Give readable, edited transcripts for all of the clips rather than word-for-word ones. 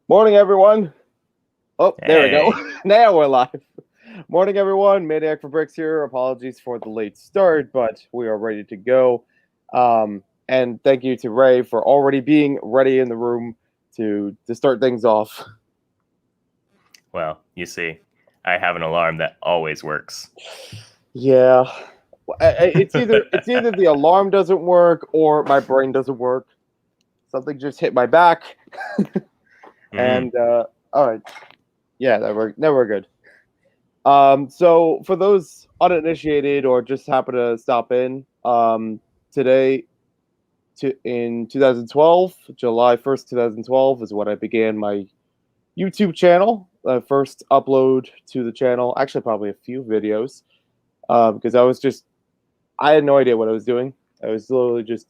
Morning, everyone. Oh, there we go. Hey. Now we're live. Morning, everyone. Maniac4Bricks here. Apologies for the late start, but we are ready to go. And thank you to Ray for already being ready in the room to start things off. Well, you see, I have an alarm that always works. Yeah, it's either the alarm doesn't work or my brain doesn't work. Something just hit my back, and all right, yeah, that we're good. So for those uninitiated or just happen to stop in, today in 2012, July 1st, 2012 is when I began my YouTube channel. First upload to the channel, actually probably a few videos, because I had no idea what I was doing. I was literally just,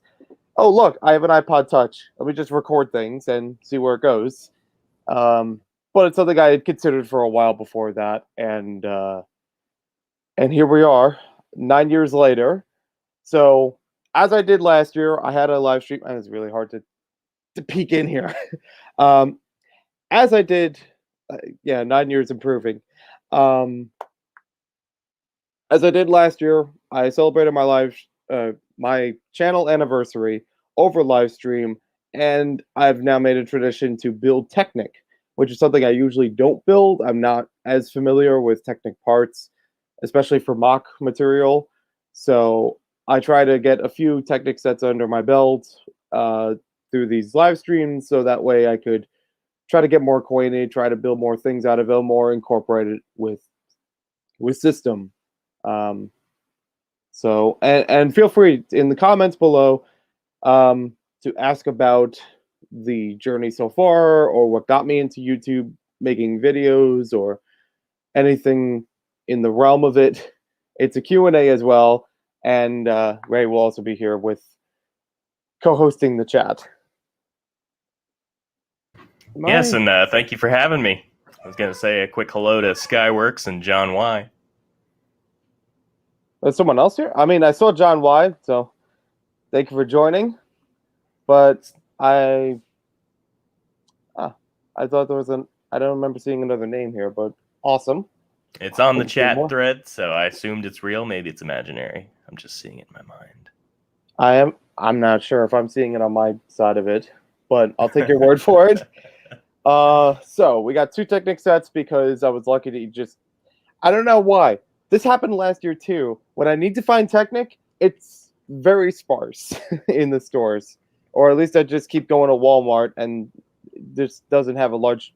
oh look, I have an iPod Touch. Let me just record things and see where it goes. But it's something I had considered for a while before that, and here we are 9 years later. So as I did last year, I had a live stream. And it's really hard to peek in here. um, as I did, yeah, 9 years improving. Um, as I did last year, I celebrated my channel anniversary over live stream, and I've now made a tradition to build Technic, which is something I usually don't build. I'm not as familiar with Technic parts, especially for mock material. So I try to get a few Technic sets under my belt uh, through these live streams, so that way I could try to get more acquainted, try to build more things out of it, more incorporated with system. Um, and feel free in the comments below to ask about the journey so far, or what got me into YouTube making videos, or anything in the realm of it. It's a Q&A as well, and Ray will also be here with co-hosting the chat. Yes, and thank you for having me. I was going to say a quick hello to Skyworks and John Y. There's someone else here? I mean, I saw John Y, so thank you for joining. But I thought there was I don't remember seeing another name here, but awesome. It's on the chat thread, so I assumed it's real. Maybe it's imaginary. I'm just seeing it in my mind. I'm not sure if I'm seeing it on my side of it, but I'll take your word for it. So we got two Technic sets because I was lucky to I don't know why. This happened last year too. When I need to find Technic, it's very sparse in the stores. Or at least I just keep going to Walmart and just doesn't have a large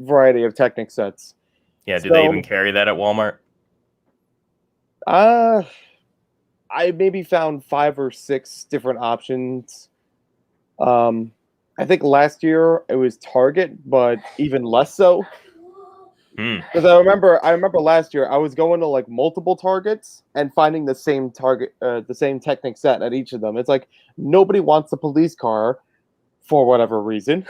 variety of Technic sets. Yeah, do they even carry that at Walmart? I maybe found 5 or 6 different options. I think last year it was Target, but even less so. Because I remember last year I was going to like multiple Targets and finding the same the same Technic set at each of them. It's like nobody wants a police car for whatever reason,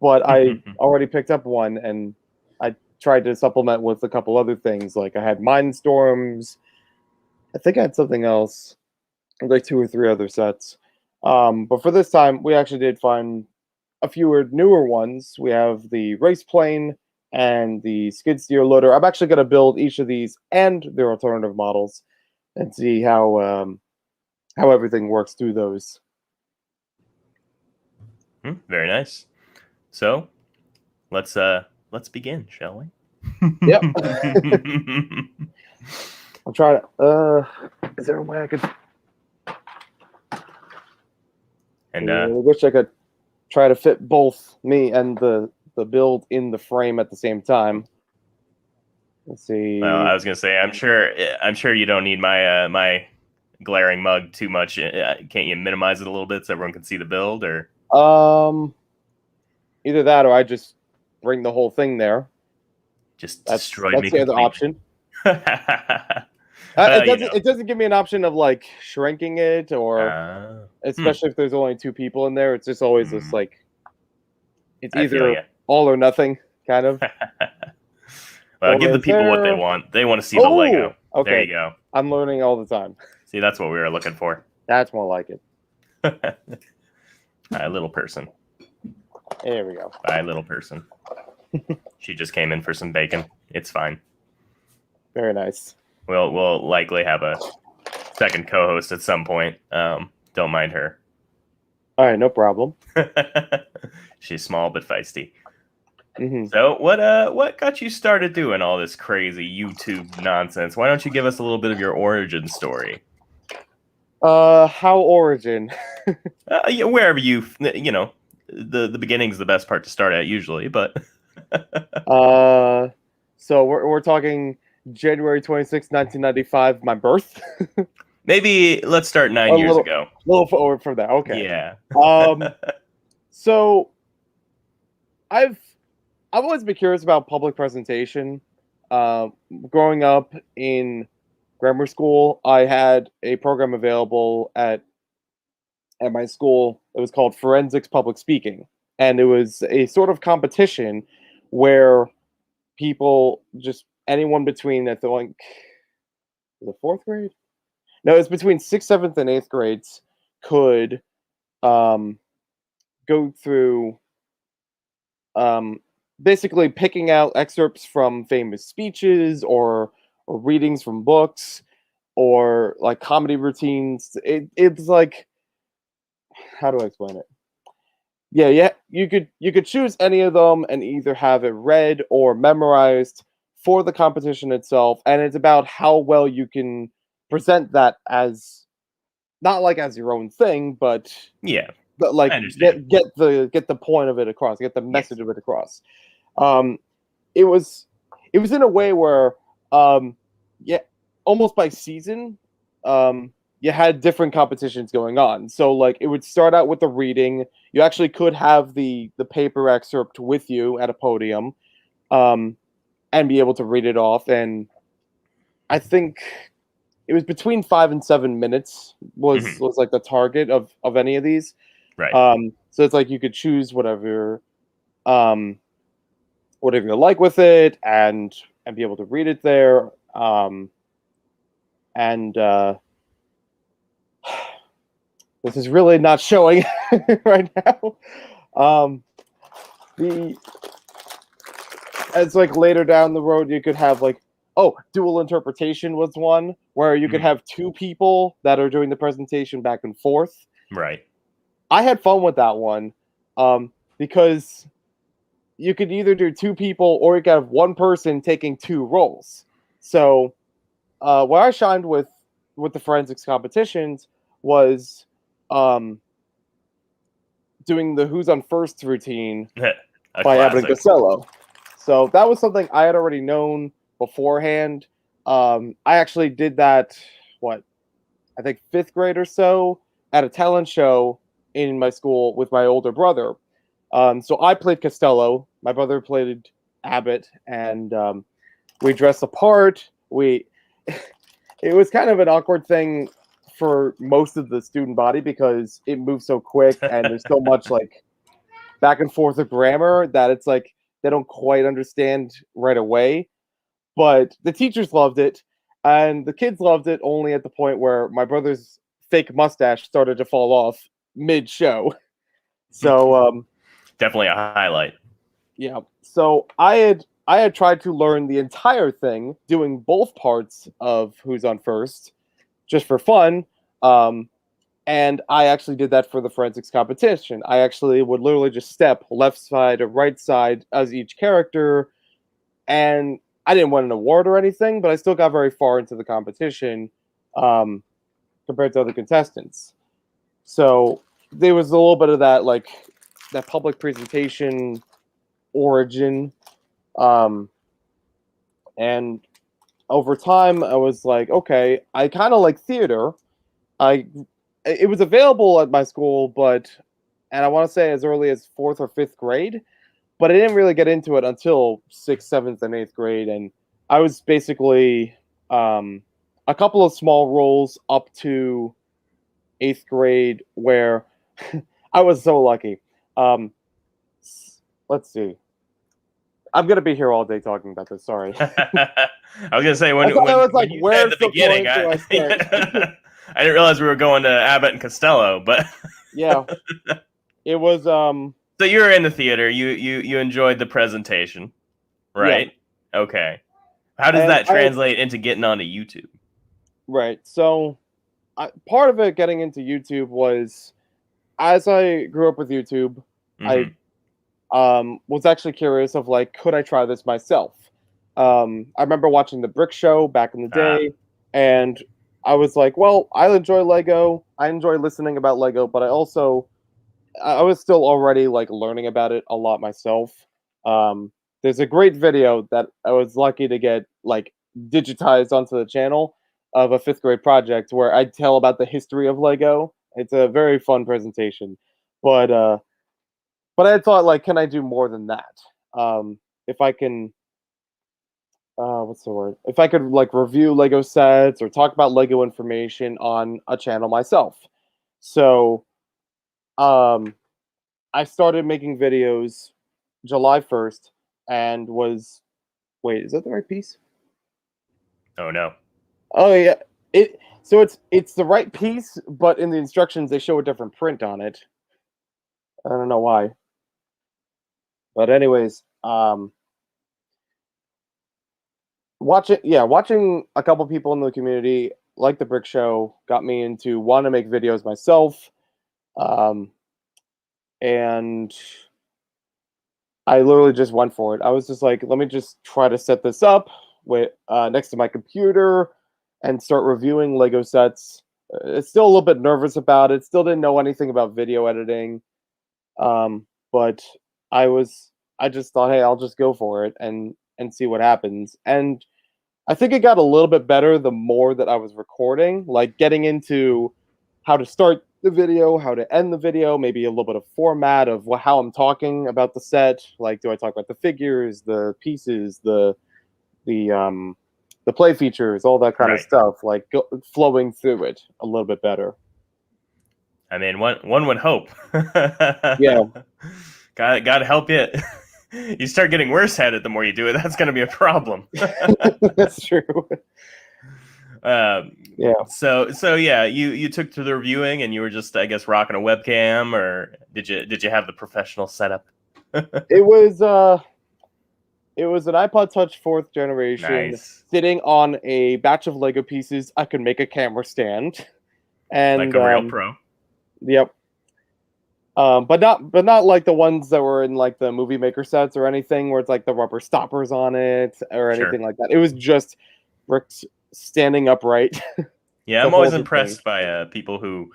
but I already picked up one, and I tried to supplement with a couple other things. Like I had Mindstorms. I think I had something else, like 2 or 3 other sets. But for this time, we actually did find a few newer ones. We have the race plane and the skid steer loader. I'm actually going to build each of these and their alternative models and see how everything works through those. Very nice. So let's begin, shall we? Yep. I'll try to. Is there a way I could? And I wish I could try to fit both me and the build in the frame at the same time. Let's see. Well, I was gonna say, I'm sure you don't need my my glaring mug too much. Can't you minimize it a little bit so everyone can see the build? Or either that, or I just bring the whole thing there. Just destroy me. That's the other option. It doesn't give me an option of like shrinking it, or especially if there's only 2 people in there. It's just always this like, it's either all or nothing kind of. Well, give the people what they want. They want to see the Lego. Okay. There you go. I'm learning all the time. See, that's what we were looking for. That's more like it. A little person. There we go. Bye, little person. She just came in for some bacon. It's fine. Very nice. We'll likely have a second co-host at some point. Don't mind her. All right, no problem. She's small but feisty. Mm-hmm. So what got you started doing all this crazy YouTube nonsense? Why don't you give us a little bit of your origin story? How origin? Yeah, wherever the beginning's the best part to start at usually, but So we're talking January 26, 1995, my birth. maybe let's start 9 years ago. A little forward from that. Okay. Yeah. So I've always been curious about public presentation. Growing up in grammar school, I had a program available at my school. It was called Forensics Public Speaking, and it was a sort of competition where people, just anyone between, I think, the fourth grade? No, it's between sixth, seventh, and eighth grades could go through basically picking out excerpts from famous speeches or readings from books or like comedy routines. It's like, how do I explain it? Yeah, you could choose any of them and either have it read or memorized for the competition itself, and it's about how well you can present that as not like as your own thing, but yeah, like get the point of it across, get the message of it across. It was in a way where almost by season, you had different competitions going on. So like it would start out with the reading. You actually could have the paper excerpt with you at a podium, and be able to read it off. And I think it was between 5 and 7 minutes was like the target of any of these. Right. So it's like you could choose whatever you like with it, and be able to read it there. This is really not showing right now. As like later down the road, you could have like, dual interpretation was one where you could have two people that are doing the presentation back and forth. Right. I had fun with that one because you could either do two people or you could have one person taking two roles. So where I shined with the forensics competitions was doing the Who's on First routine by Abbott and Costello. So that was something I had already known beforehand. I actually did that, I think 5th grade or so at a talent show in my school with my older brother. So I played Costello, my brother played Abbott, and we dressed apart. It was kind of an awkward thing for most of the student body because it moves so quick and there's so much like back and forth of grammar that it's like they don't quite understand right away. But the teachers loved it and the kids loved it only at the point where my brother's fake mustache started to fall off mid-show. So definitely a highlight. Yeah. So I had tried to learn the entire thing, doing both parts of Who's on First, just for fun. And I actually did that for the forensics competition. I actually would literally just step left side or right side as each character. And I didn't win an award or anything, but I still got very far into the competition compared to other contestants. So there was a little bit of that, like, that public presentation origin. And over time, I was like, okay, I kind of like theater. It was available at my school, and I want to say as early as 4th or 5th grade, but I didn't really get into it until 6th, 7th, and 8th grade. And I was basically a couple of small roles up to 8th grade where I was so lucky. Let's see. I'm gonna be here all day talking about this. Sorry. I was gonna say when you where's said the beginning, I didn't realize we were going to Abbott and Costello, but yeah, it was So you were in the theater. You enjoyed the presentation, right? Yeah. Okay. How does And that translate into getting onto YouTube? right. So part of it getting into YouTube was as I grew up with YouTube, I Mm-hmm. was actually curious of like, could I try this myself? I remember watching the Brick Show back in the Ah, day, and I was like, well, I enjoy Lego. I enjoy listening about Lego, but I was still already like learning about it a lot myself. Um, there's a great video that I was lucky to get like digitized onto the channel of a fifth grade project where I tell about the history of Lego. It's a very fun presentation, but uh, but I thought like, can I do more than that? If I can, what's the word? If I could like review Lego sets or talk about Lego information on a channel myself. So um, I started making videos July 1st and was wait, is that the right piece? oh no. Oh yeah. It's the right piece, but in the instructions they show a different print on it. I don't know why. But anyways, watching a couple people in the community like the Brick Show got me into want to make videos myself. Um, and I literally just went for it. I was just like, let me just try to set this up with next to my computer and start reviewing Lego sets. It's still a little bit nervous about it. Still didn't know anything about video editing, but I was. I just thought, hey, I'll just go for it and see what happens. And I think it got a little bit better the more that I was recording, like getting into how to start the video, how to end the video, maybe a little bit of format of how I'm talking about the set. Like, do I talk about the figures, the pieces, the play features, all that kind of Right. stuff, like flowing through it a little bit better. I mean, one would hope. Yeah, Gotta help you. You start getting worse at it the more you do it. That's going to be a problem. that's true. um, Yeah, so yeah, you took to the reviewing and you were just, I guess, rocking a webcam, or did you have the professional setup? it was uh, it was an iPod Touch fourth generation Nice, sitting on a batch of Lego pieces. I could make a camera stand, like and a real pro. yep. But not like the ones that were in like the movie maker sets or anything where it's like the rubber stoppers on it or Sure. anything like that. It was just bricks standing upright Yeah, to I'm always hold the thing. impressed by people who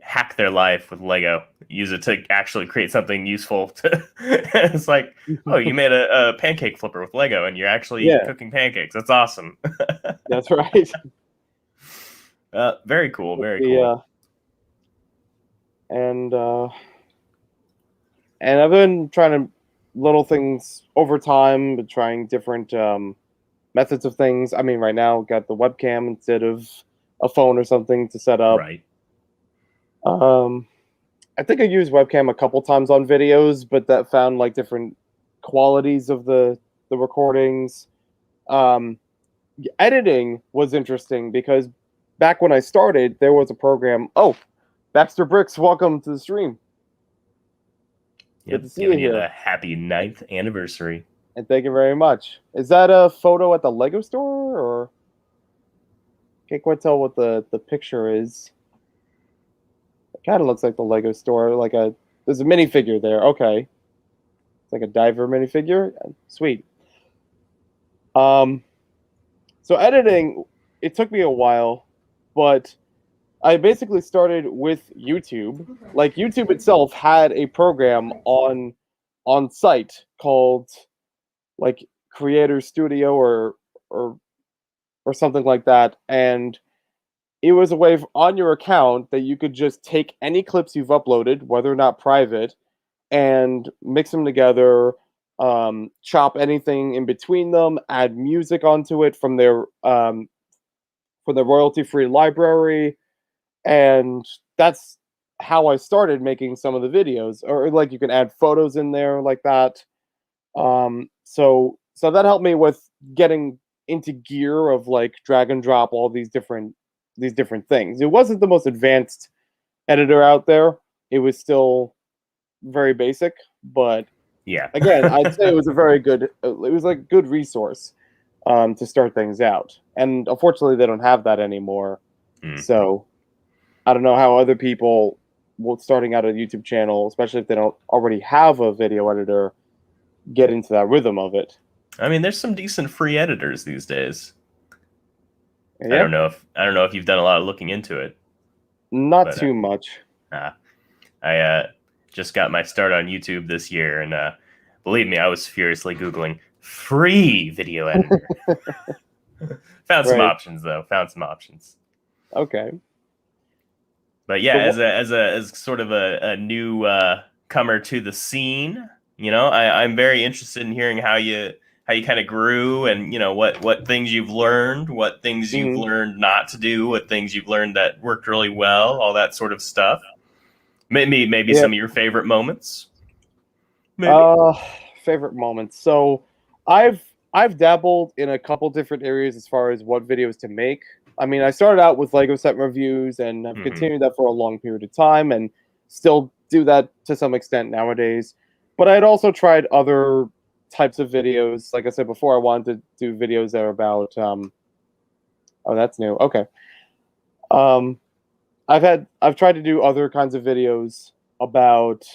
hack their life with Lego, use it to actually create something useful. It's like, oh, you made a pancake flipper with Lego, and you're actually Yeah, cooking pancakes. That's awesome. that's right. Very cool. Let's Very see, cool. and I've been trying to little things over time, but trying different methods of things. I mean, right now got the webcam instead of a phone or something to set up. Right. Um, I think I used webcam a couple times on videos, but that found like different qualities of the recordings. Um, Editing was interesting because back when I started, there was a program. Oh, Baxter Bricks, welcome to the stream. Good Yep. to see you Giving you here, the happy 9th anniversary. and thank you very much. Is that a photo at the Lego store, or can't quite tell what the picture is? It kind of looks like the Lego store. There's a minifigure there. Okay, it's like a diver minifigure. Sweet. Um, so editing, it took me a while, but I basically started with YouTube. Like YouTube itself had a program on site called like Creator Studio or or something like that, and it was a way on your account that you could just take any clips you've uploaded, whether or not private, and mix them together, chop anything in between them, add music onto it from their royalty-free library, and that's how I started making some of the videos. Or like you can add photos in there like that. So that helped me with getting into gear of like drag and drop all these different things. It wasn't the most advanced editor out there. It was still very basic. But Yeah. again, I'd say it was a very good. It was like a good resource to start things out. And unfortunately, they don't have that anymore. So I don't know how other people, starting out a YouTube channel, especially if they don't already have a video editor, get into that rhythm of it. I mean, there's some decent free editors these days. Yeah. I don't know if you've done a lot of looking into it. Not too much. I just got my start on YouTube this year, and believe me, I was furiously Googling free video editor. Found some options though. Okay. But yeah, as sort of a new comer to the scene, I'm very interested in hearing how you kind of grew, and what things you've learned, what things you've learned not to do, what things you've learned that worked really well, all that sort of stuff. Maybe some of your favorite moments. Favorite moments. So I've dabbled in a couple different areas as far as what videos to make. I mean, I started out with Lego set reviews and have continued that for a long period of time, and still do that to some extent nowadays. But I had also tried other types of videos. Like I said before, I wanted to do videos that are about oh, that's new. Okay. I've tried to do other kinds of videos about,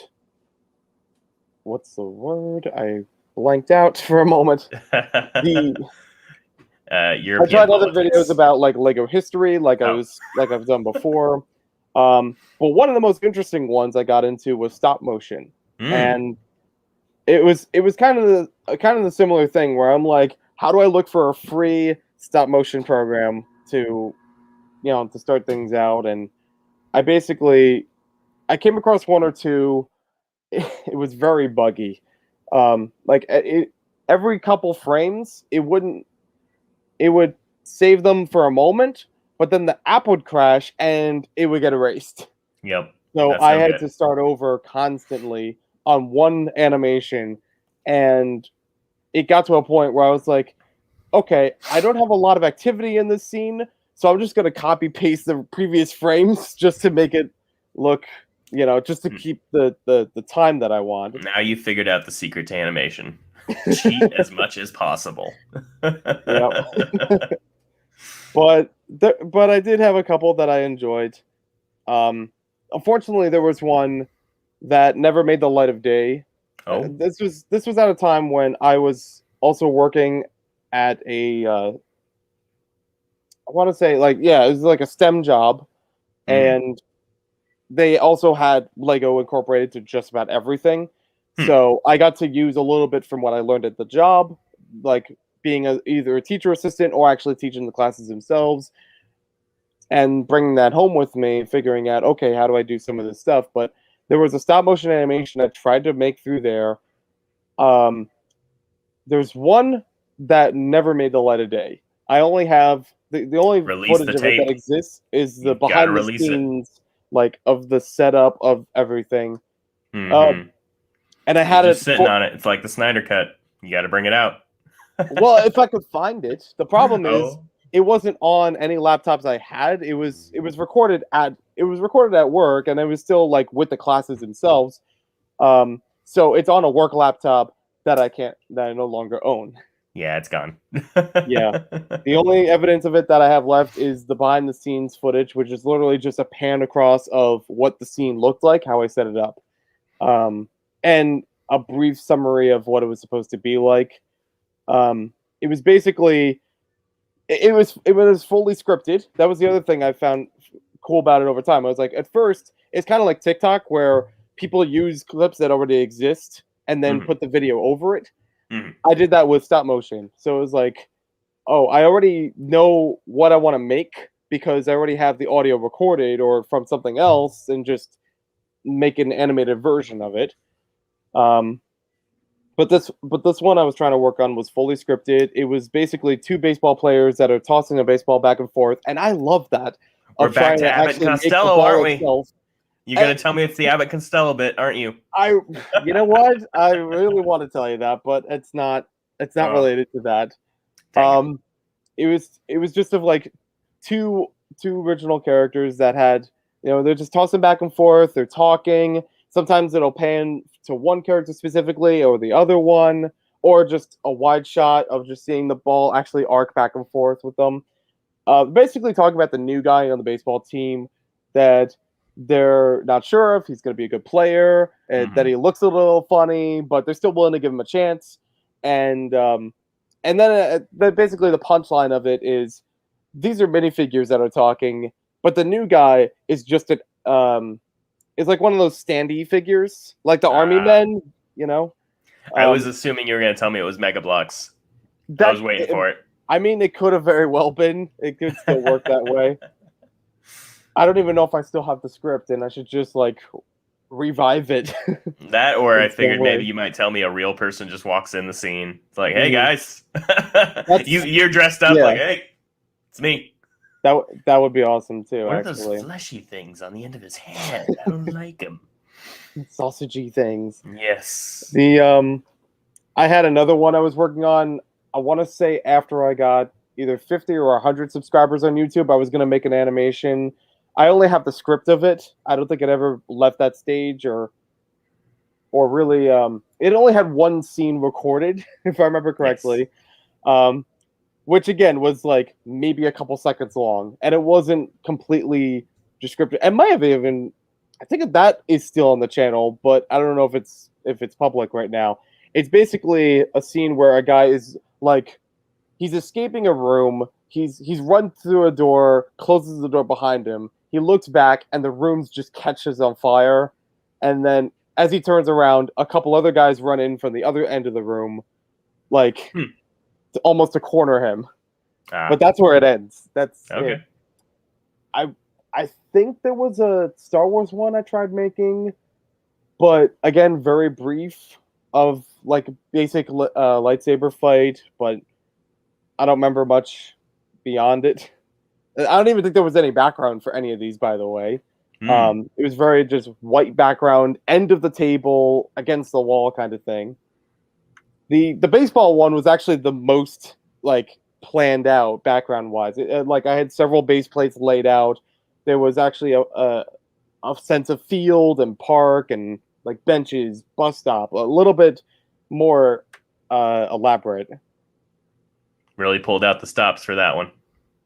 what's the word? I blanked out for a moment. I tried other videos about like Lego history, like I've done before. But one of the most interesting ones I got into was stop motion, and it was kind of the similar thing where I'm like, how do I look for a free stop motion program to start things out? And I came across one or two. It was very buggy. Every couple frames, it would save them for a moment, but then the app would crash and it would get erased. Yep. So I had to start over constantly on one animation, and it got to a point where I was like, okay, I don't have a lot of activity in this scene, so I'm just going to copy paste the previous frames just to make it look, just to keep the time that I want. Now you figured out the secret to animation. Cheat as much as possible. Yep. But I did have a couple that I enjoyed. Unfortunately, there was one that never made the light of day. Oh. This was at a time when I was also working at a I want to say it was like a STEM job, and they also had Lego incorporated to just about everything. So I got to use a little bit from what I learned at the job, like being either a teacher assistant or actually teaching the classes themselves, and bringing that home with me, figuring out, okay, how do I do some of this stuff? But there was a stop motion animation I tried to make through there. There's one that never made the light of day. I only have the only footage of it that exists is the behind the scenes, of the setup of everything. And I had it sitting on it. It's like the Snyder Cut. You got to bring it out. Well, if I could find it. The problem is it wasn't on any laptops I had. It was recorded at work, and it was still with the classes themselves. So it's on a work laptop that I no longer own. Yeah, it's gone. Yeah. The only evidence of it that I have left is the behind the scenes footage, which is literally just a pan across of what the scene looked like, how I set it up. And a brief summary of what it was supposed to be like. It was basically, it was fully scripted. That was the other thing I found cool about it over time. I was like, at first, it's kind of like TikTok, where people use clips that already exist and then put the video over it. I did that with stop motion. So it was like, oh, I already know what I want to make because I already have the audio recorded or from something else, and just make an animated version of it. But this one I was trying to work on was fully scripted. It was basically two baseball players that are tossing a baseball back and forth, and I love that. We're back to Abbott and Costello, aren't we? You're going to tell me it's the Abbott Costello bit, aren't you? You know what? I really want to tell you that, but it's not related to that. It was just of two original characters that had, they're just tossing back and forth, they're talking. Sometimes it'll pan to one character specifically or the other one, or just a wide shot of just seeing the ball actually arc back and forth with them. Basically talking about the new guy on the baseball team that they're not sure if he's going to be a good player, and that he looks a little funny, but they're still willing to give him a chance. And then basically the punchline of it is these are minifigures that are talking, but the new guy is just is like one of those standee figures, like the army men, you know. I was assuming you were going to tell me it was Mega Bloks. I was waiting for it. I mean, it could have very well been. It could still work that way. I don't even know if I still have the script, and I should just like revive it. That, or I figured maybe you might tell me a real person just walks in the scene. It's like, hey guys, you're dressed up like, hey, it's me. That would be awesome too. What are those fleshy things on the end of his head? I don't like them. Sausagey things. Yes. I had another one I was working on. I want to say after I got either 50 or 100 subscribers on YouTube, I was going to make an animation. I only have the script of it. I don't think it ever left that stage or really. It only had one scene recorded, if I remember correctly. Yes. Which again was like maybe a couple seconds long, and it wasn't completely descriptive. It might have even, I think that is still on the channel, but I don't know if it's public right now. It's basically a scene where a guy is like, he's escaping a room. He's run through a door, closes the door behind him. He looks back, and the room just catches on fire. And then as he turns around, a couple other guys run in from the other end of the room, like. Almost to corner him, but that's where it ends. That's okay. I think there was a Star Wars one I tried making, but again, very brief, of like a basic lightsaber fight, but I don't remember much beyond it. I don't even think there was any background for any of these, by the way. It was very just white background, end of the table, against the wall kind of thing. The baseball one was actually the most like planned out background wise. Like I had several base plates laid out. There was actually a sense of field and park and like benches, bus stop, a little bit more elaborate. Really pulled out the stops for that one.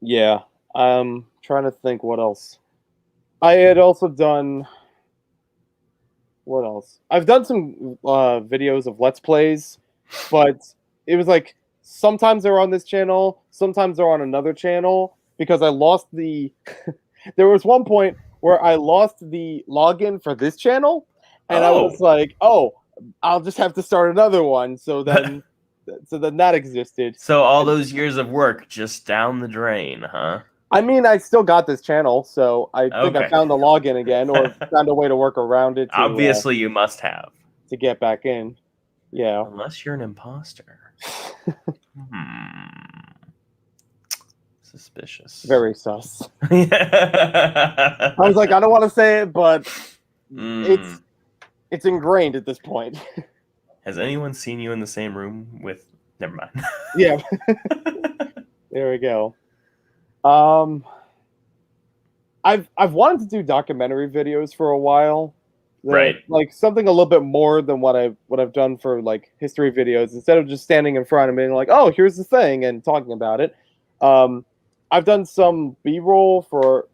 Yeah, I'm trying to think what else. I had also done. What else? I've done some videos of Let's Plays. But it was like sometimes they're on this channel, sometimes they're on another channel, because I lost the. There was one point where I lost the login for this channel, and I was like, "Oh, I'll just have to start another one." So then that existed. So all those years of work just down the drain, huh? I mean, I still got this channel, so I think I found the login again, or found a way to work around it. Obviously, you must have to get back in. Yeah. Unless you're an imposter. Suspicious. Very sus. I was like, I don't want to say it, but it's ingrained at this point. Has anyone seen you in the same room with? Never mind. Yeah. There we go. I've wanted to do documentary videos for a while. Right. Like something a little bit more than what I've done for like history videos, instead of just standing in front and being like, oh, here's the thing and talking about it. I've done some B-roll for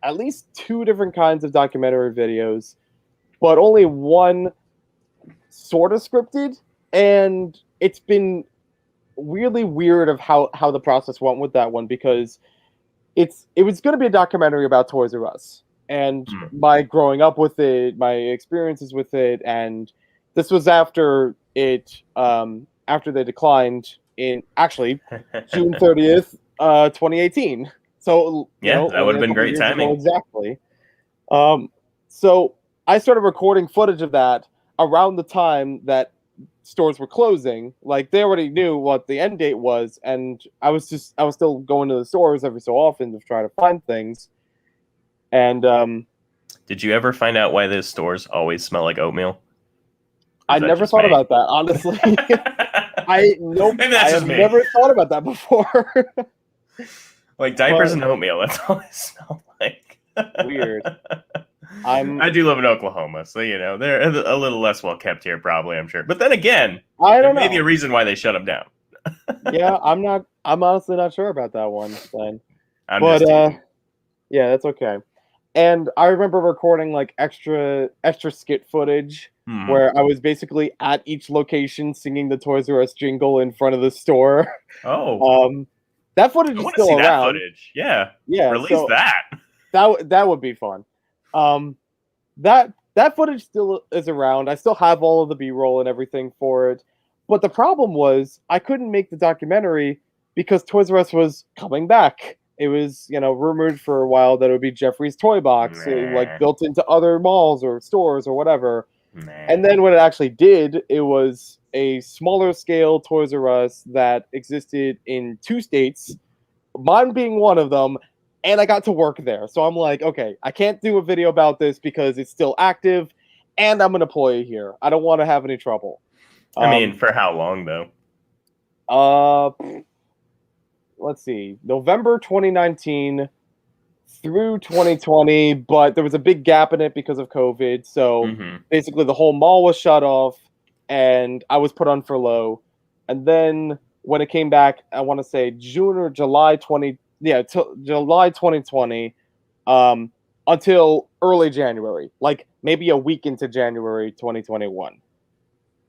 at least 2 different kinds of documentary videos, but only one sort of scripted, and it's been really weird of how the process went with that one, because it was going to be a documentary about Toys R Us. And my growing up with it, my experiences with it, and this was after it, after they declined in actually June 30th, 2018. So yeah, that would have been great timing. Exactly. So I started recording footage of that around the time that stores were closing. Like they already knew what the end date was, and I was still going to the stores every so often to try to find things. And did you ever find out why those stores always smell like oatmeal? I never thought about that, honestly. I have never thought about that before. Like diapers and oatmeal, that's all they smell like. Weird. I'm I do live in Oklahoma, so they're a little less well kept here, probably. I'm sure, but then again, I there don't may be a know. reason why they shut them down. Yeah, I'm not. I'm honestly not sure about that one. Then, I'm but just teasing. yeah, that's okay. And I remember recording like extra skit footage Hmm. where I was basically at each location singing the Toys R Us jingle in front of the store. Oh, Um, that footage I is want to still see that around. footage. Yeah, Yeah, release so that. that would be fun. Um, that footage still is around. I still have all of the B-roll and everything for it. But the problem was I couldn't make the documentary because Toys R Us was coming back. It was, rumored for a while that it would be Jeffrey's Toy Box, like Nah, built into other malls or stores or whatever. nah. And then when it actually did, it was a smaller scale Toys R Us that existed in 2 states, mine being one of them, and I got to work there. So I'm like, okay, I can't do a video about this because it's still active, and I'm an employee here. I don't want to have any trouble. I mean, Um, for how long though? uh, let's see, November 2019 through 2020, but there was a big gap in it because of COVID. So Hmm. basically, the whole mall was shut off, and I was put on furlough. And then when it came back, I want to say June or July 20, yeah, July 2020, um, until early January, like maybe a week into January 2021,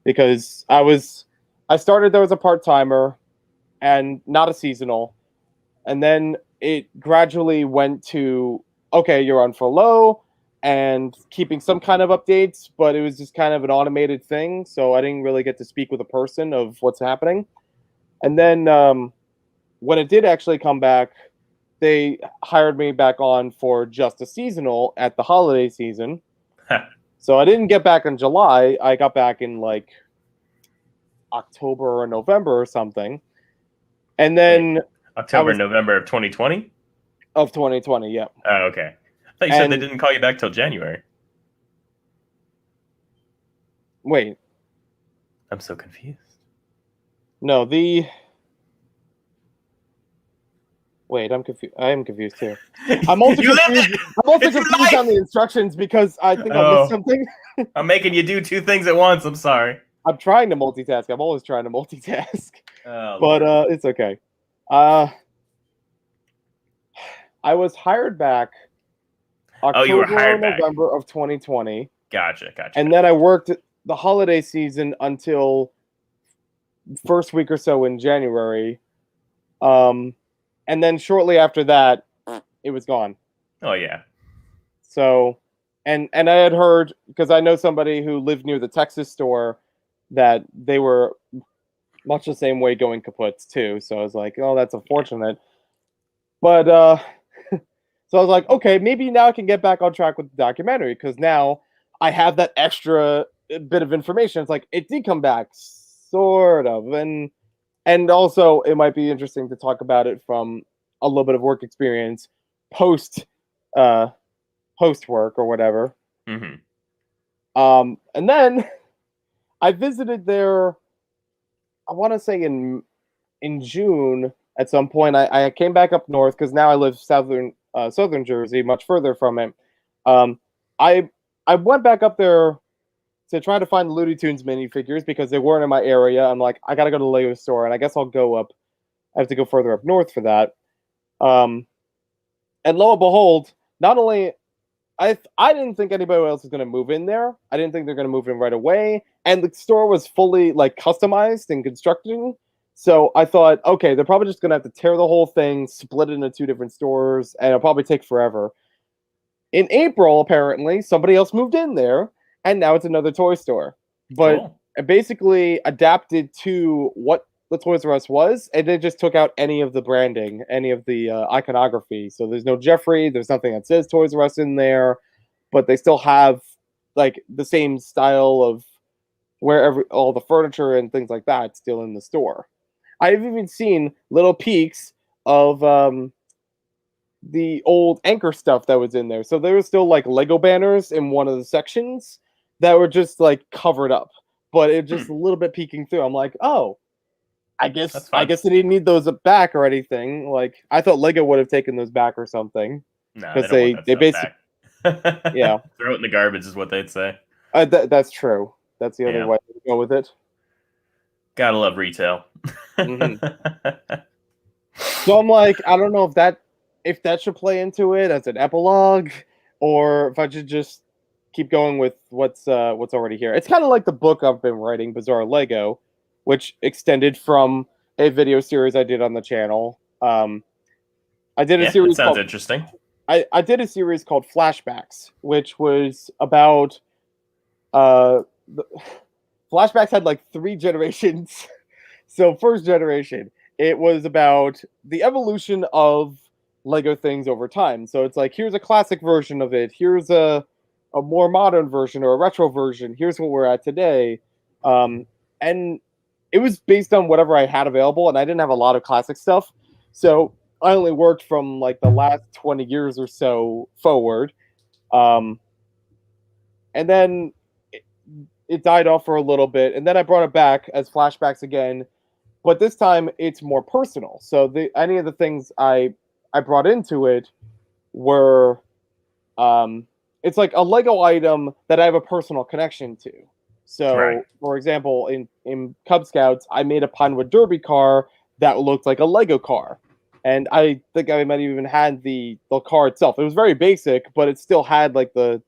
because I started there as a part timer and not a seasonal, and then it gradually went to, okay, you're on furlough and keeping some kind of updates, but it was just kind of an automated thing, so I didn't really get to speak with a person of what's happening. And then when it did actually come back, they hired me back on for just a seasonal at the holiday season. So I didn't get back in July. I got back in like October or November or something. And Wait, then I October, was November of 2020? of 2020, yeah. Oh, okay. I thought you said they And didn't call you back till January. wait, I'm so confused. no, wait, I'm confused. I am confused too. I'm also You lived confused. it. I'm also It's your confused on life. the instructions because I think I missed Oh, something. I'm making you do two things at once. I'm sorry. I'm trying to multitask. I'm always trying to multitask, Oh but Lord. it's okay. Uh, I was hired back Oh, you were October or hired back. November of 2020, Gotcha, gotcha, and gotcha. then I worked the holiday season until first week or so in January. Um, and then shortly after that, it was gone. Oh yeah. So, and I had heard, because I know somebody who lived near the Texas store, that they were much the same way going kaput too. So I was like, oh, that's unfortunate. But so I was like, okay, maybe now I can get back on track with the documentary because now I have that extra bit of information. It's like it did come back, sort of, and also it might be interesting to talk about it from a little bit of work experience post uh post work or whatever. Hmm. And then I visited there. I want to say in June at some point. I came back up north because now I live southern Jersey, much further from it. Um, I I went back up there to try to find the Looney Tunes minifigures because they weren't in my area. I'm like, I gotta go to the Lego store, and I guess I'll go up. I have to go further up north for that. Um, and lo and behold, not only I didn't think anybody else was going to move in there. I didn't think they're going to move in right away. And the store was fully like customized and constructed. So I thought, okay, they're probably just going to have to tear the whole thing, split it into two different stores, and it'll probably take forever. In April, apparently, somebody else moved in there, and now it's another toy store. But Cool. it basically adapted to what the Toys R Us was, and they just took out any of the branding, any of the iconography. So there's no Jeffrey, there's nothing that says Toys R Us in there, but they still have like the same style of where all the furniture and things like that still in the store. I've even seen little peeks of the old anchor stuff that was in there. So there was still like Lego banners in one of the sections that were just like covered up, but it just Hmm. a little bit peeking through. I'm like, oh, I That's guess I fun. guess they didn't need those back or anything. Like I thought Lego would have taken those back or something No, they because don't want that they stuff basically back. Yeah. Throw it in the garbage is what they'd say. That's true. That's the other Yeah. way to go with it. Gotta love retail. Hmm. So I'm like, I don't know if that should play into it as an epilogue, or if I should just keep going with what's already here. It's kind of like the book I've been writing, Bizarre Lego, which extended from a video series I did on the channel. I did a Yeah, that series sounds called interesting. I did a series called Flashbacks, which was about uh the, Flashbacks had like three generations. So first generation, it was about the evolution of Lego things over time. So it's like, here's a classic version of it. Here's a more modern version or a retro version. Here's what we're at today. And it was based on whatever I had available, and I didn't have a lot of classic stuff. So I only worked from like the last 20 years or so forward. Um, and then it died off for a little bit. And then I brought it back as flashbacks again, but this time it's more personal. So any of the things I brought into it were it's like a Lego item that I have a personal connection to. So, Right. for example, in Cub Scouts, I made a Pinewood Derby car that looked like a Lego car, and I think I might have even had the car itself. It was very basic, but it still had like the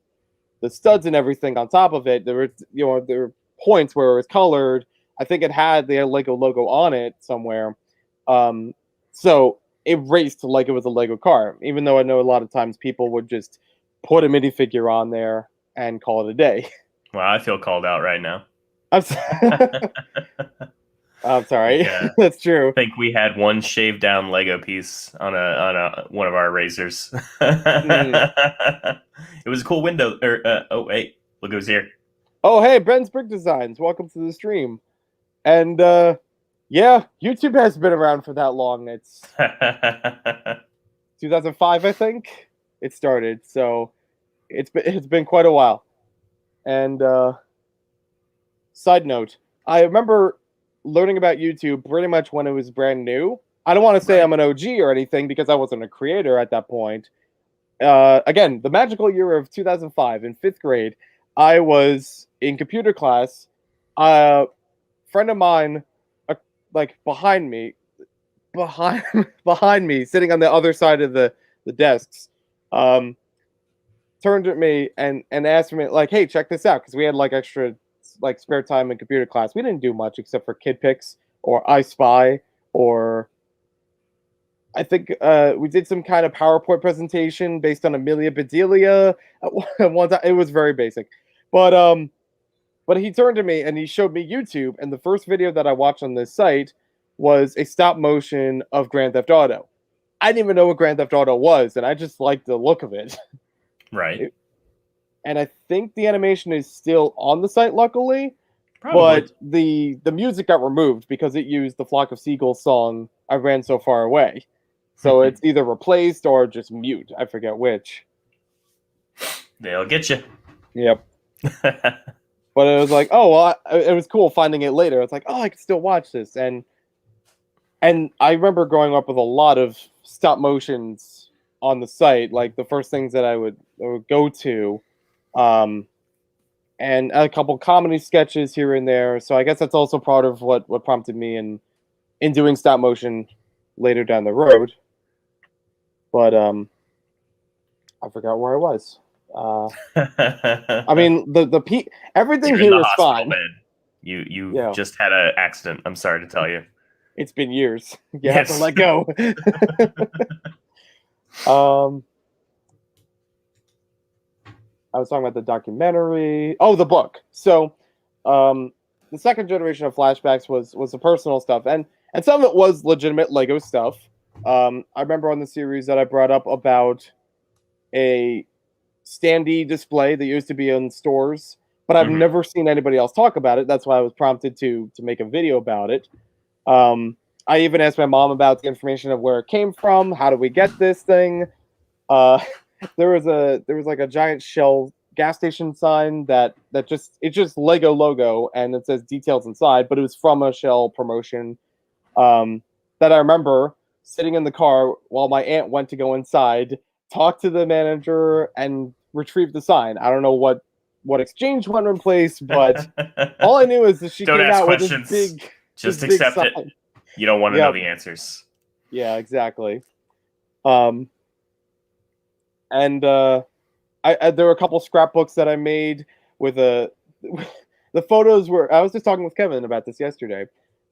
studs and everything on top of it. There were points where it was colored. I think it had the Lego logo on it somewhere. Um, so it raced like it was a Lego car, even though I know a lot of times people would just put a minifigure on there and call it a day. Well, I feel called out right now. I'm, I'm sorry. Yeah. That's true. I think we had one shaved down Lego piece on a one of our razors. Mm. It was a cool window. Oh wait, look who's here. Oh, hey, Ben's Brick Designs. Welcome to the stream. And yeah, YouTube has been around for that long. It's 2005, I think it started. So it's been quite a while. And side note, I remember learning about YouTube pretty much when it was brand new. I don't want to say Right. I'm an OG or anything because I wasn't a creator at that point. Again, the magical year of 2005 in fifth grade, I was in computer class. A friend of mine, like behind behind me, sitting on the other side of the desks, um, turned at me and asked me like, "Hey, check this out," because we had like extra like spare time in computer class. We didn't do much except for Kid Picks or I Spy, or I think we did some kind of PowerPoint presentation based on Amelia Bedelia at one time. It was very basic, but he turned to me and he showed me YouTube, and the first video that I watched on this site was a stop motion of Grand Theft Auto. I didn't even know what Grand Theft Auto was, and I just liked the look of it. Right. And I think the animation is still on the site, luckily, Probably. but the music got removed because it used the Flock of Seagulls song "I Ran So Far Away." So it's either replaced or just mute. I forget which. They'll get you. Yep. But it was like, oh, well, it was cool finding it later. It's like, oh, I can still watch this. And I remember growing up with a lot of stop motions on the site, like the first things that I would go to, and a couple comedy sketches here and there. So I guess that's also part of what prompted me in doing stop motion later down the road. But I forgot where I was. I mean, everything You're in here the is hospital fine. bed. You Yeah. just had an accident. I'm sorry to tell you. It's been years. You have to Yes. let go. I was talking about the documentary. Oh, the book. So, the second generation of flashbacks was the personal stuff, and some of it was legitimate Lego stuff. I remember on the series that I brought up about a standee display that used to be in stores, but I've Mhm. never seen anybody else talk about it. That's why I was prompted to make a video about it. I even asked my mom about the information of where it came from. How do we get this thing? Uh, there was like a giant Shell gas station sign that it's just Lego logo and it says details inside, but it was from a Shell promotion. That I remember sitting in the car while my aunt went to go inside, talk to the manager, and retrieve the sign. I don't know what exchange went in place, but all I knew is that she Don't came ask out questions. with Just this big accept sign. it. You don't want to know the answers. Yeah, exactly. And there were a couple scrapbooks that I made with the photos were. I was just talking with Kevin about this yesterday.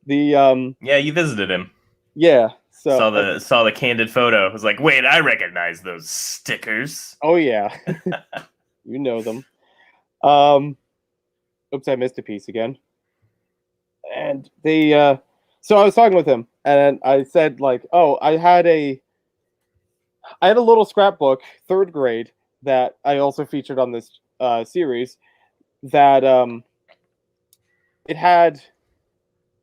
Yeah, you visited him. Yeah, so saw the candid photo. I was like, wait, I recognize those stickers. Oh yeah, you know them. Oops, I missed a piece again. And so I was talking with him, and I said like, oh, I had a little scrapbook, third grade, that I also featured on this series. That it had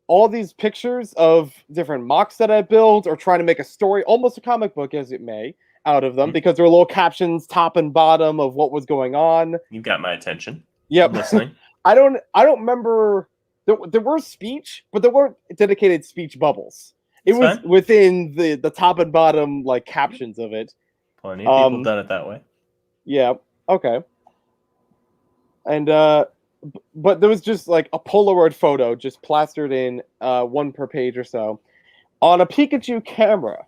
all these pictures of different mocks that I built, or trying to make a story, almost a comic book as it may, out of them, because there were little captions top and bottom of what was going on. You've got my attention. Yep. I'm listening. I don't remember. There were speech, but there weren't dedicated speech bubbles. It was fine. within the top and bottom like captions of it. Plenty of people done it that way. Yeah. Okay. And but there was just like a Polaroid photo just plastered in, one per page or so, on a Pikachu camera,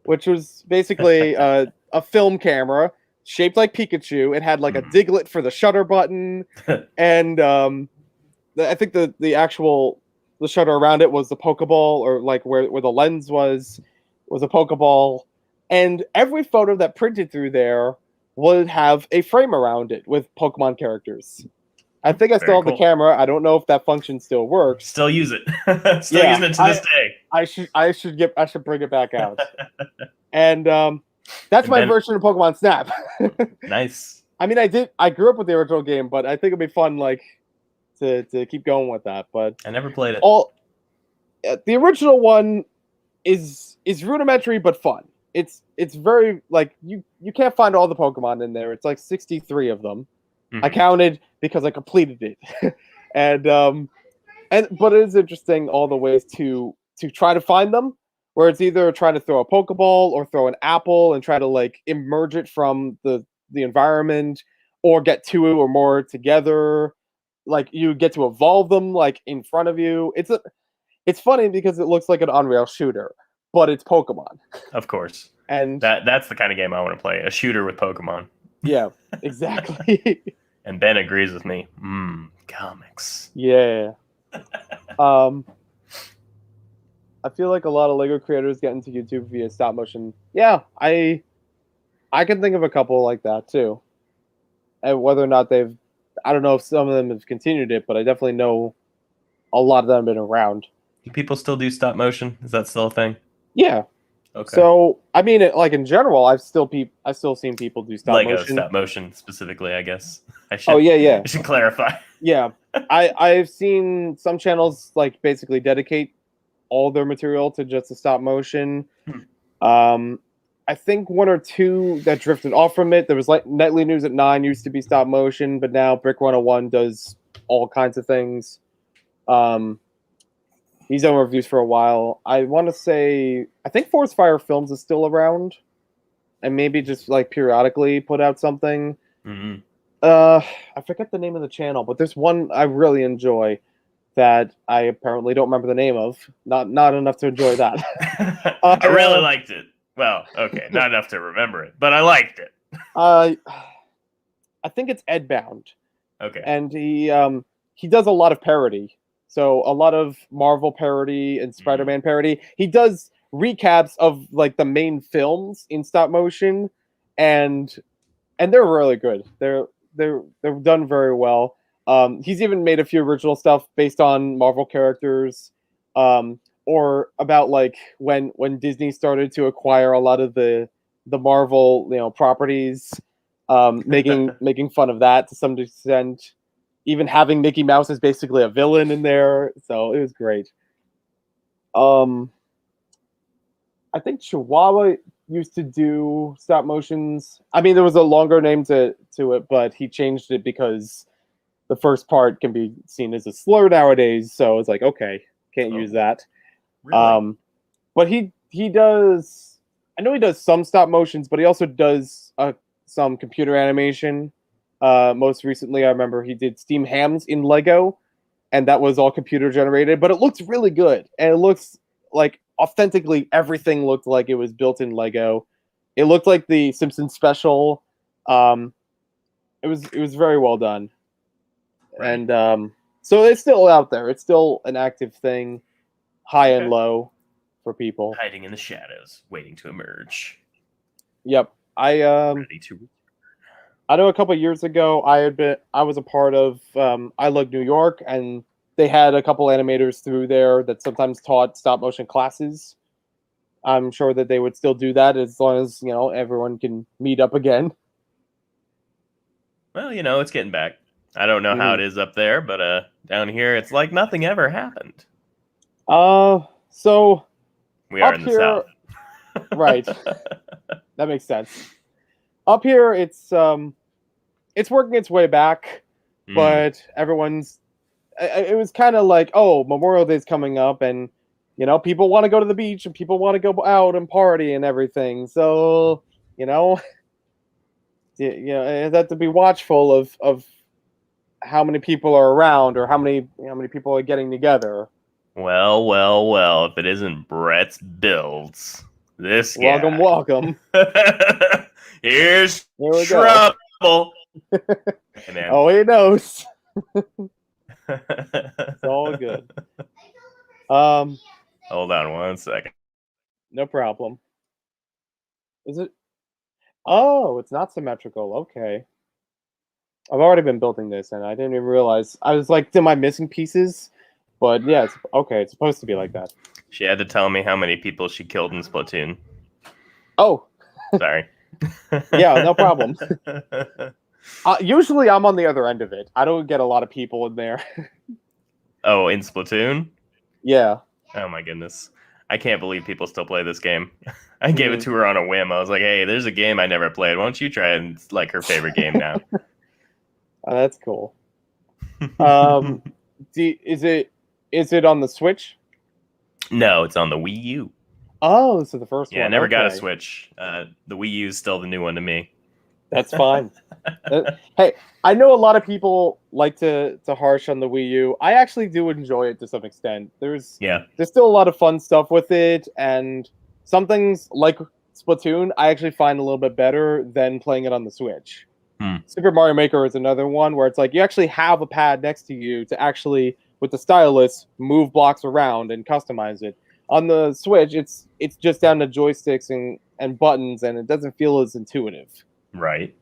which was basically a film camera shaped like Pikachu. It had like a Diglett for the shutter button, and I think the actual shutter around it was the Pokeball, or like where the lens was a Pokeball, and every photo that printed through there would have a frame around it with Pokemon characters. I think I still have the camera. I don't know if that function still works. Still use it. Still using it to this day. I should bring it back out. And that's my version of Pokemon Snap. Nice. I mean, I grew up with the original game, but I think it'd be fun like to keep going with that. But I never played it. The original one is rudimentary but fun. It's very like you can't find all the Pokemon in there. It's like 63 of them. I counted because I completed it. and but it is interesting all the ways to try to find them, where it's either trying to throw a Pokeball or throw an apple and try to like emerge it from the environment, or get two or more together. Like you get to evolve them like in front of you. It's funny because it looks like an Unreal shooter, but it's Pokemon. Of course. And that's the kind of game I want to play, a shooter with Pokemon. Yeah, exactly. And Ben agrees with me. Comics. Yeah. I feel like a lot of Lego creators get into YouTube via stop motion. Yeah, I can think of a couple like that too. And whether or not I don't know if some of them have continued it, but I definitely know a lot of them have been around. Do people still do stop motion? Is that still a thing? Yeah. Okay. So I mean, like in general, I've still seen people do stop Lego motion. stop motion specifically, I guess. I should clarify. Yeah, I've seen some channels like basically dedicate all their material to just the stop motion. I think one or two that drifted off from it. There was like Nightly News at 9 used to be stop motion, but now Brick 101 does all kinds of things. He's done reviews for a while. I want to say, I think Forest Fire Films is still around, and maybe just like periodically put out something. I forget the name of the channel, but there's one I really enjoy that I apparently don't remember the name of. Not enough to enjoy that. I really liked it. Well, okay, not enough to remember it, but I liked it. I think it's Edbound. Okay. And he does a lot of parody. So a lot of Marvel parody and Spider-Man parody. He does recaps of like the main films in stop motion, and they're really good. They're done very well. He's even made a few original stuff based on Marvel characters, or about like when Disney started to acquire a lot of the Marvel properties, making fun of that to some extent. Even having Mickey Mouse as basically a villain in there, so it was great. I think Chihuahua used to do stop motions. I mean, there was a longer name to it, but he changed it because the first part can be seen as a slur nowadays. So it's like, okay, can't use that. Really? But he does. I know he does some stop motions, but he also does some computer animation. Most recently, I remember he did Steam Hams in Lego, and that was all computer generated, but it looked really good, and it looks like authentically everything looked like it was built in Lego. It looked like the Simpsons special. It was very well done, Right. and so it's still out there. It's still an active thing, high and low, for people. Hiding in the shadows, waiting to emerge. Yep, Ready to. I know a couple of years ago I was a part of I Love New York, and they had a couple animators through there that sometimes taught stop motion classes. I'm sure that they would still do that as long as everyone can meet up again. Well, it's getting back. I don't know how it is up there, but down here it's like nothing ever happened. So we are in the south. Right. That makes sense. Up here it's working its way back, but everyone's it was kind of like, oh, Memorial Day's coming up, and people want to go to the beach and people want to go out and party and everything. So, you have to be watchful of how many people are around or how many people are getting together. Well, if it isn't Brett's Builds, this guy. Welcome. Here's trouble. Oh, he knows. It's all good. Hold on 1 second. No problem. Is it? Oh, it's not symmetrical. Okay. I've already been building this, and I didn't even realize. I was like, am I missing pieces? But yeah, it's okay. It's supposed to be like that. She had to tell me how many people she killed in Splatoon. Oh. Sorry. Yeah, no problem. Usually I'm on the other end of it. I don't get a lot of people in there. Oh, in Splatoon? Yeah. Oh my goodness. I can't believe people still play this game. I gave it to her on a whim. I was like, hey, there's a game I never played. Why don't you try it? It's like her favorite game now. Oh, that's cool. Is it on the Switch? No, it's on the Wii U. Oh, so the first one. Yeah, I never got a Switch. The Wii U is still the new one to me. That's fine. Hey, I know a lot of people like to harsh on the Wii U. I actually do enjoy it to some extent. There's still a lot of fun stuff with it, and some things like Splatoon I actually find a little bit better than playing it on the Switch. Super Mario Maker is another one where it's like you actually have a pad next to you to actually, with the stylus, move blocks around and customize it. On the Switch, it's just down to joysticks and buttons, and it doesn't feel as intuitive. Right.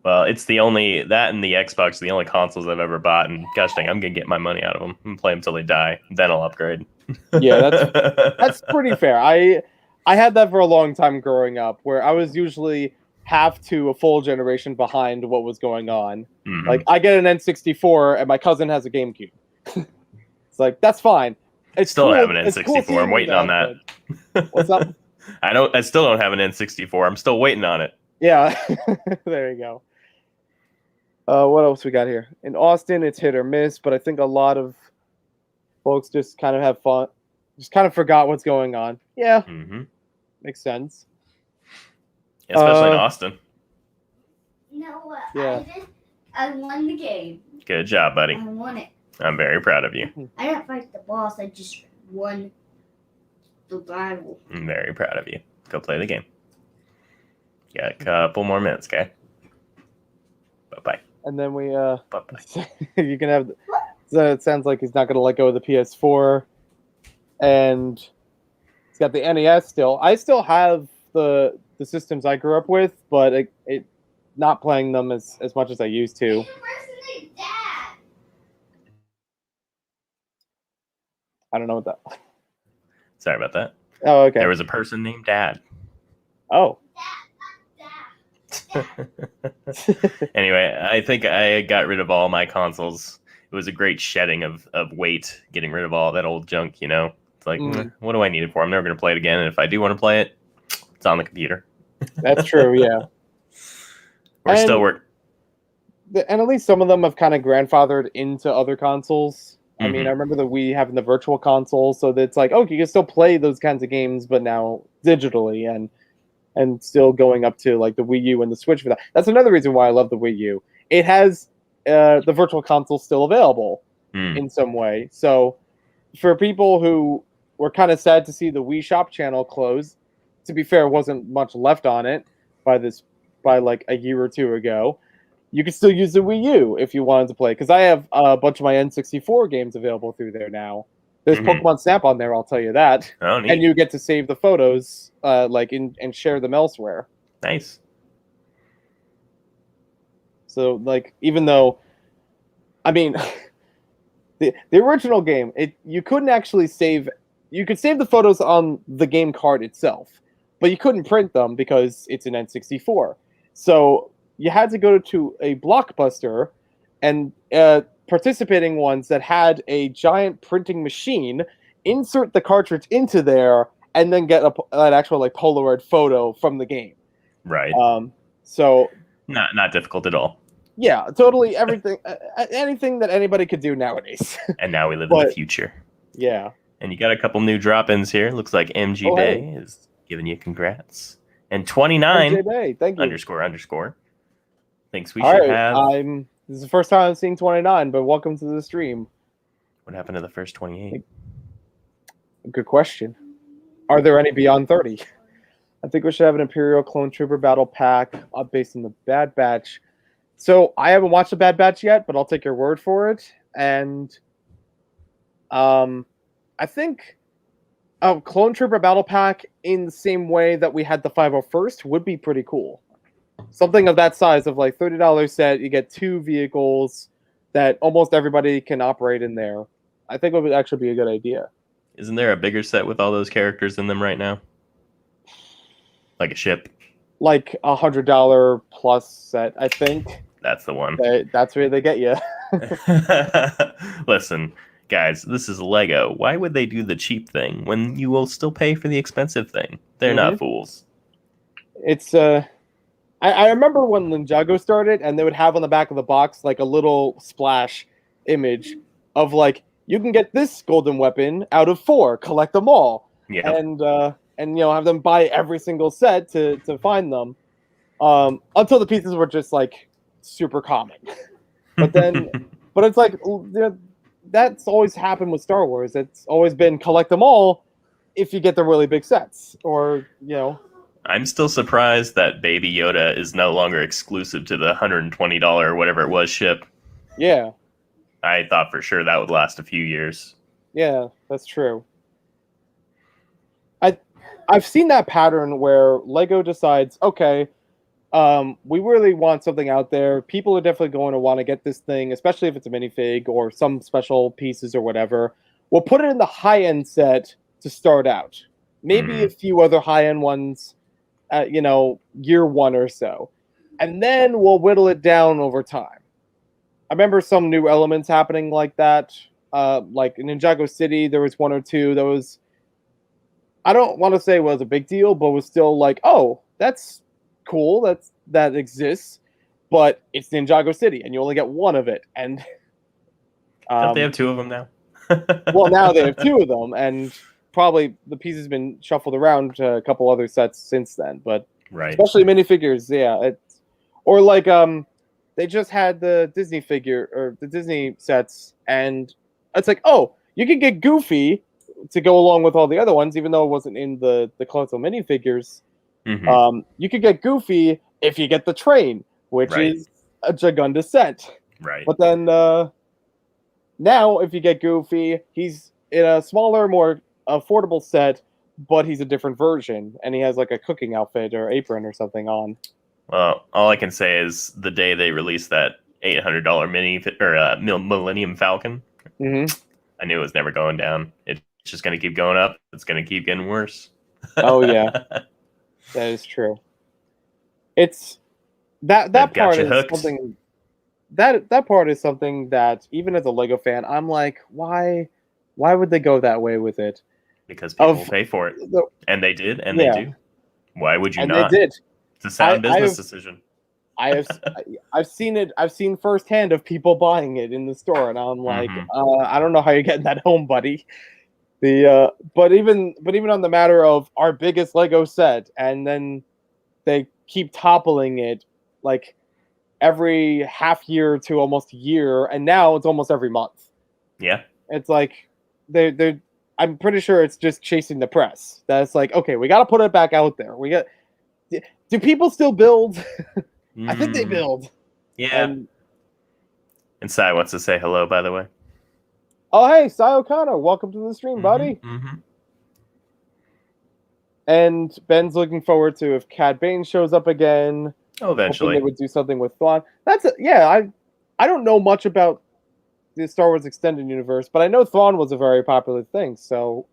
Well, it's that and the Xbox are the only consoles I've ever bought, and gosh dang, I'm gonna get my money out of them and play them till they die. Then I'll upgrade. Yeah, that's pretty fair. I had that for a long time growing up, where I was usually half to a full generation behind what was going on. Like I get an N64 and my cousin has a GameCube. It's like that's fine. It's still cool. have an N64. Cool, I'm waiting on that. What's up? I still don't have an N64. I'm still waiting on it. Yeah, there you go. What else we got here? In Austin, it's hit or miss, but I think a lot of folks just kind of have fun, just kind of forgot what's going on. Yeah, makes sense. Yeah, especially in Austin. You know what yeah. I did? I won the game. Good job, buddy. I won it. I'm very proud of you. I didn't fight the boss. I just won the battle. I'm very proud of you. Go play the game. You got a couple more minutes, okay? Bye-bye. And then we, Bye-bye. you can have, so it sounds like he's not going to let go of the PS4. And he's got the NES still. I still have the systems I grew up with, but it not playing them as much as I used to. I don't know what that. Sorry about that. Oh, okay. There was a person named Dad. Oh. Anyway, I think I got rid of all my consoles. It was a great shedding of weight, getting rid of all that old junk, you know? It's like, what do I need it for? I'm never going to play it again. And if I do want to play it, it's on the computer. That's true, yeah. We're still working. And at least some of them have kind of grandfathered into other consoles. I mean, I remember the Wii having the virtual console, so that it's like, oh, you can still play those kinds of games, but now digitally. And and still going up to like the Wii U and the Switch for that. That's another reason why I love the Wii U. It has the Virtual Console still available in some way. So for people who were kind of sad to see the Wii Shop channel close, to be fair, wasn't much left on it by like a year or two ago. You can still use the Wii U if you wanted to play, because I have a bunch of my N64 games available through there now. There's Pokemon Snap on there, I'll tell you that. Oh, neat. And you get to save the photos, and share them elsewhere. Nice. So, like, even though, I mean, the original game, you couldn't actually save. You could save the photos on the game card itself, but you couldn't print them because it's an N64. So you had to go to a Blockbuster and participating ones that had a giant printing machine, insert the cartridge into there, and then get an actual like Polaroid photo from the game. Right. So not difficult at all. Yeah, totally everything, anything that anybody could do nowadays. And now we live in the future. Yeah. And you got a couple new drop-ins here. Looks like MG Bay is giving you congrats. And 29 MJ Bay, thank you. __ thinks we All should right, have. This is the first time I've seen 29, but welcome to the stream. What happened to the first 28? Good question. Are there any beyond 30? I think we should have an Imperial Clone Trooper battle pack based on the Bad Batch. So I haven't watched the Bad Batch yet, but I'll take your word for it. And I think a Clone Trooper battle pack in the same way that we had the 501st would be pretty cool. Something of that size, of like $30 set, you get 2 vehicles that almost everybody can operate in there. I think it would actually be a good idea. Isn't there a bigger set with all those characters in them right now? Like a ship? Like $100 plus set, I think. That's the one. That's where they get you. Listen, guys, this is Lego. Why would they do the cheap thing when you will still pay for the expensive thing? They're not fools. It's I remember when Ninjago started, and they would have on the back of the box like a little splash image of like, you can get this golden weapon out of 4, collect them all. Yeah. And have them buy every single set to find them. Until the pieces were just like super common. But then but it's like that's always happened with Star Wars. It's always been collect them all if you get the really big sets, or I'm still surprised that Baby Yoda is no longer exclusive to the $120 or whatever it was ship. Yeah. I thought for sure that would last a few years. Yeah, that's true. I've seen that pattern where Lego decides, okay, we really want something out there. People are definitely going to want to get this thing, especially if it's a minifig or some special pieces or whatever. We'll put it in the high-end set to start out. Maybe a few other high-end ones, year 1 or so. And then we'll whittle it down over time. I remember some new elements happening like that. Like in Ninjago City, there was 1 or 2 that was, I don't want to say it was a big deal, but was still like, oh, that's cool, that exists, but it's Ninjago City, and you only get 1 of it. And don't they have 2 of them now? Well, now they have 2 of them, and probably the pieces have been shuffled around to a couple other sets since then. But especially minifigures, yeah. Or like they just had the Disney figure or the Disney sets, and it's like, oh, you can get Goofy to go along with all the other ones, even though it wasn't in the console minifigures. You could get Goofy if you get the train, which is a Jagunda set. Right. But then now, if you get Goofy, he's in a smaller, more affordable set, but he's a different version, and he has like a cooking outfit or apron or something on. Well, all I can say is the day they released that $800 mini or Millennium Falcon, I knew it was never going down. It's just going to keep going up. It's going to keep getting worse. Oh yeah, that is true. It's that part is hooked. Something that part is something that even as a Lego fan, I'm like, why would they go that way with it? Because people pay for it, and they did, and they do. Why would you not? They did. It's a sound business decision. I've seen it. I've seen firsthand of people buying it in the store, and I'm like, I don't know how you're getting that home, buddy. But even on the matter of our biggest Lego set, and then they keep toppling it like every half year to almost a year, and now it's almost every month. Yeah. It's like they're I'm pretty sure it's just chasing the press. That's like, okay, we got to put it back out there. Do people still build? I think they build. Yeah. And Sai wants to say hello, by the way. Oh, hey, Sai O'Connor, welcome to the stream, buddy. And Ben's looking forward to if Cad Bane shows up again. Oh, eventually. Hoping they would do something with Thrawn. I don't know much about the Star Wars extended universe, but I know Thrawn was a very popular thing. So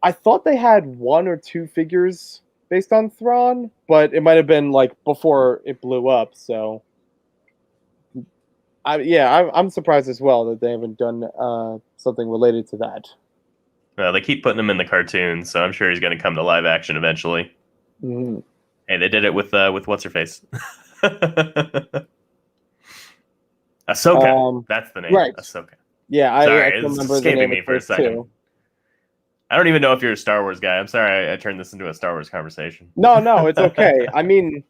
I thought they had 1 or 2 figures based on Thrawn, but it might have been like before it blew up. So I'm surprised as well that they haven't done something related to that. Well, they keep putting him in the cartoons, so I'm sure he's going to come to live action eventually. Mm-hmm. Hey, they did it with what's her face, Ahsoka. That's the name, right? Ahsoka. Yeah, sorry, I it's remember escaping me for a second. Too. I don't even know if you're a Star Wars guy. I'm sorry, I turned this into a Star Wars conversation. No, it's okay. I mean,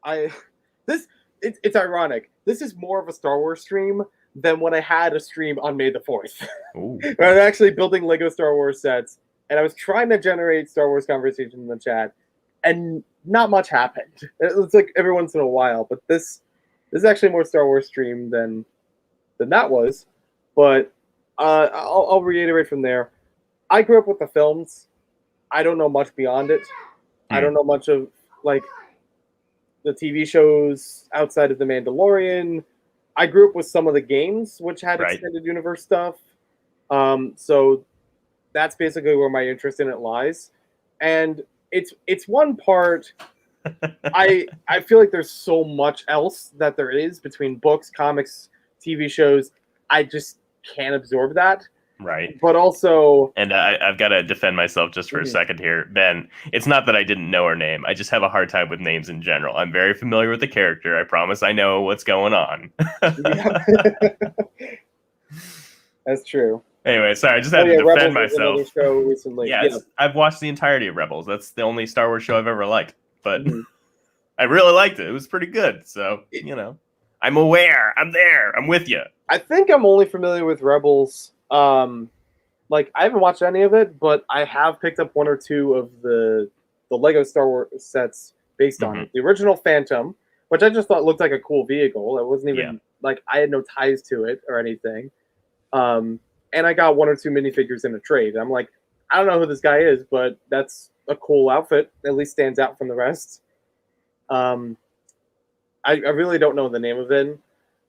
it's ironic. This is more of a Star Wars stream than when I had a stream on May the 4th. I was actually building Lego Star Wars sets, and I was trying to generate Star Wars conversation in the chat, and not much happened. It was like every once in a while, but this is actually more Star Wars stream than that was. But I'll reiterate from there. I grew up with the films. I don't know much beyond it. I don't know much of like the TV shows outside of The Mandalorian. I grew up with some of the games which had extended universe stuff. So that's basically where my interest in it lies. And it's one part. I feel like there's so much else that there is between books, comics, TV shows. I just can't absorb that. Right. But also... And I've got to defend myself just for a second here. Ben, it's not that I didn't know her name. I just have a hard time with names in general. I'm very familiar with the character. I promise I know what's going on. That's true. Anyway, sorry, I just had to defend myself. Show recently. Yes, I've watched the entirety of Rebels. That's the only Star Wars show I've ever liked. But I really liked it. It was pretty good. So, I'm aware. I'm there. I'm with you. I think I'm only familiar with Rebels. Like I haven't watched any of it, but I have picked up 1 or 2 of the Lego Star Wars sets based on it. The original Phantom, which I just thought looked like a cool vehicle. It wasn't even like I had no ties to it or anything. And I got 1 or 2 minifigures in a trade. I'm like, I don't know who this guy is, but that's a cool outfit. At least stands out from the rest. I really don't know the name of him,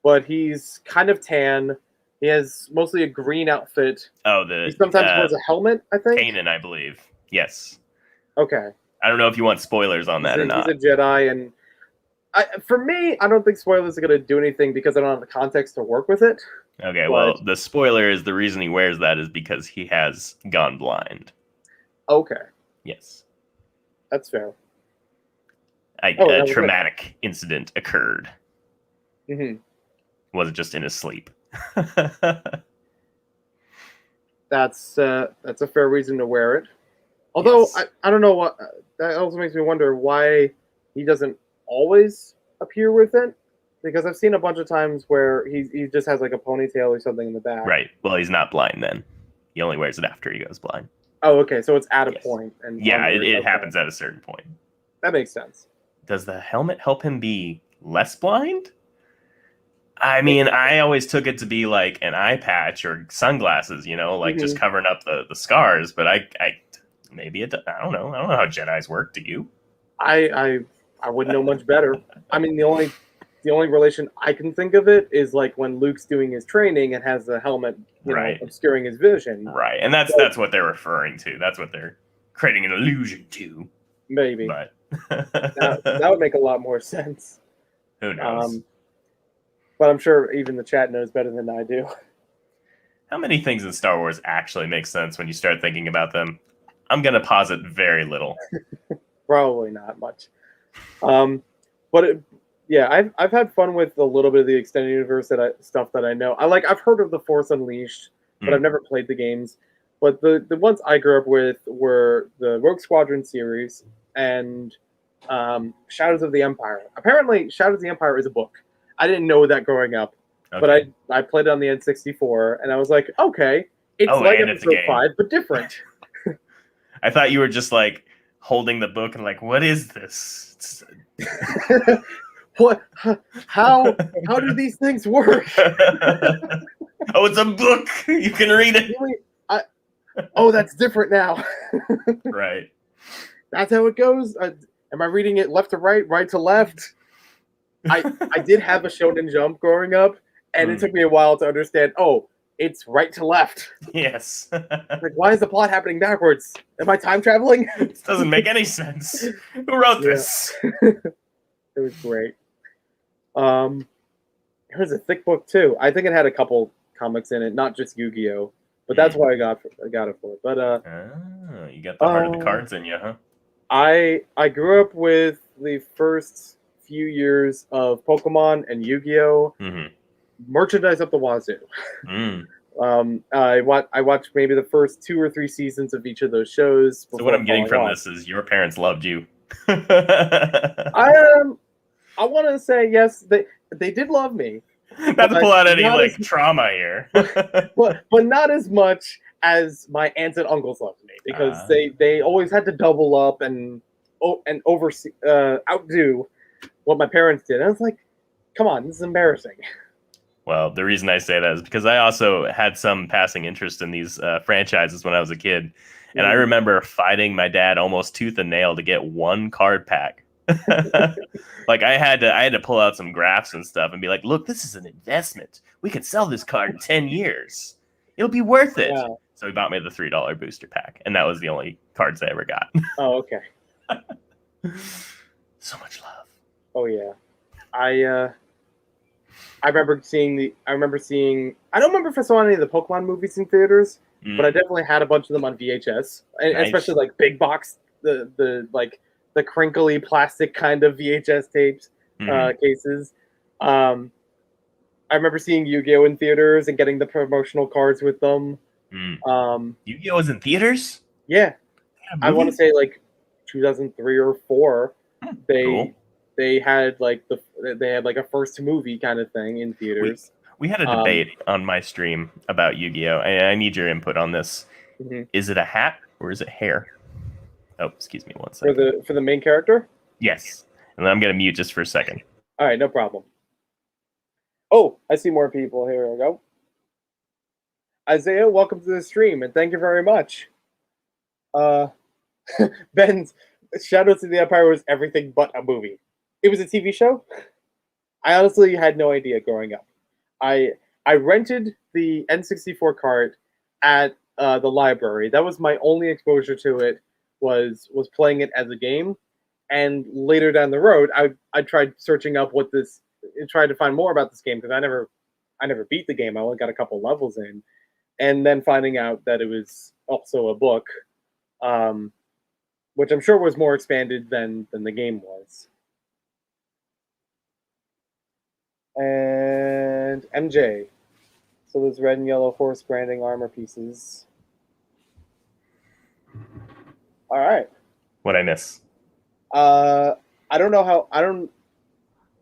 but he's kind of tan. He has mostly a green outfit. Oh, he sometimes wears a helmet, I think. Kanan, I believe. Yes. Okay. I don't know if you want spoilers on that or not. He's a Jedi, and for me, I don't think spoilers are going to do anything because I don't have the context to work with it. Okay, well, the spoiler is the reason he wears that is because he has gone blind. Okay. Yes. That's fair. A traumatic incident occurred. Mm-hmm. Wasn't just in his sleep. That's a fair reason to wear it. Although I don't know what that also makes me wonder why he doesn't always appear with it, because I've seen a bunch of times where he just has like a ponytail or something in the back. Right. Well, he's not blind then. He only wears it after he goes blind. Oh, okay. So it's at a point. And it happens at a certain point. That makes sense. Does the helmet help him be less blind? I mean, I always took it to be like an eye patch or sunglasses, just covering up the scars. But I maybe it. I don't know. I don't know how Jedis work. Do you? I wouldn't know much better. I mean, the only relation I can think of it is like when Luke's doing his training and has the helmet, obscuring his vision. Right, and that's what they're referring to. That's what they're creating an illusion to. Maybe, but that would make a lot more sense. Who knows? But I'm sure even the chat knows better than I do. How many things in Star Wars actually make sense when you start thinking about them? I'm going to posit very little. Probably not much. But I've had fun with a little bit of the extended universe stuff that I know. I've heard of The Force Unleashed, but I've never played the games. But the ones I grew up with were the Rogue Squadron series and Shadows of the Empire. Apparently, Shadows of the Empire is a book. I didn't know that growing up, but I played it on the N64, and I was like, okay, it's like episode 5, but different. I thought you were just like holding the book and like, what is this? What? How do these things work? Oh, it's a book. You can read it. Really? Oh, that's different now. Right. That's how it goes. Am I reading it left to right, right to left? I did have a Shonen Jump growing up, and it took me a while to understand. Oh, it's right to left. Yes. Like, why is the plot happening backwards? Am I time traveling? This doesn't make any sense. Who wrote this? It was great. It was a thick book too. I think it had a couple comics in it, not just Yu-Gi-Oh. But that's why I got it for it. But you got the heart of the cards in you, huh? I grew up with the first few years of Pokemon and Yu-Gi-Oh. Merchandise up the wazoo. I watched maybe the first 2 or 3 seasons of each of those shows. So what I'm getting from this is your parents loved you. I want to say yes, they did love me. Not to pull out any like trauma here, but not as much as my aunts and uncles loved me, because they always had to double up and oversee outdo what my parents did. I was like, come on, this is embarrassing. Well, the reason I say that is because I also had some passing interest in these franchises when I was a kid, and I remember fighting my dad almost tooth and nail to get one card pack. Like I had to pull out some graphs and stuff and be like, look, this is an investment. We could sell this card in 10 years. It'll be worth it. Yeah. So he bought me the $3 booster pack, and that was the only cards I ever got. Oh, okay. So much love. Oh yeah. I remember seeing I don't remember if I saw any of the Pokemon movies in theaters, but I definitely had a bunch of them on VHS. And nice. Especially like big box, the crinkly plastic kind of VHS tapes cases. I remember seeing Yu-Gi-Oh! In theaters and getting the promotional cards with them. Yu-Gi-Oh! Was in theaters? Yeah. I want to say like 2003 or 4. They had like a first movie kind of thing in theaters. We had a debate on my stream about Yu-Gi-Oh! I need your input on this. Is it a hat or is it hair? Oh, excuse me one second. For the main character? Yes. And then I'm going to mute just for a second. All right, no problem. Oh, I see more people. Here we go. Isaiah, welcome to the stream, and thank you very much. Ben's Shadows of the Empire was everything but a movie. It was a TV show? I honestly had no idea growing up. I rented the N64 cart at the library. That was my only exposure to it. Was playing it as a game, and later down the road, I tried searching up tried to find more about this game, because I never beat the game. I only got a couple levels in, and then finding out that it was also a book, which I'm sure was more expanded than the game was. And MJ, so those red and yellow horse branding armor pieces. All right. What'd I miss? I don't know how.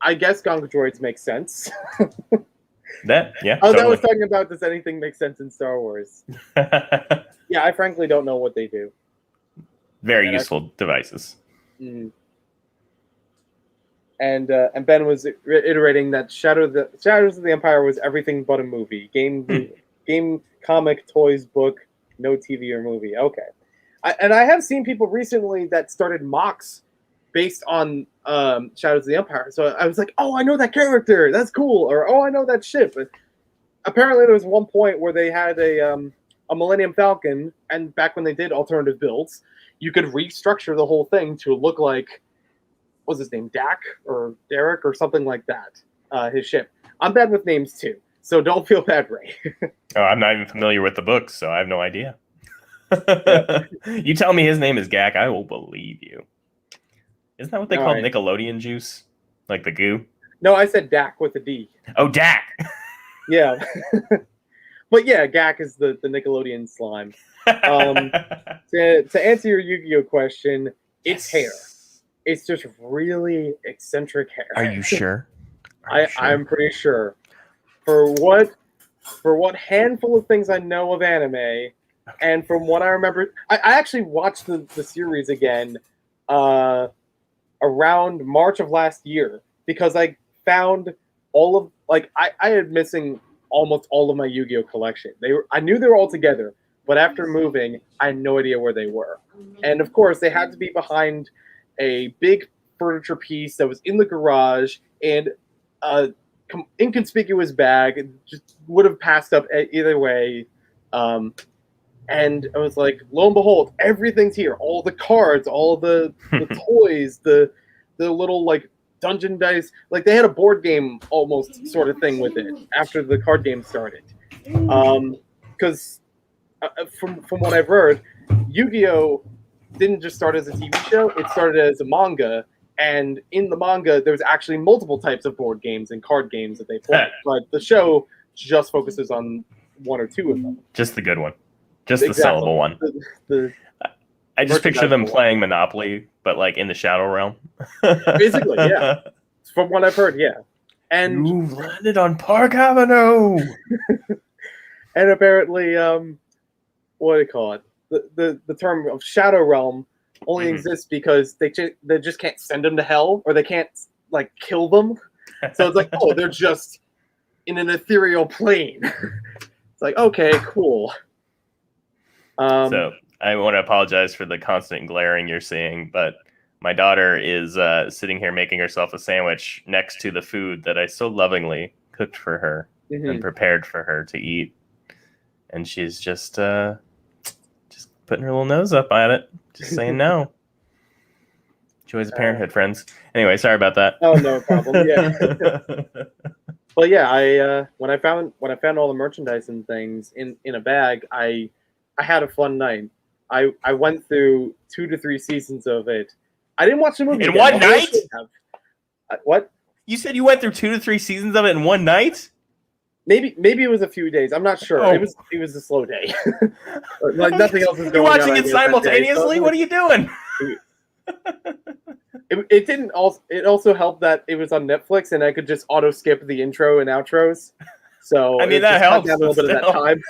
I guess Gonk droids make sense. Yeah. Totally. I was talking about, does anything make sense in Star Wars? Yeah, I frankly don't know what they do. Very useful devices. Mm-hmm. And Ben was iterating that Shadows of the Empire was everything but a movie. Game, comic, toys, book, no TV or movie. Okay. I have seen people recently that started mocks based on Shadows of the Empire. So I was like, oh, I know that character. That's cool. Or, oh, I know that ship. But apparently there was one point where they had a Millennium Falcon, and back when they did alternative builds, you could restructure the whole thing to look like, what's his name, Dak or Derek or something like that, his ship. I'm bad with names too, so don't feel bad, Ray. Oh, I'm not even familiar with the book, so I have no idea. You tell me his name is Gak, I will believe you. Isn't that what they call Nickelodeon juice? Like the goo? No, I said Dak with a D. Oh, Dak! Yeah. But yeah, Gak is the Nickelodeon slime. To answer your Yu-Gi-Oh question, it's hair. It's just really eccentric hair. Are you sure? Are you sure? I'm pretty sure. For what handful of things I know of anime, and from what I remember, I actually watched the series again around March of last year because I found all of I had missing almost all of my Yu-Gi-Oh collection. I knew they were all together, but after moving, I had no idea where they were. And of course, they had to be behind a big furniture piece that was in the garage and a inconspicuous bag. It just would have passed up either way. And I was like, lo and behold, everything's here. All the cards, all the toys, the little like dungeon dice. Like they had a board game almost sort of thing with it after the card game started. Because from what I've heard, Yu-Gi-Oh didn't just start as a TV show; it started as a manga. And in the manga, there's actually multiple types of board games and card games that they play. But the show just focuses on one or two of them. Just the good one. Just the sellable one. I just picture them playing Monopoly, but like in the Shadow Realm. Basically, yeah. From what I've heard, yeah. And you landed on Park Avenue. And apparently, what do you call it? The term of Shadow Realm only exists because they just can't send them to hell, or they can't like kill them. So it's like, oh, they're just in an ethereal plane. It's like, okay, cool. So I want to apologize for the constant glaring you're seeing, but my daughter is sitting here making herself a sandwich next to the food that I so lovingly cooked for her and prepared for her to eat, and she's just putting her little nose up at it, just saying no. Joys of parenthood, friends. Anyway, sorry about that. Oh, no problem. Yeah. Well, yeah. When I found all the merchandise and things in a bag, I had a fun night. I went through 2 to 3 seasons of it. I didn't watch the movie in one night. What? You said you went through 2 to 3 seasons of it in one night? Maybe it was a few days. I'm not sure. Oh. It was a slow day. Like nothing else is going on. You're watching it simultaneously? What are you doing? It didn't also. It also helped that it was on Netflix and I could just auto skip the intro and outros. So I mean that helps a little bit of that time.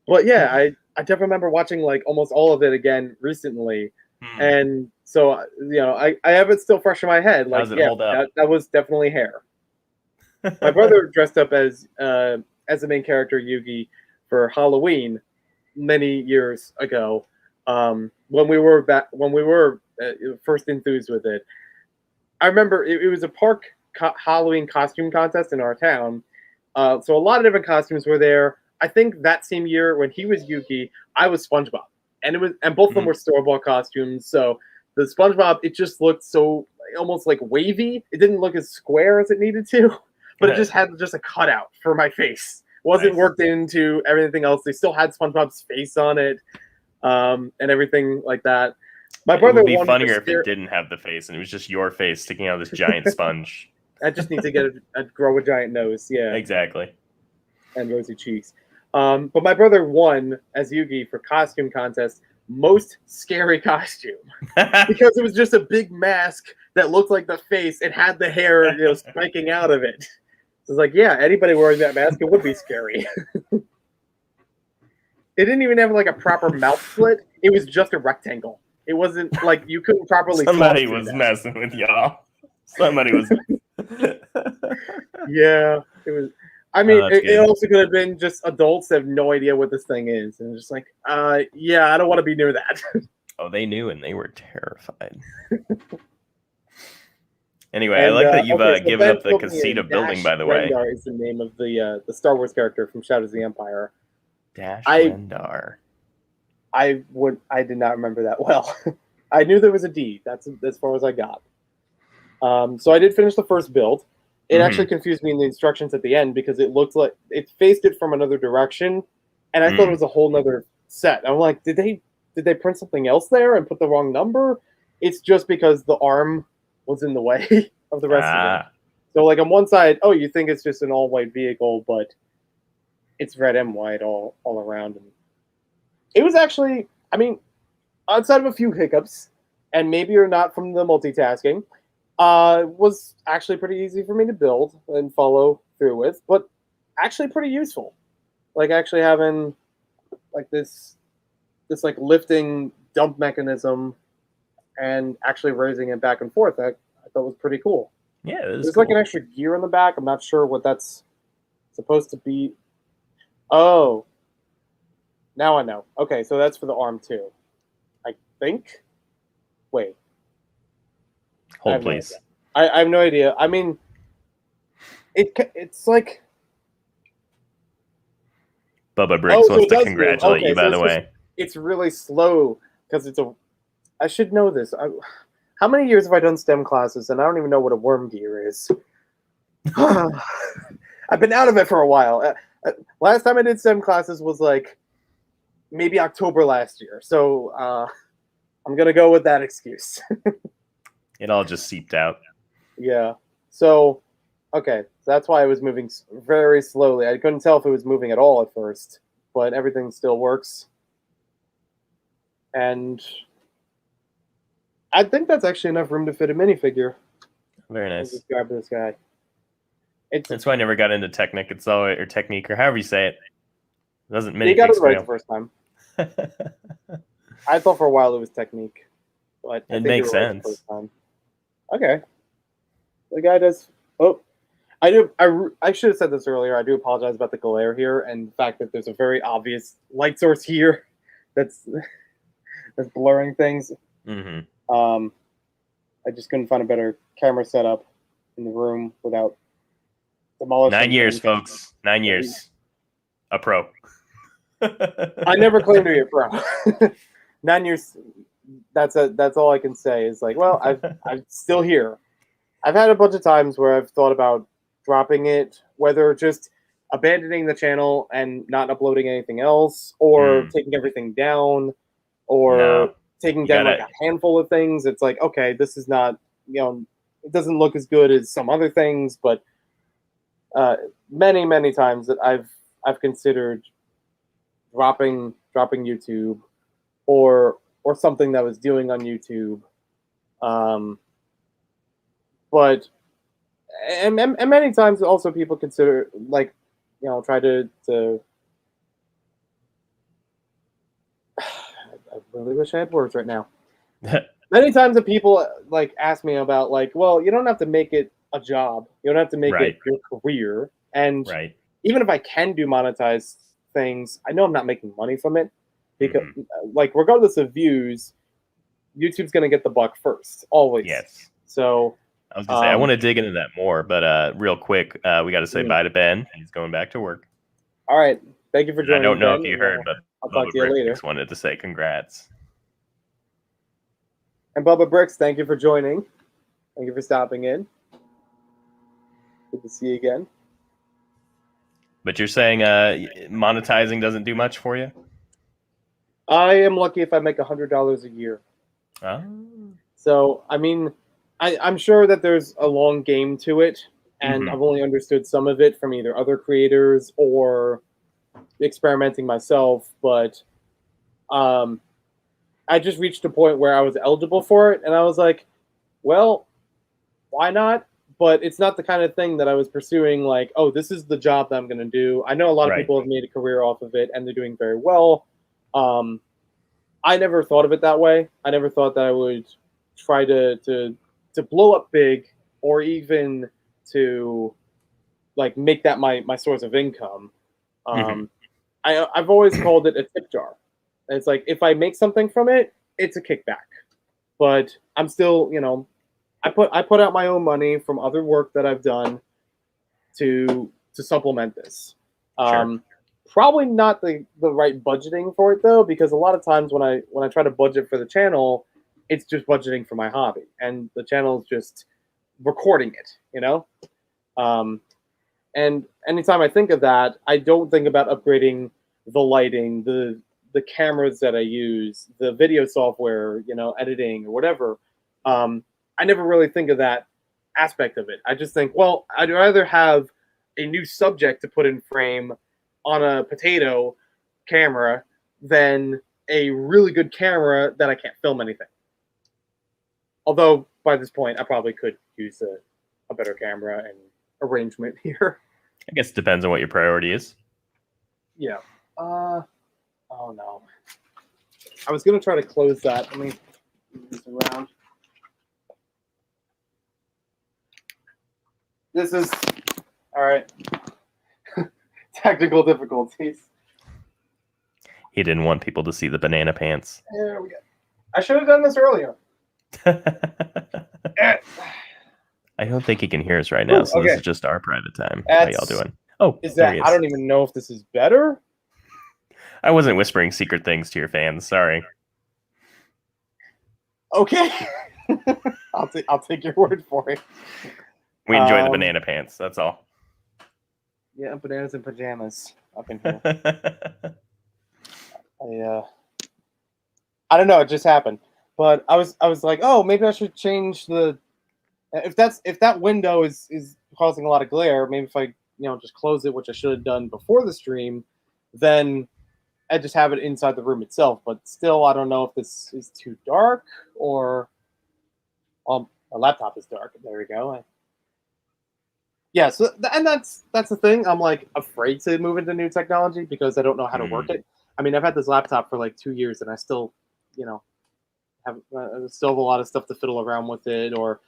But yeah, I definitely remember watching like almost all of it again recently, and so I have it still fresh in my head. Like that was definitely hair. My brother dressed up as the main character Yugi for Halloween many years ago. When we were first enthused with it. I remember it was a park Halloween costume contest in our town. So a lot of different costumes were there. I think that same year when he was Yugi, I was SpongeBob, and both of them were store-bought costumes. So the SpongeBob, it just looked so almost like wavy. It didn't look as square as it needed to, but it just had just a cutout for my face. It wasn't worked into everything else. They still had SpongeBob's face on it, and everything like that. My brother would be funnier if it didn't have the face and it was just your face sticking out of this giant sponge. I just need to grow a giant nose. Yeah, exactly, and rosy cheeks. But my brother won as Yugi for costume contest most scary costume because it was just a big mask that looked like the face. It had the hair, spiking out of it. So it's like, yeah, anybody wearing that mask, it would be scary. It didn't even have like a proper mouth slit. It was just a rectangle. It wasn't like you couldn't properly. Somebody was messing with y'all. Somebody was. Yeah, it was. I mean, it also could have been just adults that have no idea what this thing is, and just like, yeah, I don't want to be near that. Oh, they knew, and they were terrified. Anyway, I like that you've given up the Casita building. By the way, Rendar is the name of the Star Wars character from Shadows of the Empire. Rendar. I did not remember that well. I knew there was a D. That's as far as I got. So I did finish the first build. It actually confused me in the instructions at the end because it looked like it faced it from another direction, and I thought it was a whole nother set. I'm like, did they print something else there and put the wrong number? It's just because the arm was in the way of the rest of it. So like on one side, oh, you think it's just an all-white vehicle, but it's red and white all around. And it was actually, I mean, outside of a few hiccups and maybe you're not from the multitasking, was actually pretty easy for me to build and follow through with, but actually pretty useful. Like actually having like this like lifting dump mechanism and actually raising it back and forth. I thought was pretty cool. Yeah, it was There's cool. like an extra gear on the back. I'm not sure what that's supposed to be. Oh, now I know. Okay, so that's for the arm too. I think. Wait. I Hold, have no please. idea. I have no idea. I mean, it's like. Bubba Bricks So wants it to does congratulate move. you, Okay, by so the way. it's really slow because it's a. I should know this. How many years have I done STEM classes, and I don't even know what a worm gear is. I've been out of it for a while. Last time I did STEM classes was like maybe October last year. So I'm going to go with that excuse. It all just seeped out. Yeah. So, okay. So that's why I was moving very slowly. I couldn't tell if it was moving at all at first, but everything still works. And I think that's actually enough room to fit a minifigure. Very I'll nice. just grab this guy. That's why I never got into Technic. It's all or Technique or however you say it. Doesn't many You got it right fail. the first time. I thought for a while it was Technique, but I It think makes you were right the sense. first time. Okay, the guy does. Oh, I do. I should have said this earlier. I do apologize about the glare here and the fact that there's a very obvious light source here that's blurring things. Mm-hmm. I just couldn't find a better camera setup in the room without demolishing 9 years, things. folks. 9 years. A pro. I never claimed to be a pro. 9 years. That's all I can say is like, well, I'm still here. I've had a bunch of times where I've thought about dropping it, whether just abandoning the channel and not uploading anything else, or taking everything down, or taking down like a handful of things. It's like, okay, this is not, it doesn't look as good as some other things, but many times that I've considered dropping YouTube or something that I was doing on YouTube. But and many times also people consider like, try to I really wish I had words right now. Many times that people like ask me about like, well, you don't have to make it a job. You don't have to make it your career. And even if I can do monetized things, I know I'm not making money from it because like regardless of views, YouTube's going to get the buck first, always. Yes. So I was going to say, I want to dig into that more, but real quick, we got to say bye to Ben. He's going back to work. All right. Thank you for joining. I don't know Ben, if you heard, but I'll talk to you later. Wanted to say congrats. And Bubba Bricks, thank you for joining. Thank you for stopping in. Good to see you again. But you're saying monetizing doesn't do much for you? I am lucky if I make $100 a year. Oh. So, I mean, I'm sure that there's a long game to it, and I've only understood some of it from either other creators or experimenting myself, but I just reached a point where I was eligible for it, and I was like, well, why not? But it's not the kind of thing that I was pursuing like, oh, this is the job that I'm going to do. I know a lot of people have made a career off of it, and they're doing very well. I never thought of it that way. I never thought that I would try to blow up big or even to like make that my source of income. I've always called it a tip jar. It's like if I make something from it, it's a kickback. But I'm still, I put out my own money from other work that I've done to supplement this. Probably not the right budgeting for it though, because a lot of times when I try to budget for the channel, it's just budgeting for my hobby, and the channel is just recording it, And anytime I think of that, I don't think about upgrading the lighting, the cameras that I use, the video software, editing or whatever. I never really think of that aspect of it. I just think, well, I'd rather have a new subject to put in frame on a potato camera than a really good camera that I can't film anything. Although by this point, I probably could use a better camera and arrangement here. I guess it depends on what your priority is. Yeah. Oh no. I was gonna try to close that. Let me move this around. This is all right. Technical difficulties. He didn't want people to see the banana pants. There we go. I should have done this earlier. I don't think he can hear us right now, so okay. this is just our private time. How y'all doing? Oh, is there that? he I don't even know if this is better. I wasn't whispering secret things to your fans. Sorry. Okay. I'll take your word for it. We enjoy the banana pants. That's all. Yeah, bananas and pajamas up in here. I don't know. It just happened, but I was like, oh, maybe I should change the. If that window is causing a lot of glare, maybe if I just close it, which I should have done before the stream, then I just have it inside the room itself. But still, I don't know if this is too dark or. My laptop is dark. There we go. Yeah, so and that's the thing. I'm like afraid to move into new technology because I don't know how to work it. I mean, I've had this laptop for like 2 years, and I still, have still have a lot of stuff to fiddle around with it. Or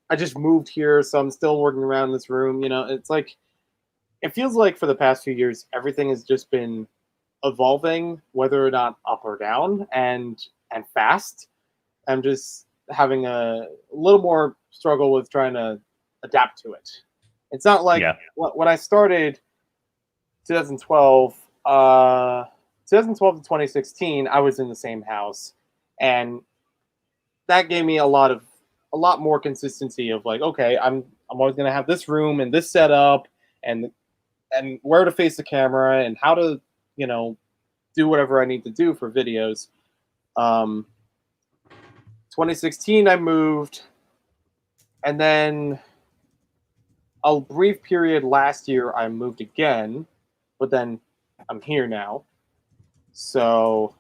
I just moved here, so I'm still working around this room. It's like it feels like for the past few years, everything has just been evolving, whether or not up or down, and fast. I'm just having a little more struggle with trying to adapt to it. It's not like when I started 2012, 2012 to 2016, I was in the same house, and that gave me a lot more consistency of like, okay, I'm always gonna have this room and this setup and where to face the camera and how to do whatever I need to do for videos. 2016, I moved, and then a brief period last year, I moved again, but then I'm here now. So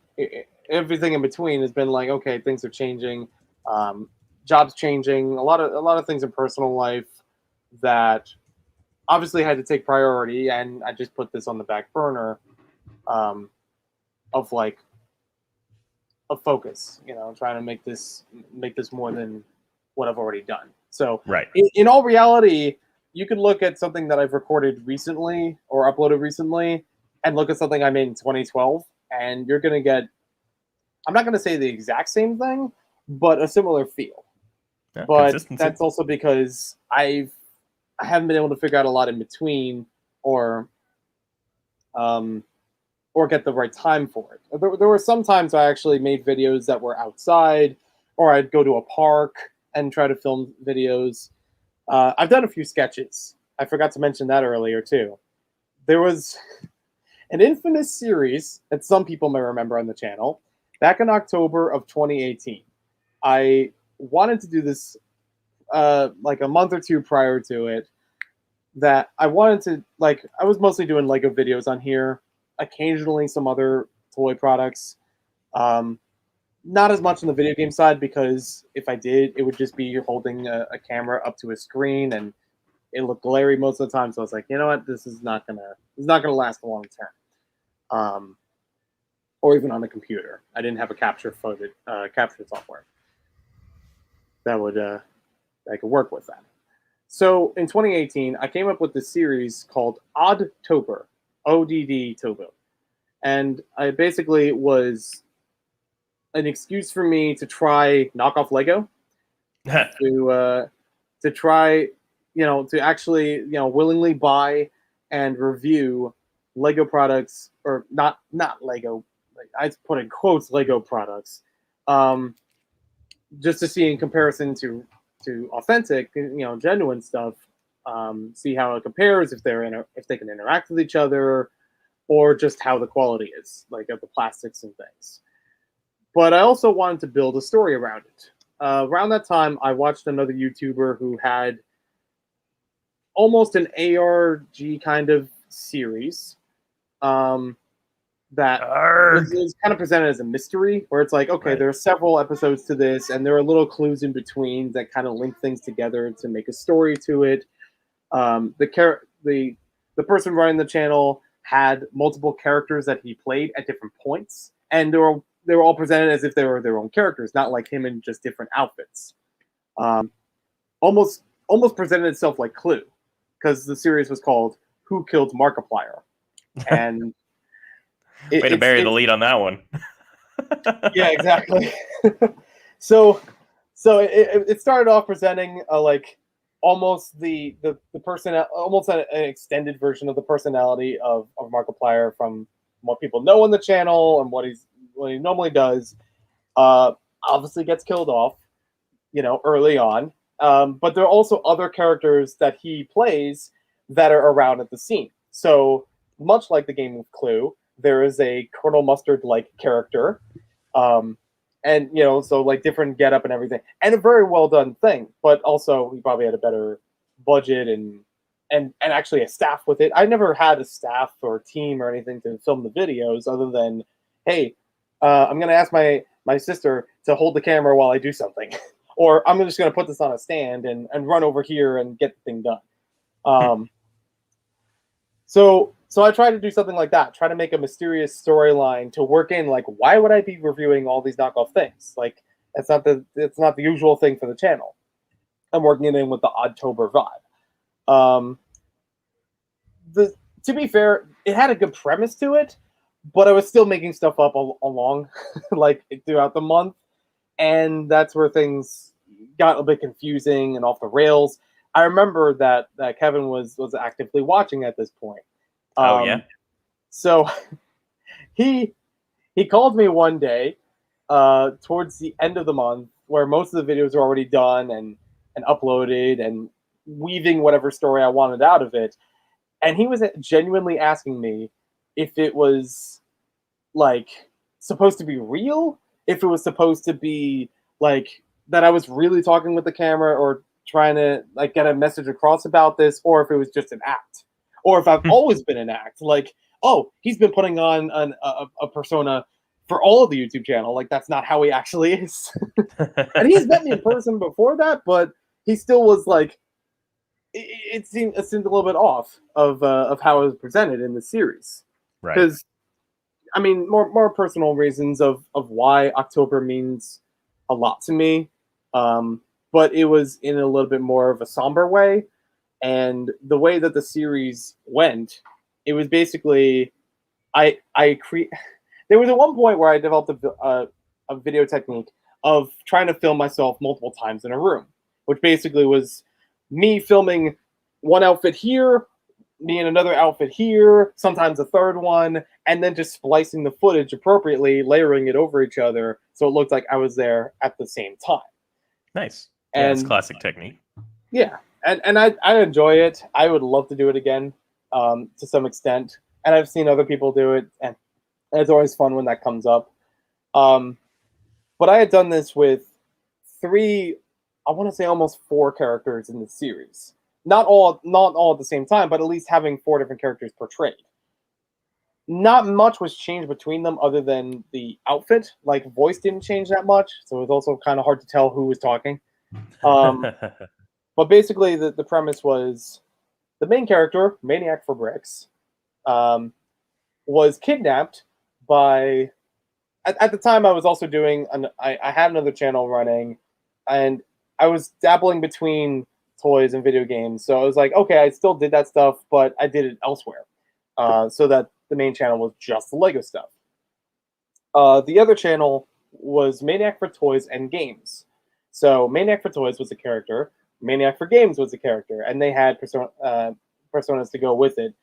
everything in between has been like, okay, things are changing, jobs changing, a lot of things in personal life that obviously had to take priority, and I just put this on the back burner of focus, trying to make this more than what I've already done. So right. In all reality, you could look at something that I've recorded recently or uploaded recently and look at something I made in 2012, and you're going to get, I'm not going to say the exact same thing, but a similar feel. Yeah, but that's also because I haven't been able to figure out a lot in between or get the right time for it. There were some times I actually made videos that were outside, or I'd go to a park and try to film videos. I've done a few sketches. I forgot to mention that earlier, too. There was an infamous series that some people may remember on the channel back in October of 2018. I wanted to do this like a month or two prior to it. That I wanted to, I was mostly doing Lego videos on here, occasionally some other toy products. Not as much on the video game side, because if I did, it would just be holding a camera up to a screen, and it looked glary most of the time. So I was like, you know what, this is not gonna last a long term. Or even on a computer. I didn't have a capture software that would I could work with that. So in 2018, I came up with this series called Oddtober, ODD Tobo, and I basically was an excuse for me to try knockoff Lego, to try, to actually, willingly buy and review Lego products, or not Lego, I put in quotes Lego products, just to see in comparison to authentic, genuine stuff, see how it compares, if they can interact with each other, or just how the quality is, like of the plastics and things. But I also wanted to build a story around it. Around that time, I watched another YouTuber who had almost an ARG kind of series. that is kind of presented as a mystery, where it's like, okay, Right. there are several episodes to this, and there are little clues in between that kind of link things together to make a story to it. The person running the channel had multiple characters that he played at different points, and they were all presented as if they were their own characters, not like him in just different outfits. Almost presented itself like Clue, because the series was called "Who Killed Markiplier," and way to bury the lead on that one. Yeah, exactly. so it started off presenting like almost the person, almost an extended version of the personality of Markiplier from what people know on the channel and what he normally does. Obviously gets killed off, early on. But there are also other characters that he plays that are around at the scene. So much like the game of Clue, there is a Colonel Mustard-like character, and so like different getup and everything, and a very well done thing. But also, he probably had a better budget and actually a staff with it. I never had a staff or a team or anything to film the videos, other than, hey, I'm gonna ask my sister to hold the camera while I do something, or I'm just gonna put this on a stand and run over here and get the thing done. So I try to do something like that. Try to make a mysterious storyline to work in. Like, why would I be reviewing all these knockoff things? Like, it's not the usual thing for the channel. I'm working it in with the Oddtober vibe. To be fair, it had a good premise to it, but I was still making stuff up along, like throughout the month, and that's where things got a bit confusing and off the rails. I remember that Kevin was actively watching at this point. Oh yeah. So he called me one day towards the end of the month, where most of the videos were already done and uploaded and weaving whatever story I wanted out of it. And he was genuinely asking me if it was like supposed to be real, if it was supposed to be like that I was really talking with the camera or trying to like get a message across about this, or if it was just an act, or if I've always been an act. Like, oh, he's been putting on a persona for all of the YouTube channel. Like, that's not how he actually is. And he's met me in person before that, but he still was like, it seemed a little bit off of how it was presented in the series. Right. Because, I mean, more personal reasons of why October means a lot to me. But it was in a little bit more of a somber way. And the way that the series went, it was basically, there was at one point where I developed a video technique of trying to film myself multiple times in a room, which basically was me filming one outfit here, me in another outfit here, sometimes a third one, and then just splicing the footage appropriately, layering it over each other so it looked like I was there at the same time. Nice. Yeah, it's And classic technique. yeah, and I enjoy it. I would love to do it again, to some extent. And I've seen other people do it, and it's always fun when that comes up. But I had done this with three, I want to say almost four characters in the series. Not all at the same time, but at least having four different characters portrayed. Not much was changed between them other than the outfit. Like, voice didn't change that much, so it was also kind of hard to tell who was talking. But basically, the premise was the main character, Maniac4Bricks, was kidnapped by. At the time, I was also doing. I had another channel running, and I was dabbling between toys and video games. So I was like, okay, I still did that stuff, but I did it elsewhere, so that the main channel was just the Lego stuff. The other channel was Maniac for Toys and Games. So Maniac for Toys was a character, Maniac for Games was a character, and they had personas to go with it.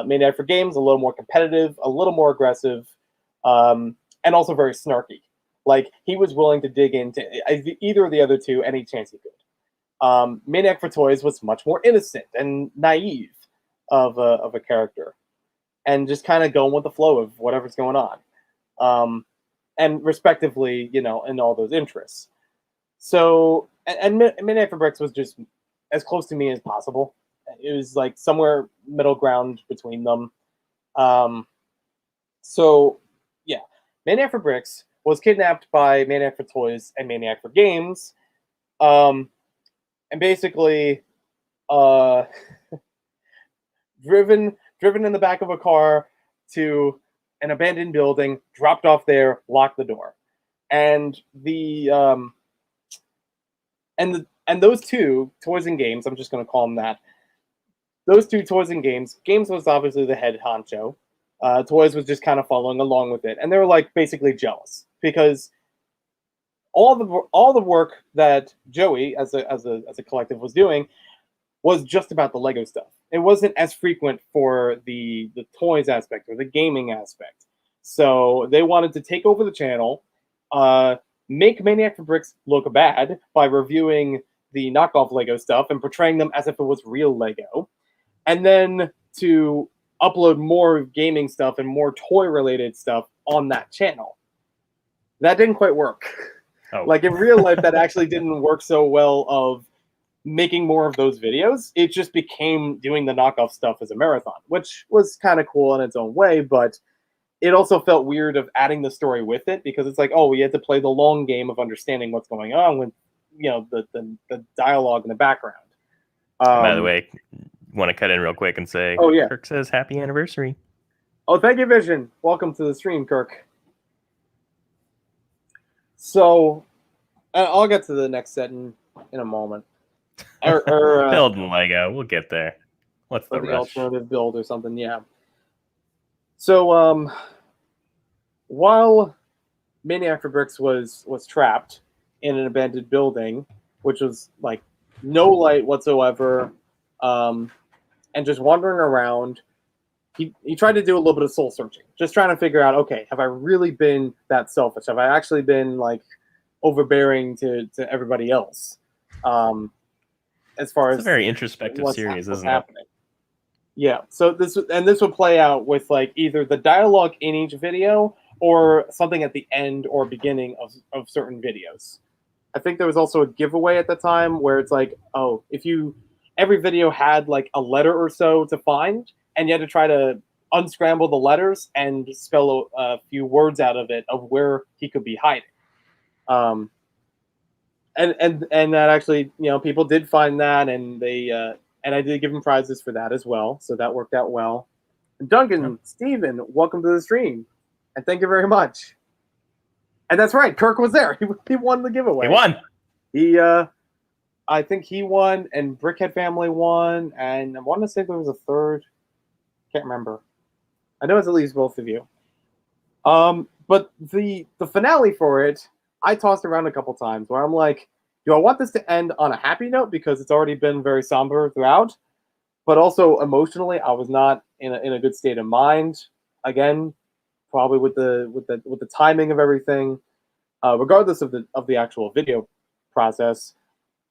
Maniac for Games, a little more competitive, a little more aggressive, and also very snarky. Like, he was willing to dig into either of the other two any chance he could. Maniac for Toys was much more innocent and naive of a character, and just kind of going with the flow of whatever's going on, and respectively, in all those interests. So, and Maniac4Bricks was just as close to me as possible. It was like somewhere middle ground between them. So, yeah, Maniac4Bricks was kidnapped by Maniac4Toys and Maniac4Games, and basically, uh, driven in the back of a car to an abandoned building, dropped off there, locked the door, and and those two Toys and Games, I'm just going to call them that. Those two Toys and Games. Games was obviously the head honcho. Toys was just kind of following along with it, and they were like basically jealous because all the work that Joey as a collective was doing was just about the Lego stuff. It wasn't as frequent for the toys aspect or the gaming aspect. So they wanted to take over the channel, make Maniac4Bricks look bad by reviewing the knockoff Lego stuff and portraying them as if it was real Lego, and then to upload more gaming stuff and more toy-related stuff on that channel. That didn't quite work. Oh. Like in real life, that actually didn't work so well of making more of those videos. It just became doing the knockoff stuff as a marathon, which was kind of cool in its own way, but it also felt weird of adding the story with it because it's like, oh, we had to play the long game of understanding what's going on with, you know, the dialogue in the background. By the way, want to cut in real quick and say, oh yeah, Kirk says happy anniversary. Oh, thank you, Vision. Welcome to the stream, Kirk. So, I'll get to the next set in a moment. Building Lego, we'll get there. What's the rush? Alternative build or something? Yeah. So, while Maniac4Bricks was trapped in an abandoned building, which was like no light whatsoever, and just wandering around, he tried to do a little bit of soul searching, just trying to figure out, okay, have I really been that selfish? Have I actually been like overbearing to everybody else? As far as a very introspective series, isn't happening. It? Yeah. So this would play out with like either the dialogue in each video or something at the end or beginning of certain videos. I think there was also a giveaway at the time where it's like, oh, every video had like a letter or so to find, and you had to try to unscramble the letters and spell a few words out of it of where he could be hiding. And that actually, you know, people did find that, and they and I did give them prizes for that as well, so that worked out well. And Duncan, Steven, welcome to the stream, and thank you very much. And that's right, Kirk was there. He won the giveaway. He won. I think he won, and Brickhead family won, and I want to say there was a third. Can't remember. I know it's at least both of you. But the finale for it, I tossed around a couple times where I'm like, do I want this to end on a happy note because it's already been very somber throughout, but also emotionally, I was not in a good state of mind. Again, probably with the timing of everything, regardless of the actual video process,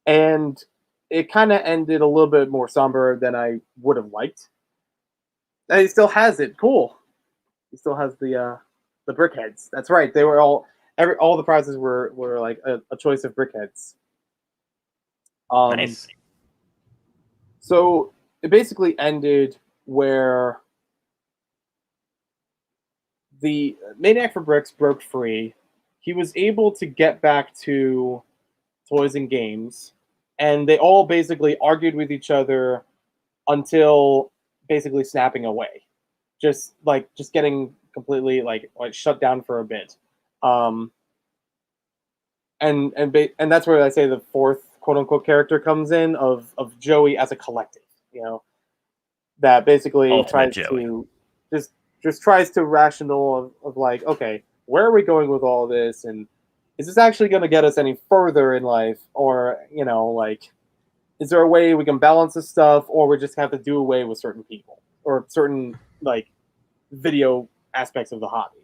and it kind of ended a little bit more somber than I would have liked. And he still has it. Cool. He still has the brickheads. That's right. They were all the prizes were like a choice of brickheads. Nice. So it basically ended where the Maniac4Bricks broke free. He was able to get back to Toys and Games, and they all basically argued with each other until basically snapping away, just getting completely like shut down for a bit, and that's where I say the fourth quote unquote character comes in of Joey as a collective, you know, that basically Ultimate tries Joey. to just tries to rational of like, okay, where are we going with all this, and is this actually going to get us any further in life, or you know, like, is there a way we can balance this stuff, or we just have to do away with certain people or certain like video aspects of the hobby?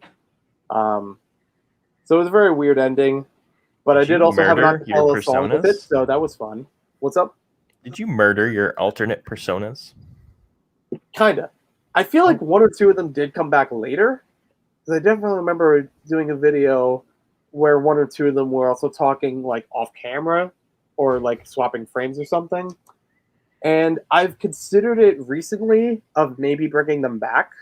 So it was a very weird ending, but I did also have an acapella song with it, so that was fun. What's up? Did you murder your alternate personas? Kinda. I feel like one or two of them did come back later, because I definitely remember doing a video where one or two of them were also talking like off camera or like swapping frames or something. And I've considered it recently of maybe bringing them back,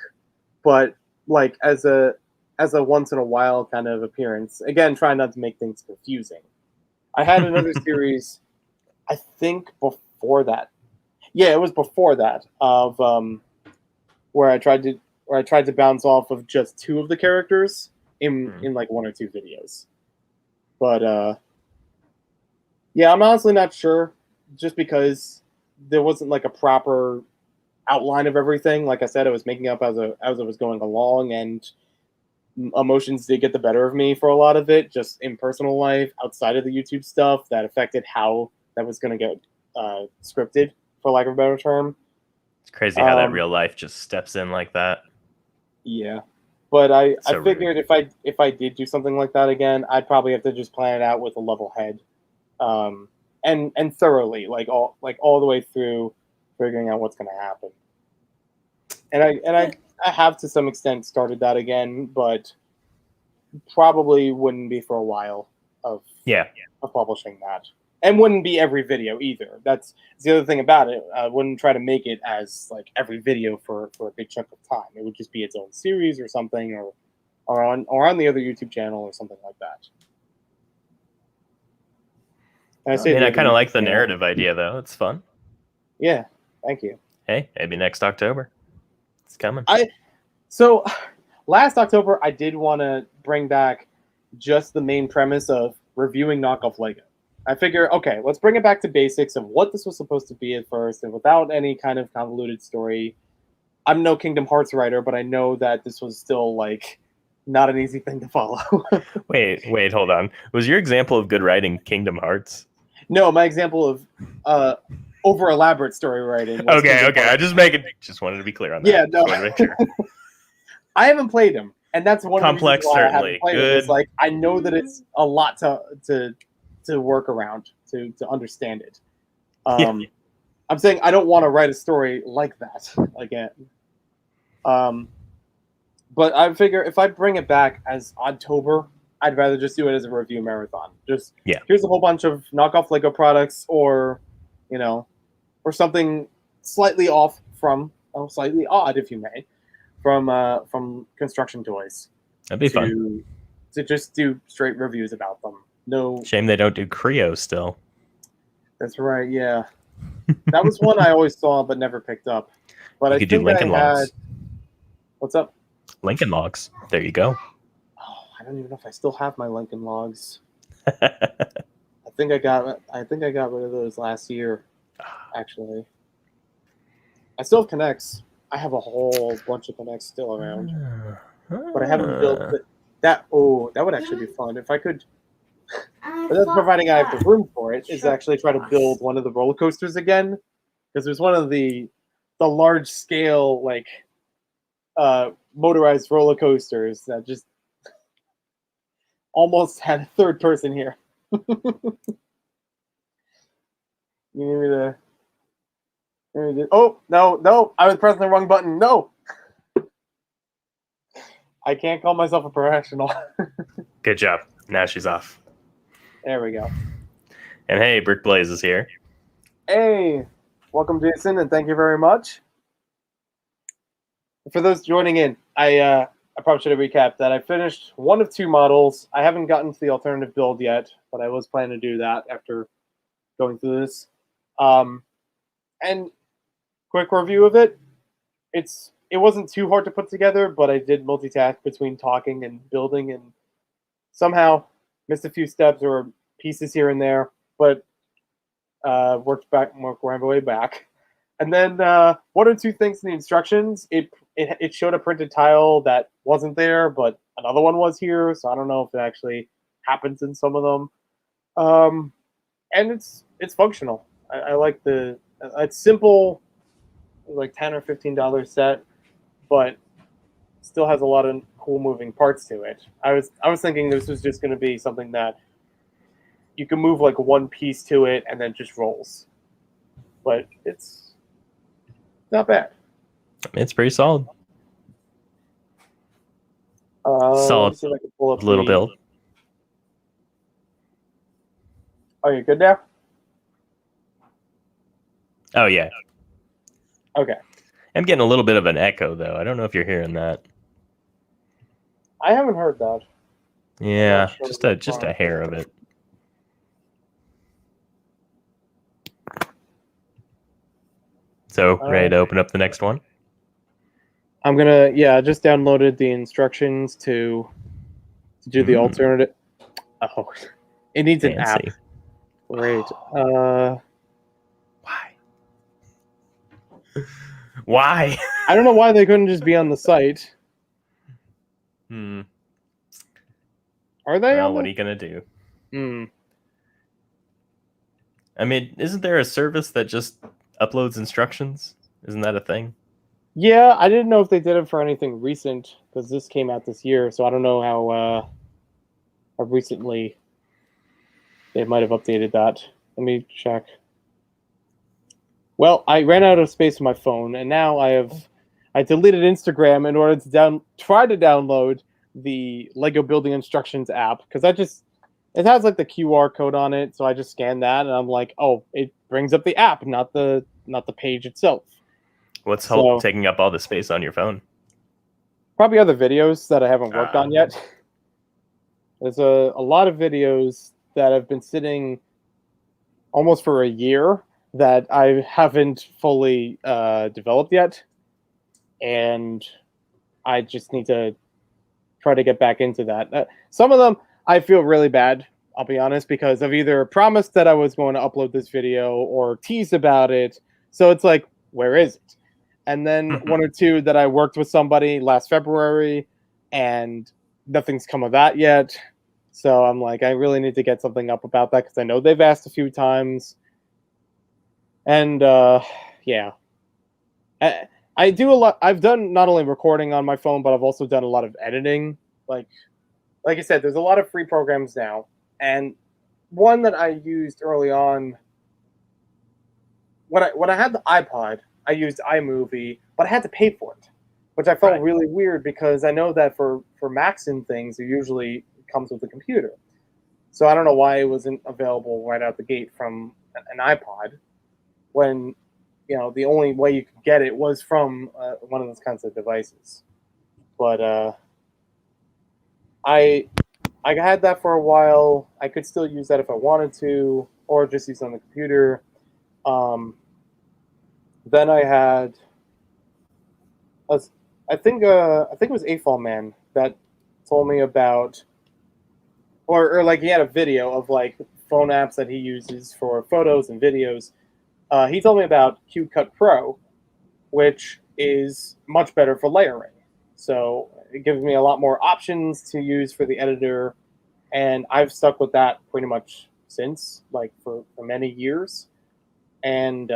but like as a once in a while kind of appearance. Again, trying not to make things confusing. I had another series, I think before that. Yeah, it was before that of where I tried to bounce off of just two of the characters in like one or two videos. But yeah, I'm honestly not sure, just because there wasn't like a proper outline of everything. Like I said, I was making up as I was going along, and emotions did get the better of me for a lot of it, just in personal life outside of the YouTube stuff that affected how that was going to get scripted, for lack of a better term. It's crazy how that real life just steps in like that. Yeah, but I So figured if I did do something like that again, I'd probably have to just plan it out with a level head, and thoroughly, like all the way through, figuring out what's going to happen. And I have to some extent started that again, but probably wouldn't be for a while of publishing that. And wouldn't be every video either. That's the other thing about it. I wouldn't try to make it as like every video for a big chunk of time. It would just be its own series or something, or on the other YouTube channel or something like that. And I kind of like the narrative idea, though. It's fun. Yeah, thank you. Hey, maybe next October. It's coming. So last October, I did want to bring back just the main premise of reviewing knockoff Lego. I figure, okay, let's bring it back to basics of what this was supposed to be at first, and without any kind of convoluted story. I'm no Kingdom Hearts writer, but I know that this was still like not an easy thing to follow. Wait, hold on. Was your example of good writing Kingdom Hearts? No, my example of over elaborate story writing. Okay. I just wanted to be clear on that. Yeah, no. Sure. I haven't played them, and that's one complex. Of the reasons why Certainly, I haven't played good. It's like I know that it's a lot to work around to understand it. I'm saying I don't want to write a story like that again. But I figure if I bring it back as Oddtober, I'd rather just do it as a review marathon. Just here's a whole bunch of knockoff Lego products, or or something slightly off from, slightly odd, if you may, from construction toys. That'd be fun. To just do straight reviews about them. No shame they don't do Creo still. That's right. Yeah, that was one I always saw but never picked up. But you could do Lincoln Logs. What's up? Lincoln Logs. There you go. Oh, I don't even know if I still have my Lincoln Logs. I think I got rid of those last year. Actually, I still have Connects. I have a whole bunch of Connects still around, but I haven't built that. Oh, that would actually be fun if I could. But that's providing I have the room for it. Is actually try to build one of the roller coasters again, because there's one of the large scale like motorized roller coasters that just almost had a third person here. You need me to? Oh no! I was pressing the wrong button. No, I can't call myself a professional. Good job. Now she's off. There we go. And hey, Brick Blaze is here. Hey, welcome, Jason, and thank you very much. For those joining in, I probably should have recapped that I finished one of two models. I haven't gotten to the alternative build yet, but I was planning to do that after going through this. And quick review of it. It wasn't too hard to put together, but I did multitask between talking and building, and somehow missed a few steps or pieces here and there, but worked my way back. And then one or two things in the instructions. It showed a printed tile that wasn't there, but another one was here, so I don't know if it actually happens in some of them. And it's functional. I like it's simple, like $10 or $15 set, but still has a lot of cool moving parts to it. I was thinking this was just going to be something that you can move like one piece to it and then just rolls, but it's not bad. It's pretty solid. Solid. See if I can pull up little build. Oh, you good now? Oh yeah. Okay. I'm getting a little bit of an echo though. I don't know if you're hearing that. I haven't heard that. Yeah, Sure just a hair of it. So, ready to open up the next one? I'm gonna, I just downloaded the instructions to do the alternative. Oh, it needs an app. Great. Why? Why? I don't know why they couldn't just be on the site. Are they? Well, what are you gonna do? I mean, isn't there a service that just uploads instructions? Isn't that a thing? Yeah, I didn't know if they did it for anything recent because this came out this year, so I don't know how recently they might have updated that. Let me check. Well, I ran out of space on my phone, and now I deleted Instagram in order to try to download the Lego Building Instructions app because it has like the QR code on it, so I just scanned that, and I'm like, oh, it brings up the app, not the page itself. What's taking up all the space on your phone? Probably other videos that I haven't worked on yet. There's a lot of videos that have been sitting almost for a year that I haven't fully developed yet, and I just need to try to get back into that. Some of them I feel really bad, I'll be honest, because I've either promised that I was going to upload this video or teased about it. So it's like, where is it? And then one or two that I worked with somebody last February, and nothing's come of that yet. So I'm like, I really need to get something up about that because I know they've asked a few times. And yeah, I do a lot. I've done not only recording on my phone, but I've also done a lot of editing. Like I said, there's a lot of free programs now, and one that I used early on when I had the iPod, I used iMovie, but I had to pay for it, which I felt really weird because I know that for Macs and things, it usually comes with a computer. So I don't know why it wasn't available right out the gate from an iPod when, the only way you could get it was from one of those kinds of devices. But I had that for a while. I could still use that if I wanted to, or just use it on the computer. Then I had, I think it was AFall Man that told me about, or like he had a video of like phone apps that he uses for photos and videos. He told me about QCut Pro, which is much better for layering. So it gives me a lot more options to use for the editor, and I've stuck with that pretty much since, like for many years. And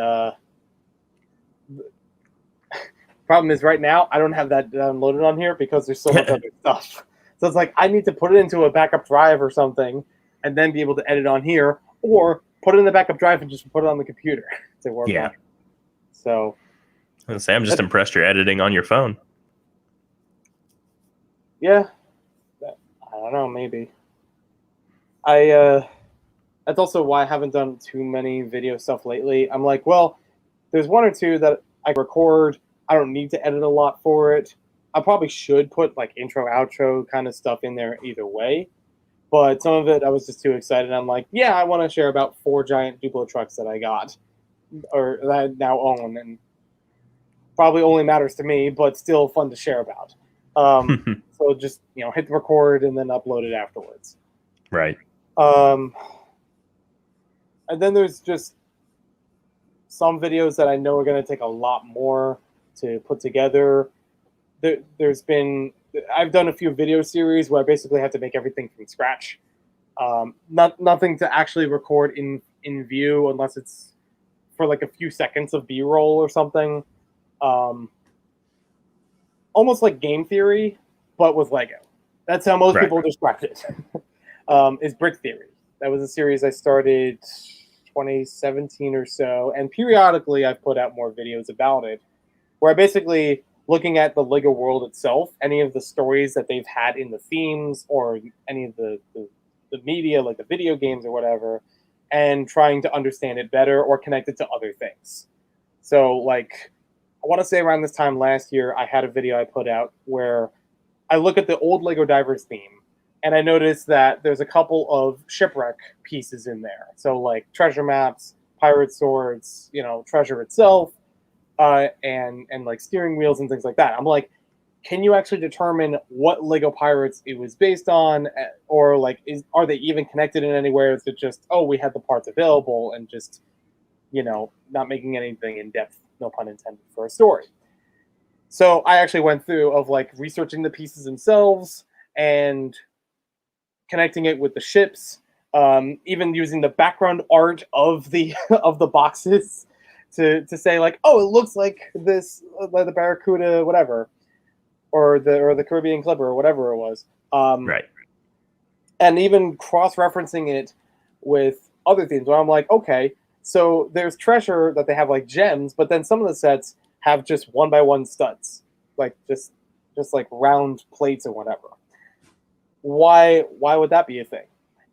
problem is right now I don't have that downloaded on here because there's so much other stuff. So it's like I need to put it into a backup drive or something and then be able to edit on here, or put it in the backup drive and just put it on the computer to work on. So I'm just impressed you're editing on your phone. Yeah. I don't know, maybe. That's also why I haven't done too many video stuff lately. I'm like, well, there's one or two that I record. I don't need to edit a lot for it. I probably should put like intro, outro kind of stuff in there either way. But some of it, I was just too excited. I'm like, yeah, I want to share about 4 giant Duplo trucks that I got, or that I now own, and probably only matters to me, but still fun to share about. So just, hit record and then upload it afterwards. Right. And then there's just some videos that I know are going to take a lot more to put together. I've done a few video series where I basically have to make everything from scratch. Nothing to actually record in view unless it's for like a few seconds of B-roll or something. Almost like game theory, but with Lego. That's how most people describe it. Is Brick Theory. That was a series I started 2017 or so, and periodically I've put out more videos about it, where I basically looking at the Lego world itself, any of the stories that they've had in the themes, or any of the media, like the video games or whatever, and trying to understand it better or connect it to other things. So, like, I want to say around this time last year, I had a video I put out where I look at the old Lego Divers theme, and I notice that there's a couple of shipwreck pieces in there. So like treasure maps, pirate swords, treasure itself, and like steering wheels and things like that. I'm like, can you actually determine what Lego Pirates it was based on, or like are they even connected in any way? Or is it just, oh, we had the parts available and just not making anything in depth, no pun intended, for a story? So I actually went through of like researching the pieces themselves and connecting it with the ships, even using the background art of the of the boxes to say like, oh, it looks like this, like the Barracuda, whatever, or the Caribbean Clipper, or whatever it was. Right. And even cross-referencing it with other themes, where I'm like, okay, so there's treasure that they have like gems, but then some of the sets have just 1x1 studs, like just like round plates or whatever. Why would that be a thing?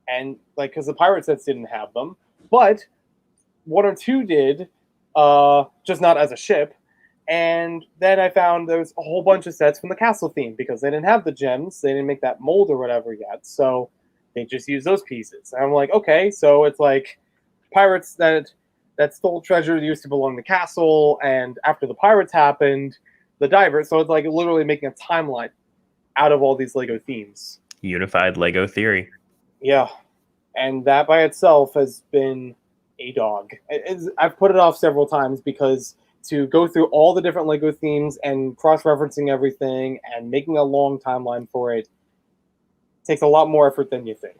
And like, because the pirate sets didn't have them, but one or two did, just not as a ship. And then I found there's a whole bunch of sets from the castle theme, because they didn't have the gems, they didn't make that mold or whatever yet, so they just used those pieces. And I'm like, okay, so it's like pirates that stole treasure that used to belong to the castle, and after the pirates happened, the divers. So it's like literally making a timeline out of all these Lego themes. Unified Lego theory. Yeah, and that by itself has been a dog. I've put it off several times, because to go through all the different Lego themes and cross-referencing everything and making a long timeline for it takes a lot more effort than you think.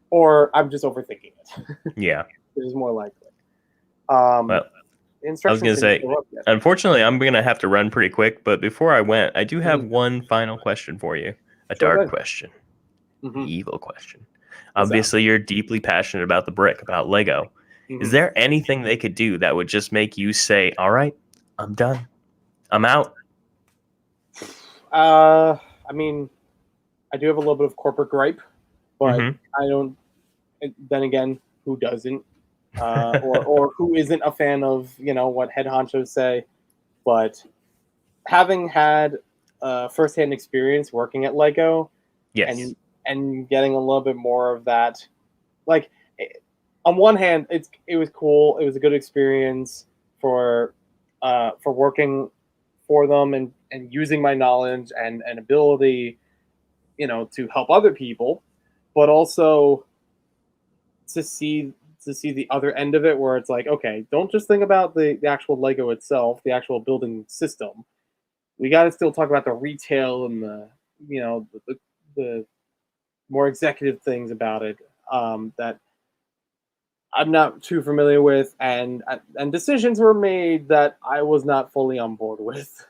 Or I'm just overthinking it. Yeah. It is more likely. Well, I was going to say, unfortunately, I'm going to have to run pretty quick. But before I went, I do have one final question for you. A dark question. Evil question. Obviously, you're deeply passionate about the brick, about Lego. Is there anything they could do that would just make you say, all right, I'm done, I'm out? I mean, I do have a little bit of corporate gripe, but I don't. Then again, who doesn't? Or who isn't a fan of what head honchos say? But having had firsthand experience working at Lego, yes, and getting a little bit more of that, like, on one hand, it was cool. It was a good experience for working for them and using my knowledge and ability, to help other people, but also to see the other end of it, where it's like, okay, don't just think about the actual Lego itself, the actual building system. We got to still talk about the retail and the more executive things about it, that I'm not too familiar with, and decisions were made that I was not fully on board with,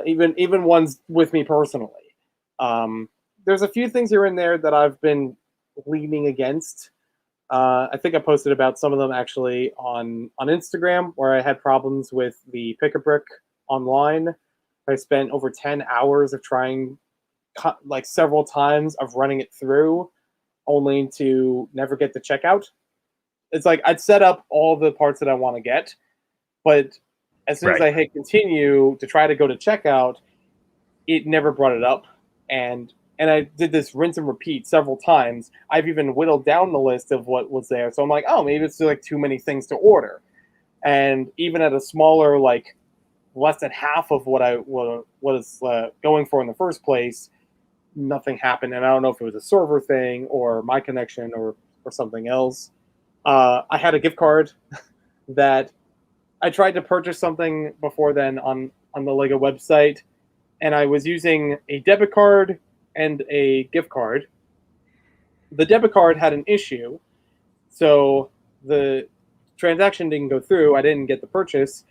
even ones with me personally. There's a few things here and there that I've been leaning against. I think I posted about some of them actually on Instagram, where I had problems with the Pick-a-Brick online. I spent over 10 hours of trying, like several times of running it through, only to never get to checkout. It's like I'd set up all the parts that I want to get, but as soon as I hit continue to try to go to checkout, it never brought it up. And I did this rinse and repeat several times. I've even whittled down the list of what was there. So I'm like, oh, maybe it's like too many things to order. And even at a smaller, like less than half of what I was going for in the first place, nothing happened. And I don't know if it was a server thing or my connection or something else. I had a gift card that I tried to purchase something before then on the Lego website, and I was using a debit card and a gift card. The debit card had an issue, so the transaction didn't go through. I didn't get the purchase,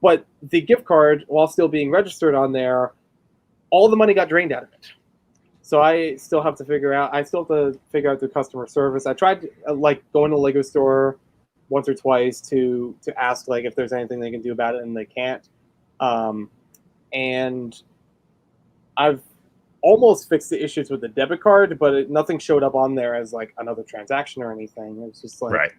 but the gift card, while still being registered on there, all the money got drained out of it. So I still have to figure out the customer service. I tried like going to Lego store once or twice to ask like if there's anything they can do about it, and they can't. And I've almost fixed the issues with the debit card, but nothing showed up on there as like another transaction or anything. It was just like,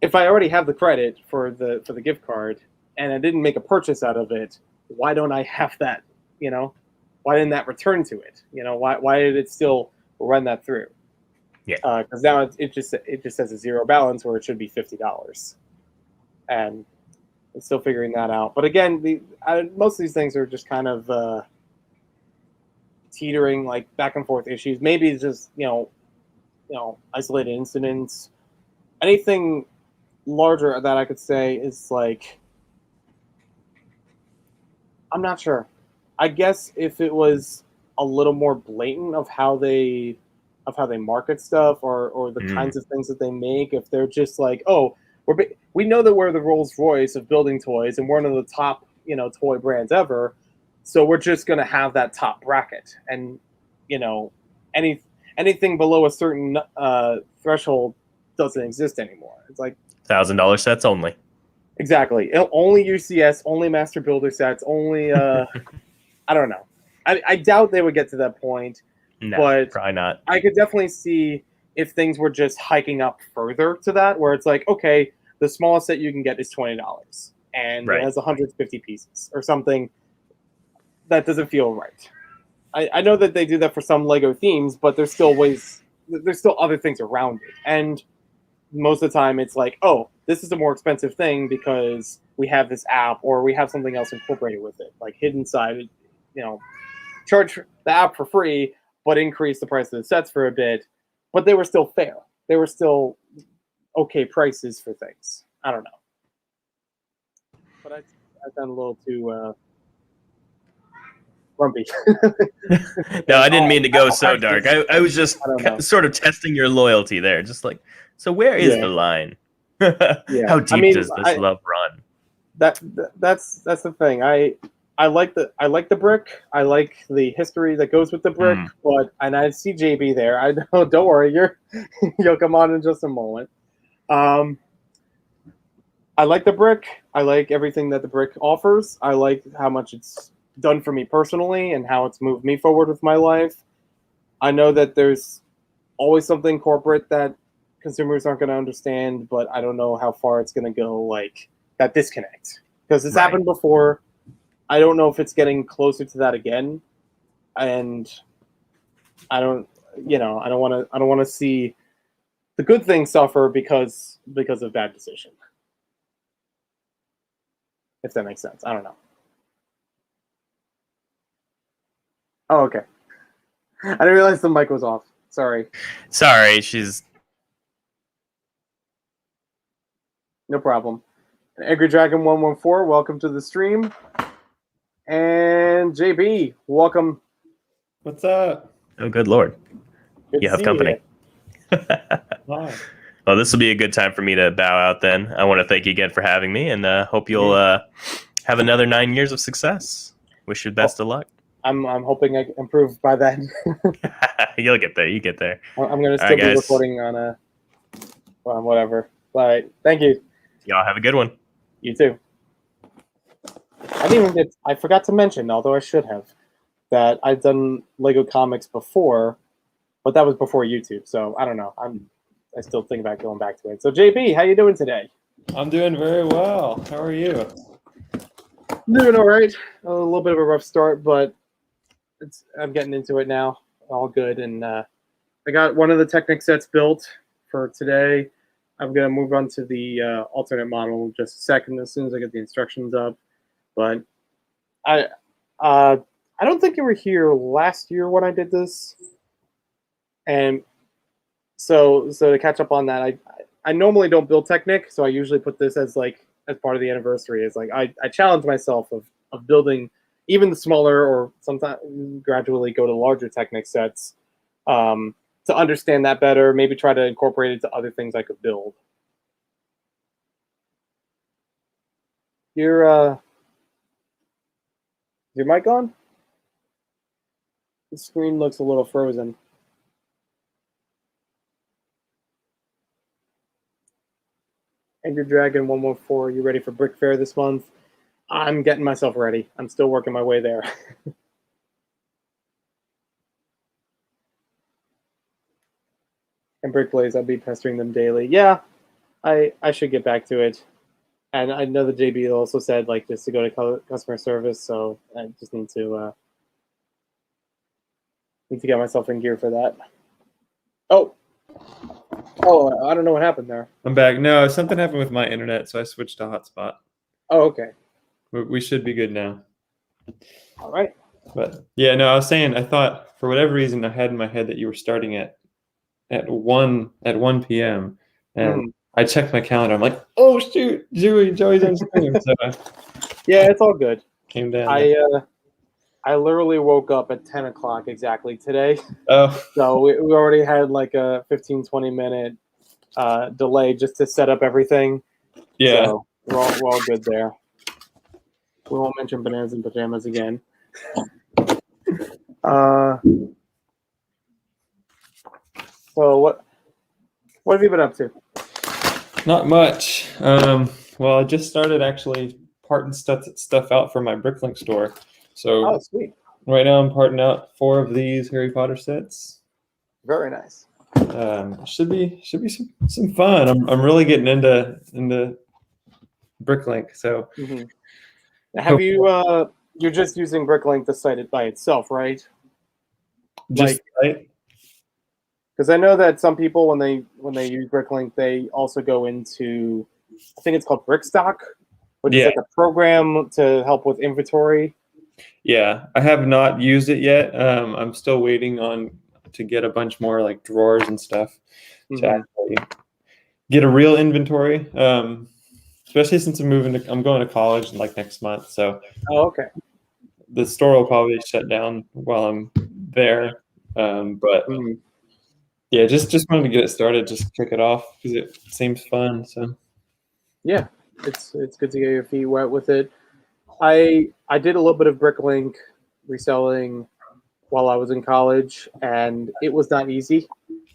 if I already have the credit for the gift card and I didn't make a purchase out of it, why don't I have that? Why didn't that return to it? You know, why did it still run that through? Yeah. Because now it just says a zero balance where it should be $50, and it's still figuring that out. But again, most of these things are just kind of teetering, like back and forth issues. Maybe it's just isolated incidents. Anything larger that I could say is like, I'm not sure. I guess if it was a little more blatant of how they market stuff or the kinds of things that they make, if they're just like, oh, we know that we're the Rolls Royce of building toys and we're one of the top toy brands ever, so we're just going to have that top bracket, and anything below a certain threshold doesn't exist anymore. It's like $1,000 sets only. Exactly. Only UCS, only Master Builder sets, only I don't know. I doubt they would get to that point. No, but probably not. I could definitely see if things were just hiking up further to that, where it's like, okay, the smallest set you can get is $20, and it has 150 pieces or something. That doesn't feel right. I know that they do that for some Lego themes, but there's still other things around it, and most of the time it's like, oh, this is a more expensive thing because we have this app or we have something else incorporated with it, like hidden side, charge the app for free, but increase the price of the sets for a bit. But they were still fair. They were still okay prices for things. I don't know. But I've done a little too grumpy. No, I didn't mean to go so dark. I was just sort of testing your loyalty there. Just like, so where is the line? How deep does this love run? That's the thing. I like the brick. I like the history that goes with the brick. And I see JB there. I know. Don't worry. You'll come on in just a moment. I like the brick. I like everything that the brick offers. I like how much it's done for me personally and how it's moved me forward with my life. I know that there's always something corporate that consumers aren't going to understand, but I don't know how far it's going to go, like that disconnect, because it's happened before. I don't know if it's getting closer to that again, and I don't want to see the good things suffer because of bad decision. If that makes sense, I don't know. Oh, okay. I didn't realize the mic was off. Sorry, she's no problem. Angry Dragon 114, welcome to the stream. And JB, welcome. What's up? Oh, good Lord. Good You to have see company. Hi. Well, this will be a good time for me to bow out then. I want to thank you again for having me, and hope you'll have another 9 years of success. Wish you the best of luck. I'm hoping I can improve by then. You'll get there. You get there. I'm going to still be recording on whatever. But thank you. Y'all have a good one. You too. I forgot to mention, although I should have, that I've done Lego comics before, but that was before YouTube. So I don't know. I still think about going back to it. So JB, how you doing today? I'm doing very well. How are you? Doing all right. A little bit of a rough start, but I'm getting into it now. All good. And I got one of the Technic sets built for today. I'm going to move on to the alternate model in just a second as soon as I get the instructions up. But I don't think you were here last year when I did this. And so to catch up on that, I normally don't build Technic, so I usually put this as part of the anniversary. It's like I challenge myself of building even the smaller or sometimes gradually go to larger Technic sets to understand that better, maybe try to incorporate it to other things I could build. Your mic on? The screen looks a little frozen. Angry Dragon 114, you ready for Brick Fair this month? I'm getting myself ready. I'm still working my way there. And Brick Blaze, I'll be pestering them daily. Yeah, I should get back to it. And I know that JB also said just to go to customer service, so I just need to Need to get myself in gear for that. Oh, I don't know what happened there. I'm back. No, something happened with my internet, so I switched to hotspot. Oh, okay. We should be good now. All right. But yeah, no, I was saying I thought for whatever reason I had in my head that you were starting at 1 p.m. and I checked my calendar. I'm like, oh shoot, Joey's on stream. So I Yeah, it's all good. came down. I literally woke up at 10 o'clock exactly today. Oh, So we already had like a 15-20 minute delay just to set up everything. yeah. So we're all good there. We won't mention bananas and pajamas again. So what have you been up to? Not much. Well, I just started actually parting stuff out for my Bricklink store. So Oh, sweet. right now I'm parting out 4 of these Harry Potter sets. Very nice. Should be some fun. I'm really getting into Bricklink. So Have you you're just using Bricklink to site it by itself, right? just right. Because I know that some people when they use Bricklink, they also go into, I think it's called Brickstock, which is like a program to help with inventory. Yeah, I have not used it yet. I'm still waiting to get a bunch more like drawers and stuff to actually get a real inventory. Especially since I'm going to college like next month, so okay. The store will probably shut down while I'm there. But yeah, just wanted to get it started, just kick it off because it seems fun. So yeah, it's good to get your feet wet with it. I did a little bit of Bricklink reselling while I was in college, and it was not easy.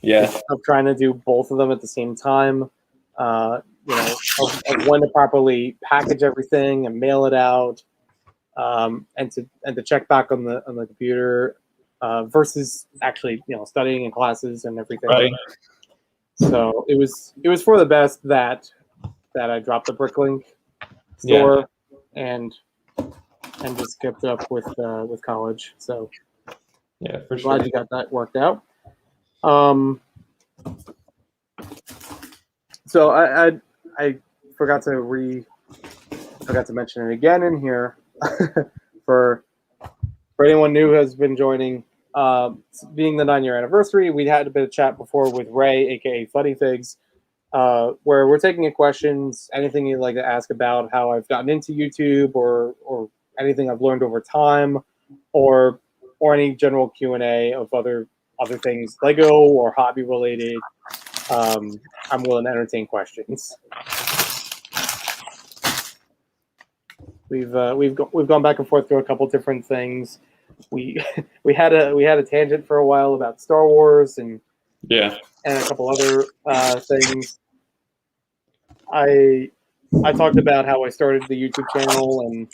yeah, Of trying to do both of them at the same time. Of when to properly package everything and mail it out, and to check back on the computer, versus actually studying in classes and everything. right. So it was for the best that I dropped the Bricklink store and just kept up with college. So Yeah, for sure. glad you got that worked out. So I forgot to mention it again in here for anyone new who has been joining. Being the 9-year anniversary, we had a bit of chat before with Ray, aka Funny Figs, where we're taking questions, anything you'd like to ask about how I've gotten into YouTube or anything I've learned over time, or any general Q&A of other things, Lego or hobby related. I'm willing to entertain questions. We've gone back and forth through a couple different things. We had a tangent for a while about Star Wars and a couple other things. I talked about how I started the YouTube channel and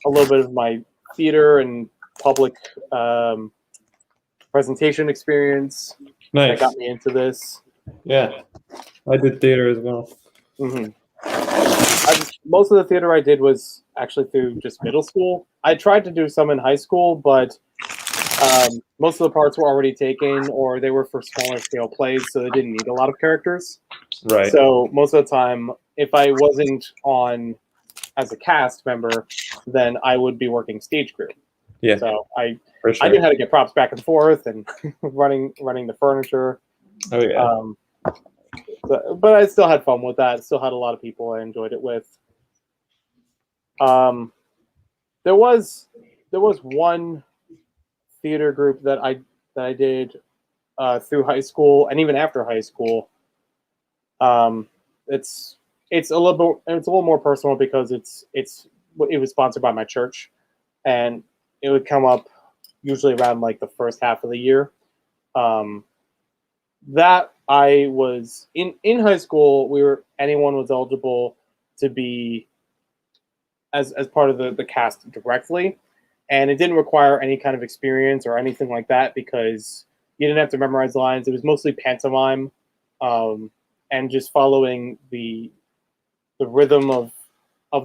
a little bit of my theater and public presentation experience. Nice. That got me into this. Yeah, I did theater as well. Most of the theater I did was actually through just middle school. I tried to do some in high school, but most of the parts were already taken, or they were for smaller scale plays, so they didn't need a lot of characters. Right. So most of the time, if I wasn't on as a cast member, then I would be working stage crew. Yeah. So I For sure. knew how to get props back and forth and running the furniture. Oh yeah. But I still had fun with that. Still had a lot of people I enjoyed it with. There was one theater group that I did through high school and even after high school. It's a little more personal because it was sponsored by my church, and it would come up usually around like the first half of the year. That I was in high school, anyone was eligible to be as part of the cast directly, and it didn't require any kind of experience or anything like that because you didn't have to memorize lines. It was mostly pantomime, and just following the rhythm of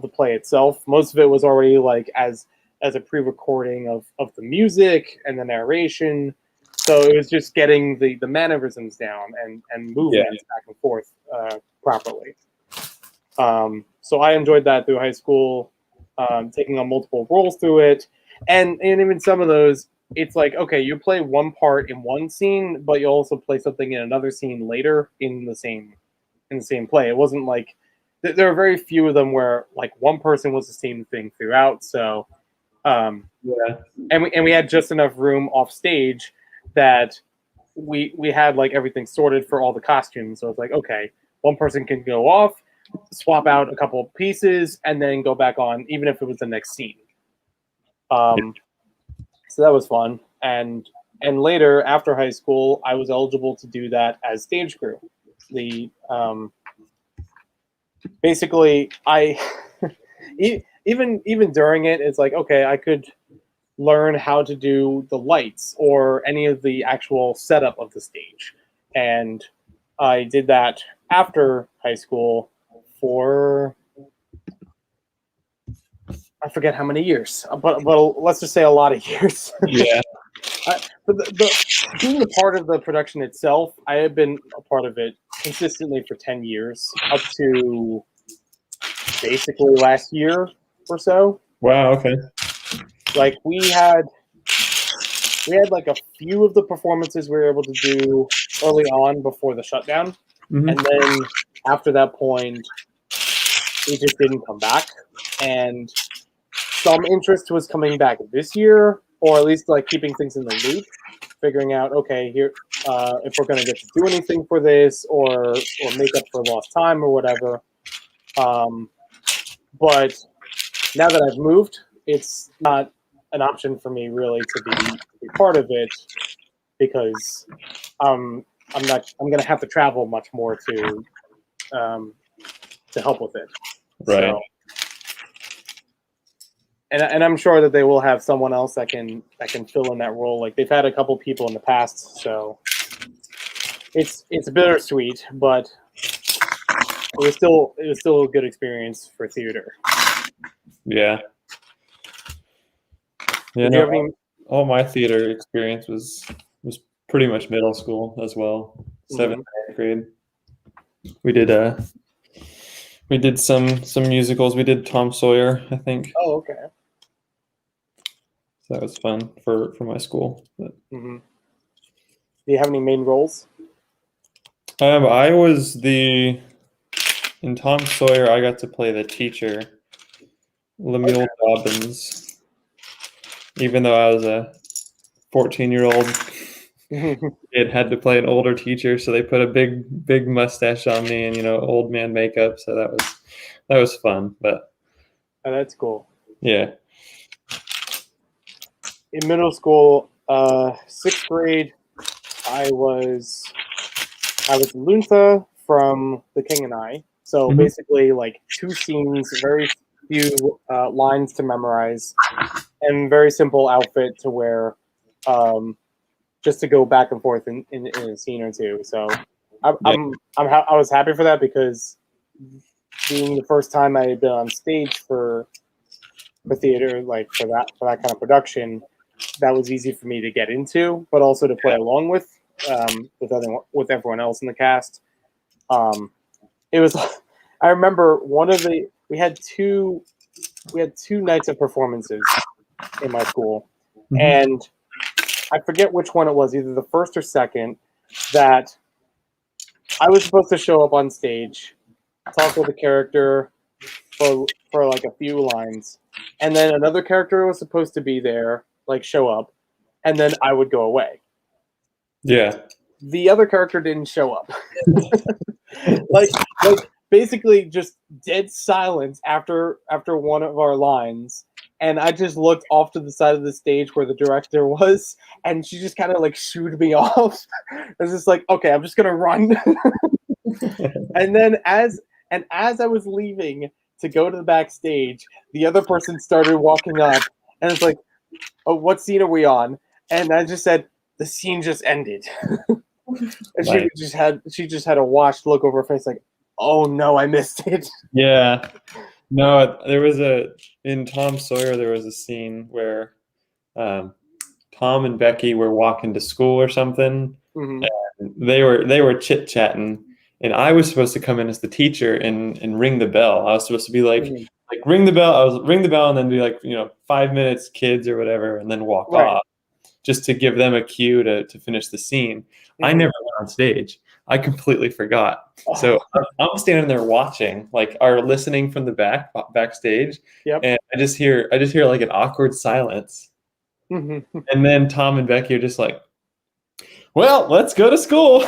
the play itself. Most of it was already like as a pre-recording of the music and the narration, So it was just getting the mannerisms down and movements back and forth properly. So I enjoyed that through high school, taking on multiple roles through it, and even some of those, it's like, okay, you play one part in one scene, but you also play something in another scene later in the same play. It wasn't like there were very few of them where like one person was the same thing throughout. So and we had just enough room off stage that we had like everything sorted for all the costumes. So it's like, okay, one person can go off, swap out a couple of pieces, and then go back on, even if it was the next scene. So that was fun. And later, after high school, I was eligible to do that as stage crew. Basically, I even during it, it's like, okay, I could learn how to do the lights or any of the actual setup of the stage. And I did that after high school for, I forget how many years, but let's just say a lot of years. Yeah. But being a part of the production itself, I have been a part of it consistently for 10 years, up to basically last year or so. Wow. Okay. Like we had like a few of the performances we were able to do early on before the shutdown, Mhm. and then after that point, it just didn't come back. And some interest was coming back this year, or at least like keeping things in the loop, figuring out, okay, here, if we're going to get to do anything for this, or make up for lost time or whatever. But now that I've moved, it's not an option for me really to be part of it, because I'm going to have to travel much more to help with it. Right. So, and I'm sure that they will have someone else that can fill in that role. Like they've had a couple people in the past, so it's bittersweet, but it was still a good experience for theater. Yeah. Yeah. Did you have any? All my theater experience was pretty much middle school as well. 7th and 8th grade. We did some musicals. We did Tom Sawyer, I think. Oh, okay. So that was fun for my school. But, Do you have any main roles? I was in Tom Sawyer. I got to play the teacher, Lemuel Dobbins. Even though I was a 14-year-old, it had to play an older teacher, so they put a big mustache on me and old man makeup. So that was fun. But Oh, that's cool. yeah. In middle school, 6th grade, I was Luntha from The King and I. So basically, like 2 scenes, very few lines to memorize, and very simple outfit to wear, just to go back and forth in a scene or two. So I was happy for that, because being the first time I had been on stage for theater, like for that kind of production, that was easy for me to get into, but also to play along with everyone else in the cast. It was. I remember we had two nights of performances in my school, and I forget which one it was, either the first or second, that I was supposed to show up on stage, talk with a character for like a few lines, and then another character was supposed to be there, like show up, and then I would go away. Yeah. The other character didn't show up. like basically just dead silence after one of our lines, and I just looked off to the side of the stage where the director was, and she just kind of like shooed me off. I was just like, okay, I'm just gonna run. And then as I was leaving to go to the backstage, the other person started walking up, and it's like, oh, what scene are we on? And I just said, the scene just ended. And Right. she just had a washed look over her face, like, oh no, I missed it. Yeah. No, in Tom Sawyer there was a scene where Tom and Becky were walking to school or something. Mhm. They were chit chatting, and I was supposed to come in as the teacher and ring the bell. I was supposed to be like Mhm. ring the bell. I was ring the bell and then be like 5 minutes, kids or whatever, and then walk Right. off, just to give them a cue to finish the scene. I Mhm. never went on stage. I completely forgot. So I'm standing there watching, like, or listening from the backstage, Yep. and I just hear like an awkward silence, Mhm. and then Tom and Becky are just like, "Well, let's go to school."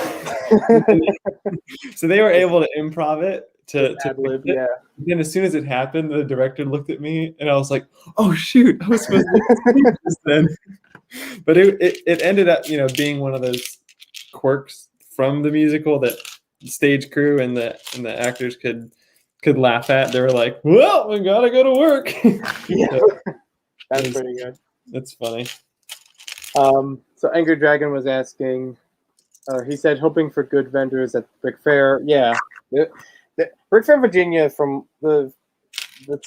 So they were able to improv it to Ad-lib, fix it. yeah. Then as soon as it happened, the director looked at me, and I was like, "Oh shoot, I was supposed to be this then." But it ended up being one of those quirks from the musical that the stage crew and the actors could laugh at. They were like, "Well, we gotta go to work." Yeah. So That's pretty good. it's funny. So Angry Dragon was asking, he said, hoping for good vendors at Brick Fair. Yeah. The Brick Fair, Virginia, from the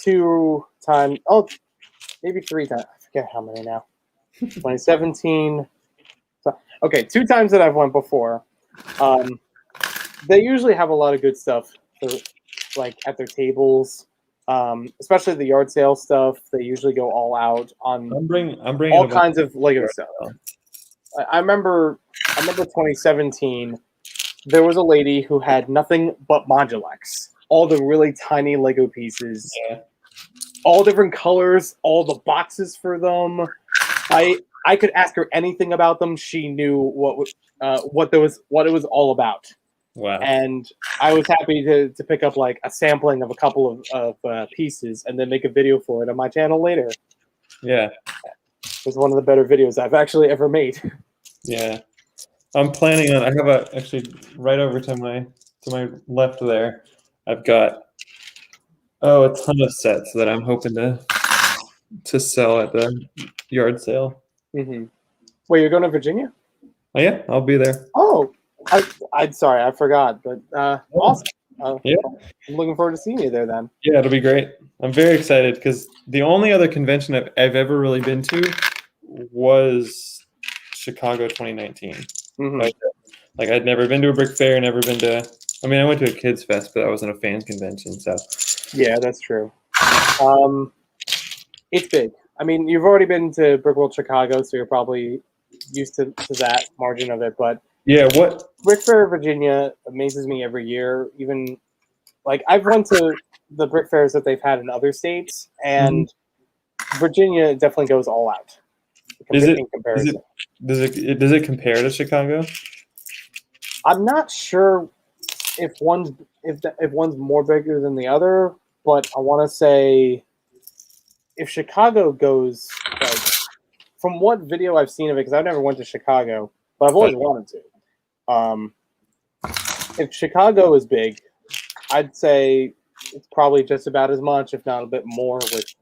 2 times, maybe 3 times. I forget how many now. 2017. So, okay, 2 times that I've went before. They usually have a lot of good stuff like at their tables. Especially the yard sale stuff. They usually go all out on I'm bringing all a bunch kinds of Lego stuff. I remember 2017. There was a lady who had nothing but Moduleks, all the really tiny Lego pieces, all different colors, all the boxes for them. I could ask her anything about them. She knew what it was all about. Wow. And I was happy to pick up like a sampling of a couple of pieces and then make a video for it on my channel later. Yeah. It was one of the better videos I've actually ever made. Yeah. I'm planning on. I have actually right over to my left there. I've got a ton of sets that I'm hoping to sell at the yard sale. Mm-hmm. Wait, you're going to Virginia? Oh yeah, I'll be there. Oh, I'm sorry, I forgot. But awesome. Yeah. I'm looking forward to seeing you there then. Yeah, it'll be great. I'm very excited because the only other convention I've ever really been to was Chicago 2019. Mm-hmm. Like I'd never been to a Brick Fair, never been to. I mean, I went to a kids fest, but that wasn't a fan convention. So yeah, that's true. It's big. I mean, you've already been to Brick World Chicago, so you're probably used to that margin of it. But yeah, what Brick Fair Virginia amazes me every year. Even like I've went to the Brick Fairs that they've had in other states, and Virginia definitely goes all out. In comparison. Does it compare to Chicago? I'm not sure if one's more bigger than the other, but I want to say if Chicago goes like from what video I've seen of it, because I've never went to Chicago, but I've always wanted to. If Chicago is big, I'd say it's probably just about as much, if not a bit more,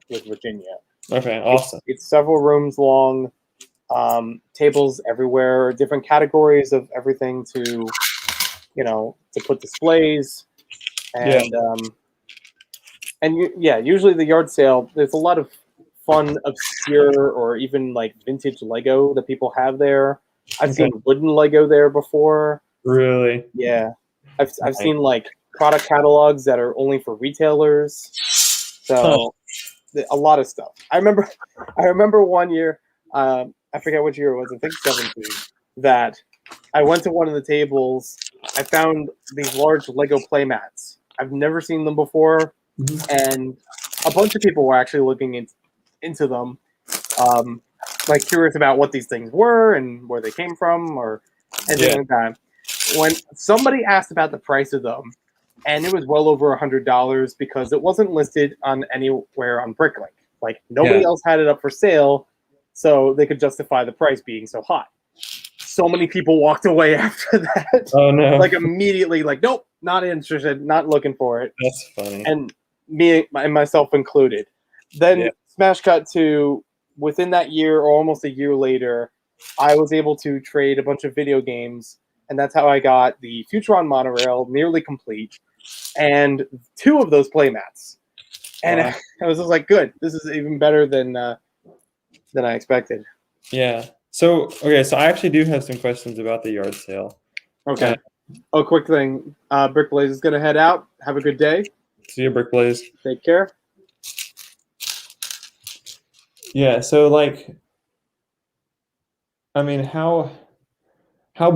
with Virginia. Okay, awesome. It's several rooms long, tables everywhere, different categories of everything to put displays, and usually the yard sale. There's a lot of fun, obscure, or even like vintage Lego that people have there. I've seen wooden Lego there before. Really? Yeah, I've seen like product catalogs that are only for retailers. So a lot of stuff. I remember one year. I forget which year it was. I think 17. That I went to one of the tables. I found these large Lego playmats. I've never seen them before, and a bunch of people were actually looking into them, like curious about what these things were and where they came from, or anything like that. When somebody asked about the price of them, and it was well over $100 because it wasn't listed on anywhere on Bricklink. Like nobody else had it up for sale, so they could justify the price being so high. So many people walked away after that. Oh no! Like immediately, like nope, not interested, not looking for it. That's funny. And me and myself included. Then smash cut to within that year or almost a year later, I was able to trade a bunch of video games, and that's how I got the Futuron monorail nearly complete, and 2 of those playmats. And I was just like, good, this is even better than I expected. Yeah. So okay, so I actually do have some questions about the yard sale. Okay. Oh, quick thing. Brick Blaze is gonna head out. Have a good day. See you, Brick Blaze. Take care. Yeah. So like, I mean, how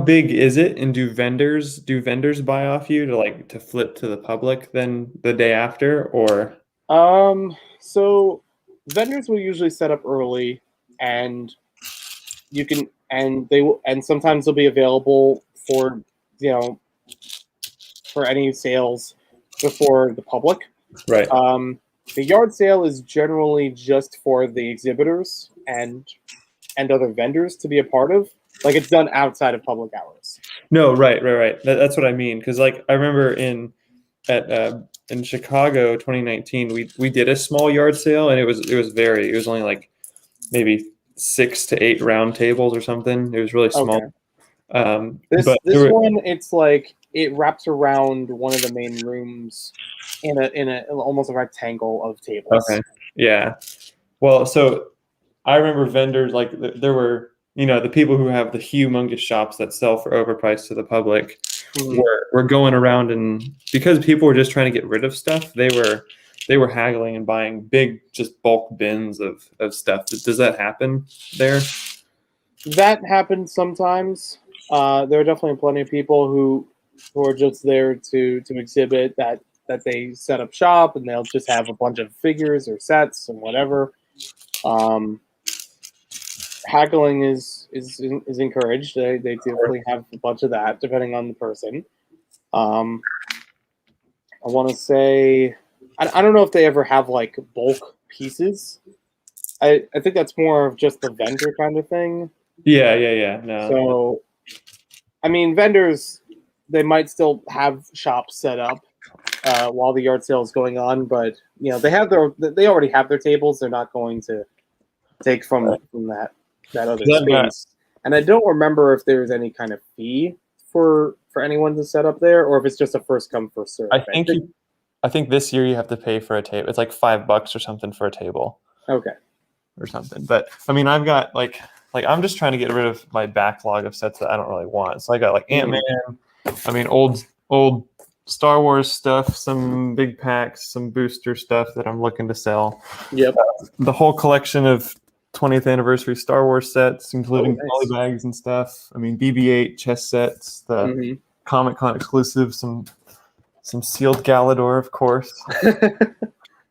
big is it, and do vendors buy off you to flip to the public then the day after, or? So vendors will usually set up early, and you can, and they will, and sometimes they'll be available for, you know, for any sales before the public. Right. The yard sale is generally just for the exhibitors and other vendors to be a part of. Like, it's done outside of public hours. No, right. That's what I mean. Because like I remember in Chicago 2019, we did a small yard sale, and it was only like maybe 6 to 8 round tables or something. It was really small. Okay. This one, it's like it wraps around one of the main rooms in a almost a rectangle of tables. Okay. Yeah. Well, so I remember vendors like there were, the people who have the humongous shops that sell for overpriced to the public were going around, and because people were just trying to get rid of stuff, they were haggling and buying big, just bulk bins of stuff. Does that happen there? That happens sometimes. There are definitely plenty of people who are just there to exhibit that they set up shop, and they'll just have a bunch of figures or sets and whatever. Haggling is encouraged. They definitely have a bunch of that, depending on the person. I want to say, I don't know if they ever have like bulk pieces. I think that's more of just the vendor kind of thing. Yeah. No. So, I mean, vendors, they might still have shops set up while the yard sale is going on, but they already have their tables. They're not going to take from that other space. And I don't remember if there's any kind of fee for anyone to set up there, or if it's just a first come first serve. I think this year you have to pay for a table. It's like $5 or something for a table. Okay. Or something. But I mean, I've got like I'm just trying to get rid of my backlog of sets that I don't really want. So I got like Ant-Man. I mean, old Star Wars stuff, some big packs, some booster stuff that I'm looking to sell. Yep. The whole collection of 20th anniversary Star Wars sets, including poly bags and stuff. I mean, BB-8 chess sets, the Comic-Con exclusive, some sealed Galador, of course.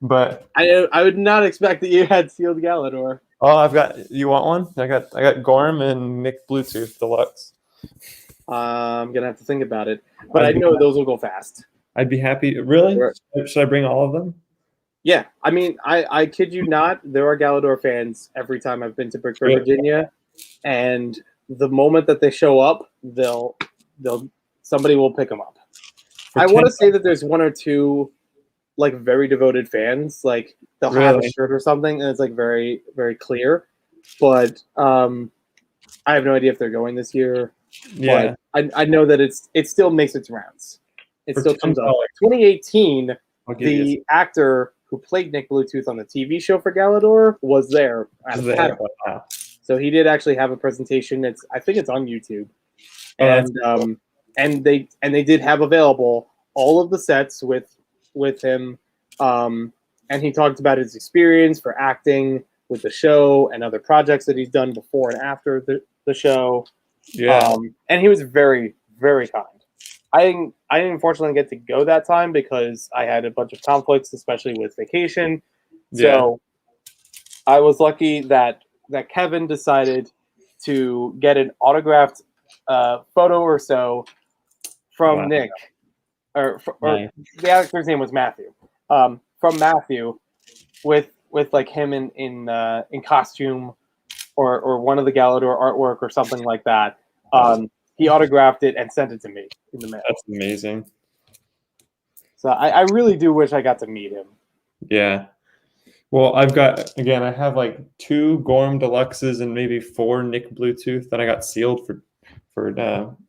But I would not expect that you had sealed Galador. Oh, you want one? I got Gorm and Nick Bluetooth Deluxe. I'm gonna have to think about it, but I know those will go fast. I'd be happy. Really? Should I bring all of them? Yeah, I mean, I kid you not, there are Galador fans every time I've been to Brickford, Virginia, and the moment that they show up, somebody will pick them up. I want to say that there's one or two like very devoted fans, like they'll have a shirt or something, and it's like very, very clear. But I have no idea if they're going this year. Yeah, but I know that it still makes its rounds. It still comes up. 2018, the actor who played Nick Bluetooth on the TV show for Galador was there at the panel. Wow. So he did actually have a presentation. I think it's on YouTube, and they did have available all of the sets with him, and he talked about his experience for acting with the show and other projects that he's done before and after the show. Yeah, and he was very, very kind. I didn't unfortunately get to go that time because I had a bunch of conflicts, especially with vacation. So I was lucky that Kevin decided to get an autographed photo or so from Nick, or the actor's name was Matthew. From Matthew, with like him in costume, or one of the Galador artwork or something like that. He autographed it and sent it to me in the mail. That's amazing. So I really do wish I got to meet him. Yeah. Well, I have like 2 Gorm Deluxes and maybe 4 Nick Bluetooth that I got sealed for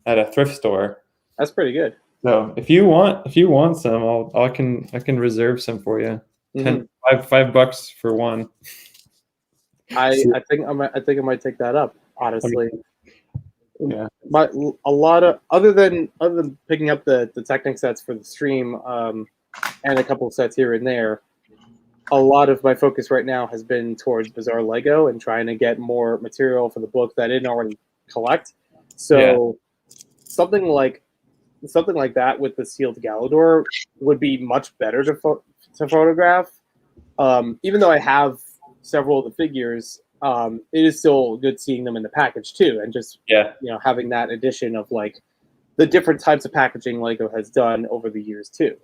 at a thrift store. That's pretty good. So if you want some, I can reserve some for you. $5 for one. I think I might take that up. honestly. Yeah. But a lot of other than picking up the Technic sets for the stream, and a couple of sets here and there, a lot of my focus right now has been towards Bizarre Lego and trying to get more material for the book that I didn't already collect. So something like that with the sealed Galador would be much better to photograph. Even though I have several of the figures, it is still good seeing them in the package too, and just having that addition of like the different types of packaging Lego has done over the years too.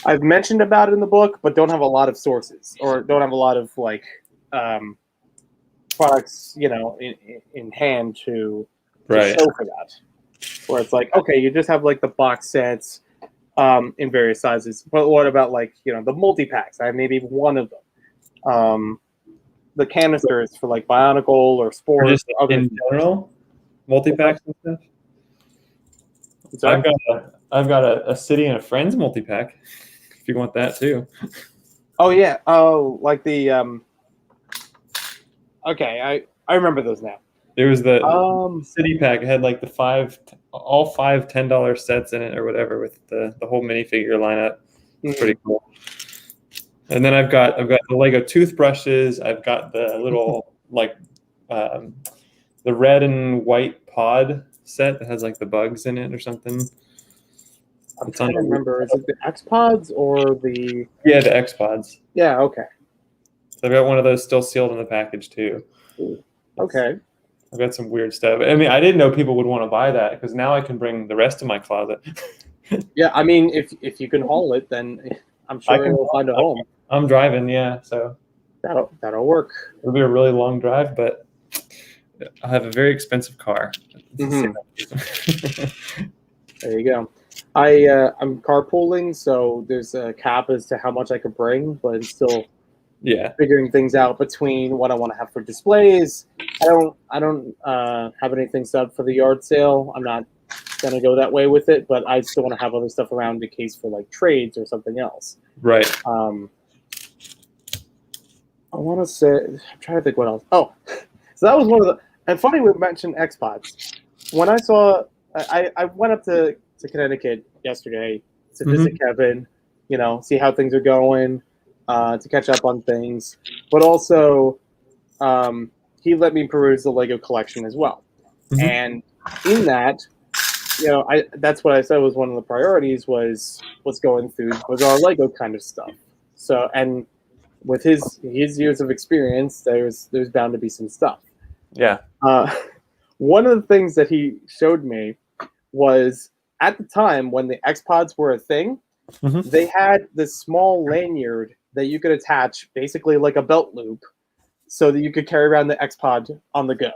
I've mentioned about it in the book, but don't have a lot of sources or don't have a lot of like products, in hand to show for that. Where it's like, okay, you just have like the box sets in various sizes, but what about like the multi packs? I have maybe one of them. The canisters for like Bionicle or Sport. Just in general, multi packs and stuff. I've got a City and a Friends multi pack. If you want that too. Oh yeah. Oh, like the okay, I remember those now. There was the City pack. It had like all five $10 sets in it or whatever with the whole minifigure lineup. It's pretty cool. And then I've got the Lego toothbrushes. I've got the little like the red and white pod set that has like the bugs in it or something. I'm trying to remember. Is it the X Pods or the? Yeah, the X Pods. Yeah. Okay. So I've got one of those still sealed in the package too. Okay. I've got some weird stuff. I mean, I didn't know people would want to buy that because now I can bring the rest of my closet. Yeah, I mean, if you can haul it, then I'm sure you'll find a home. I'm driving, yeah, so that'll work. It'll be a really long drive, but I have a very expensive car. There you go. I'm carpooling, so there's a cap as to how much I could bring, but it's still figuring things out between what I want to have for displays. I don't have anything set up for the yard sale. I'm not gonna go that way with it, but I still want to have other stuff around in case for like trades or something else. Right. I want to say, I'm trying to think what else. Oh, so that was one of the. And funny we mentioned X-Pods. When I saw, I went up to Connecticut yesterday to visit Kevin, see how things are going, to catch up on things. But also, he let me peruse the Lego collection as well. And in that, that's what I said was one of the priorities was going through was our Lego kind of stuff. So, and with his years of experience, there's bound to be some stuff. Yeah. One of the things that he showed me was at the time when the X-Pods were a thing, they had this small lanyard that you could attach, basically like a belt loop, so that you could carry around the X-Pod on the go.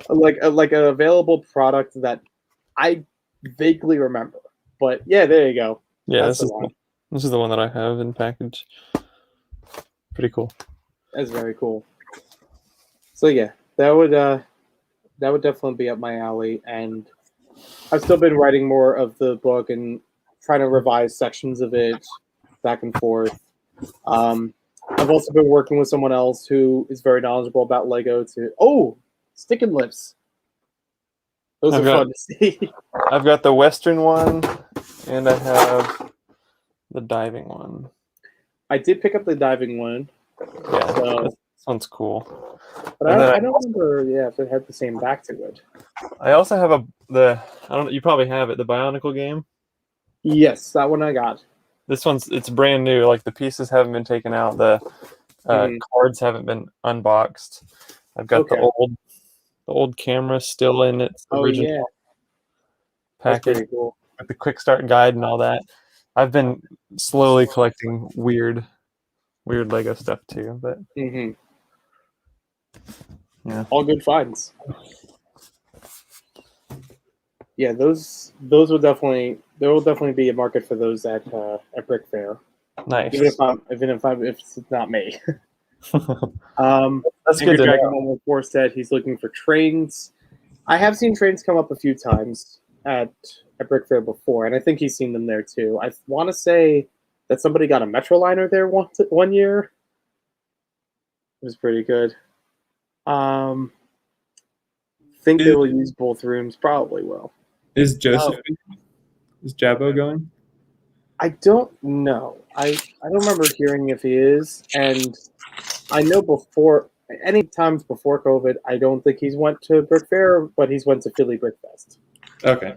like an available product that I vaguely remember. But yeah, there you go. Yeah, this is the one that I have in package. Pretty cool. That's very cool. So yeah, that would definitely be up my alley, and I've still been writing more of the book and trying to revise sections of it back and forth. I've also been working with someone else who is very knowledgeable about Lego stick and lifts. Those are fun to see. I've got the Western one, and I have the diving one. I did pick up the diving one. Yeah, so, this one's cool. But I don't remember, if it had the same back to it. I also have you probably have it, the Bionicle game. Yes, that one I got. This it's brand new. Like the pieces haven't been taken out. The cards haven't been unboxed. I've got the old camera still in its original package. That's cool. With the quick start guide and all that. I've been slowly collecting weird Lego stuff too, but yeah, all good finds. Yeah, those will definitely be a market for those at Brick Fair. Nice. Even if it's not me. That's good to know. Before said he's looking for trains. I have seen trains come up a few times at Brick Fair before, and I think he's seen them there too. I want to say that somebody got a Metroliner there one year. It was pretty good. Think they will use both rooms. Probably will. Is Joseph? Is Jabbo going? I don't know. I don't remember hearing if he is, and I know before any times before COVID, I don't think he's went to Brick Fair, but he's went to Philly Brick Fest. Okay.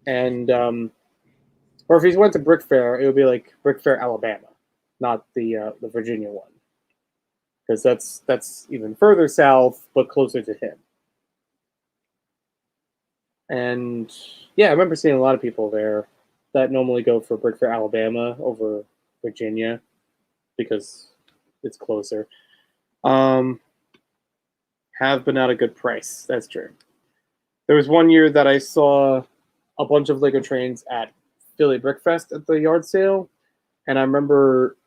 And or if he's went to Brick Fair, it would be like Brick Fair, Alabama, not the Virginia one, because that's even further south, but closer to him. And yeah, I remember seeing a lot of people there that normally go for Brick Fair, Alabama over Virginia because it's closer. Have been at a good price. That's true. There was one year that I saw a bunch of Lego trains at Philly Brick Fest at the yard sale, and I remember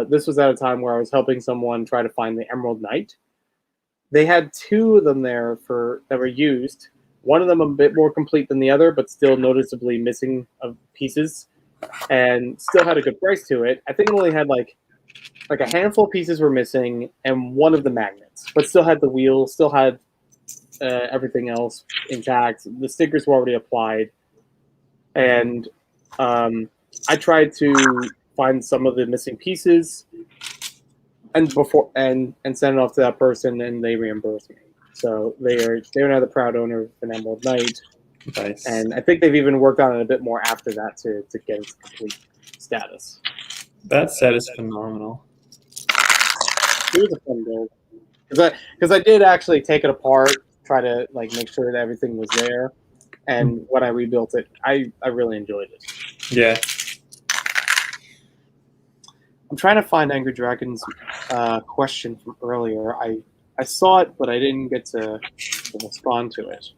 this was at a time where I was helping someone try to find the Emerald Knight. They had two of them there that were used. One of them a bit more complete than the other, but still noticeably missing of pieces, and still had a good price to it. I think it only had like a handful of pieces were missing, and one of the magnets, but still had the wheel, still had everything else intact. The stickers were already applied, and I tried to find some of the missing pieces, and send it off to that person, and they reimbursed me. So they're now the proud owner of an Emerald Knight. Nice. And I think they've even worked on it a bit more after that to get its complete status. That set is phenomenal. It was a fun build. Because I did actually take it apart, try to like make sure that everything was there. And when I rebuilt it, I really enjoyed it. Yeah. I'm trying to find Angry Dragon's question from earlier. I saw it, but I didn't get to respond to it.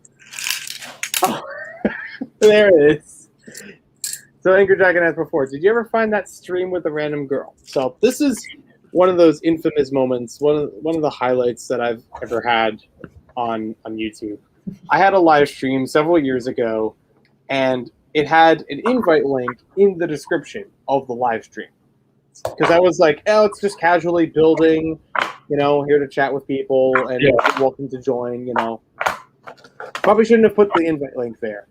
Oh, there it is. So Angry Dragon asked before, did you ever find that stream with a random girl? So this is one of those infamous moments, one of the highlights that I've ever had on YouTube. I had a live stream several years ago, and it had an invite link in the description of the live stream. Because I was like, oh, it's just casually building, here to chat with people, and you're welcome to join, Probably shouldn't have put the invite link there,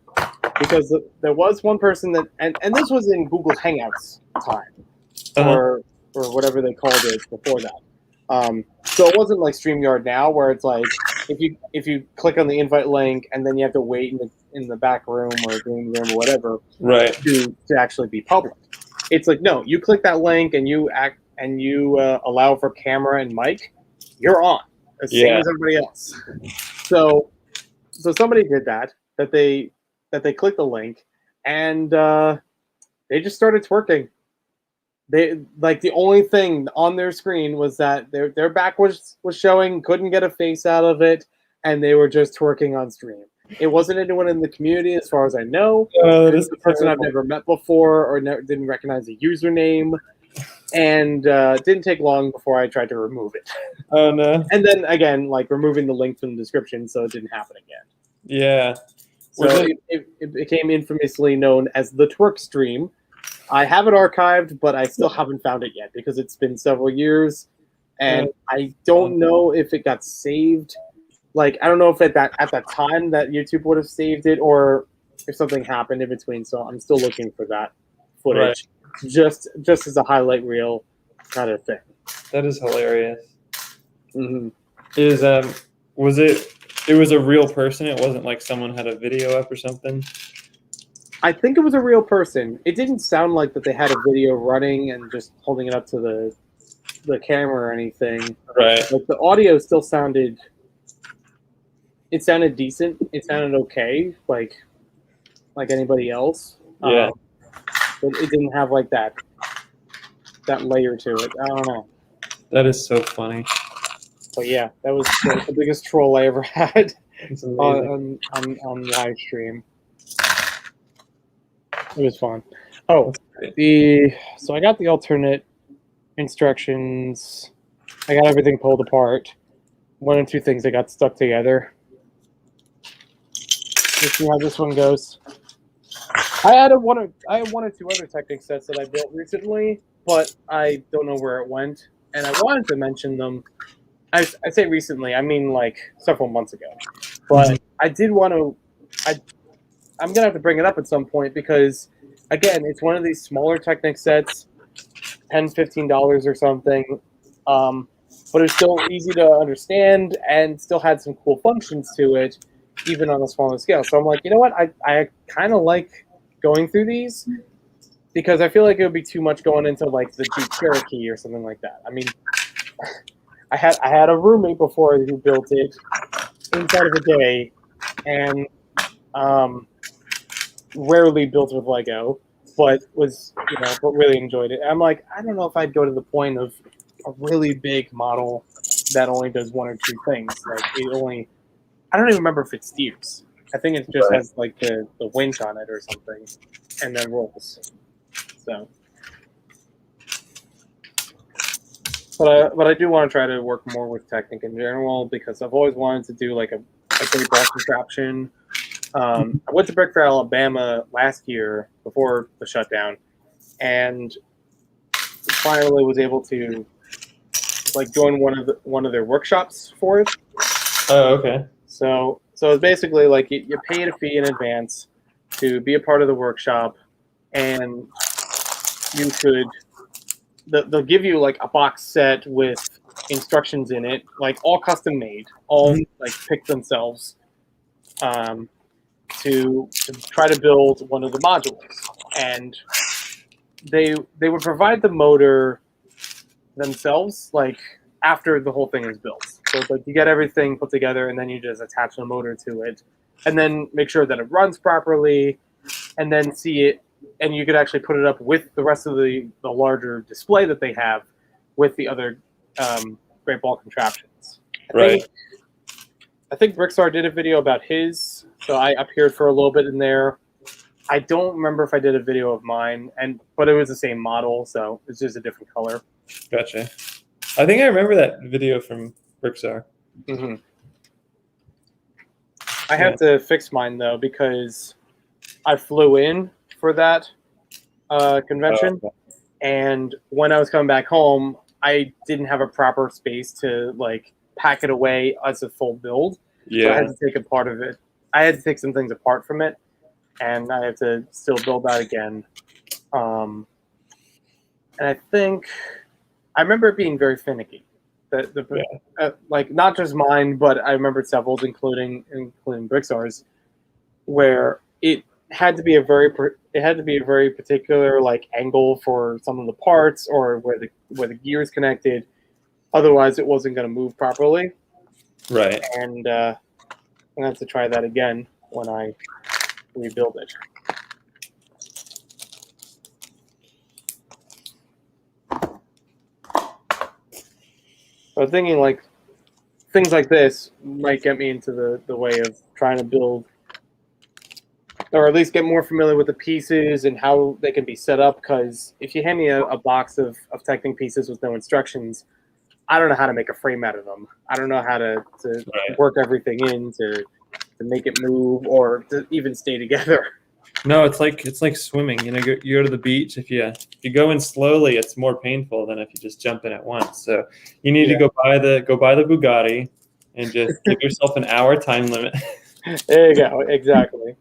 because there was one person that, and this was in Google Hangouts time, or whatever they called it before that. So it wasn't like StreamYard now, where it's like if you click on the invite link and then you have to wait in the back room or green room or whatever, right, to actually be public. It's like, no, you click that link and you allow for camera and mic, you're on, same as everybody else. So somebody did that they clicked the link, and they just started twerking. They like, the only thing on their screen was that their back was showing, couldn't get a face out of it, and they were just twerking on stream. It wasn't anyone in the community, as far as I know. It's a person I've never met before, or didn't recognize the username, and didn't take long before I tried to remove it. Oh no! And then again, like removing the link from the description, so it didn't happen again. Yeah. So it became infamously known as the twerk stream. I have it archived, but I still haven't found it yet because it's been several years, and I don't know if it got saved. Like, I don't know if at that time that YouTube would have saved it, or if something happened in between. So I'm still looking for that footage, just as a highlight reel kind of thing. That is hilarious. Mm-hmm. Was it was a real person? It wasn't like someone had a video up or something? I think it was a real person. It didn't sound like that they had a video running and just holding it up to the camera or anything. Right. Like, the audio still sounded... It sounded decent. It sounded okay, like anybody else. Yeah. But it didn't have like that layer to it. I don't know. That is so funny. But yeah, that was the biggest troll I ever had on live stream. It was fun. Oh, so I got the alternate instructions. I got everything pulled apart. One or two things that got stuck together. Let's see how this one goes. I had one or two other Technic sets that I built recently, but I don't know where it went, and I wanted to mention them, I say recently, I mean like several months ago. But I did want to. I'm gonna have to bring it up at some point because, again, it's one of these smaller Technic sets, $10-15 or something. But it's still easy to understand and still had some cool functions to it, even on a smaller scale. So I'm like, you know what? I kind of like going through these because I feel like it would be too much going into like the Jeep Cherokee or something like that. I mean, I had a roommate before who built it inside of a day, and rarely built with Lego, but was but really enjoyed it. I'm like, I don't know if I'd go to the point of a really big model that only does one or two things. Like I don't even remember if it steers. I think it just has like the winch on it or something, and then rolls. So, but I do want to try to work more with Technic in general because I've always wanted to do like a great ball contraption. I went to Brick Fair, Alabama last year before the shutdown, and finally was able to like join one of their workshops for it. Oh, okay. So it's basically like you pay a fee in advance to be a part of the workshop, and you could they'll give you like a box set with instructions in it, like all custom made, all like picked themselves. To try to build one of the modules, and they would provide the motor themselves, like after the whole thing is built. So it's like you get everything put together, and then you just attach the motor to it, and then make sure that it runs properly, and then see it, and you could actually put it up with the rest of the larger display that they have with the other great ball contraptions. I think Brickstar did a video about his, so I appeared for a little bit in there. I don't remember if I did a video of mine, but it was the same model, so it's just a different color. Gotcha. I think I remember that video from Brickstar. Mm-hmm. I had to fix mine though because I flew in for that convention, and when I was coming back home, I didn't have a proper space to like pack it away as a full build. So I had to take a part of it. I had to take some things apart from it, and I had to still build that again. And I think I remember it being very finicky. Like not just mine, but I remembered several, including Brickstar's, where it had to be a very particular like angle for some of the parts or where the gears connected. Otherwise, it wasn't going to move properly. Right. And I have to try that again when I rebuild it. I was thinking like things like this might get me into the way of trying to build, or at least get more familiar with the pieces and how they can be set up. Because if you hand me a box of Technic pieces with no instructions, I don't know how to make a frame out of them. I don't know how to work everything in to make it move or to even stay together. No, it's like swimming. You go to the beach. If you go in slowly, it's more painful than if you just jump in at once. So you need to go buy the Bugatti and just give yourself an hour time limit. There you go. Exactly.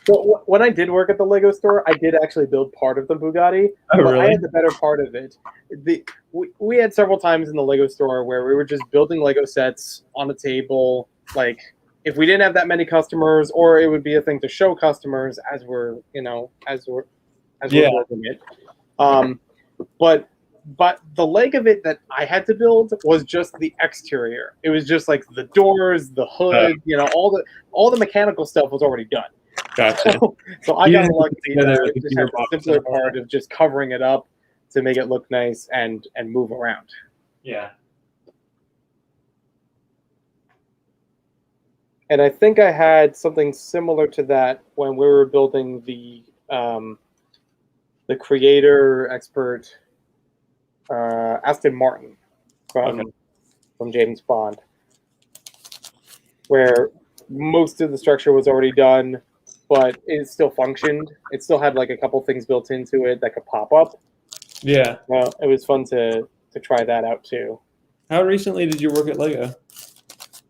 So when I did work at the Lego store, I did actually build part of the Bugatti. Oh, but really? I had the better part of it. We had several times in the Lego store where we were just building Lego sets on a table. Like if we didn't have that many customers, or it would be a thing to show customers as we're building it. But the leg of it that I had to build was just the exterior. It was just like the doors, the hood, all the mechanical stuff was already done. Gotcha. So I got lucky to just have the simpler part of just covering it up to make it look nice and move around. Yeah. And I think I had something similar to that when we were building the creator expert Aston Martin from James Bond, where most of the structure was already done, but it still functioned. It still had like a couple things built into it that could pop up. Yeah. It was fun to try that out too. How recently did you work at Lego?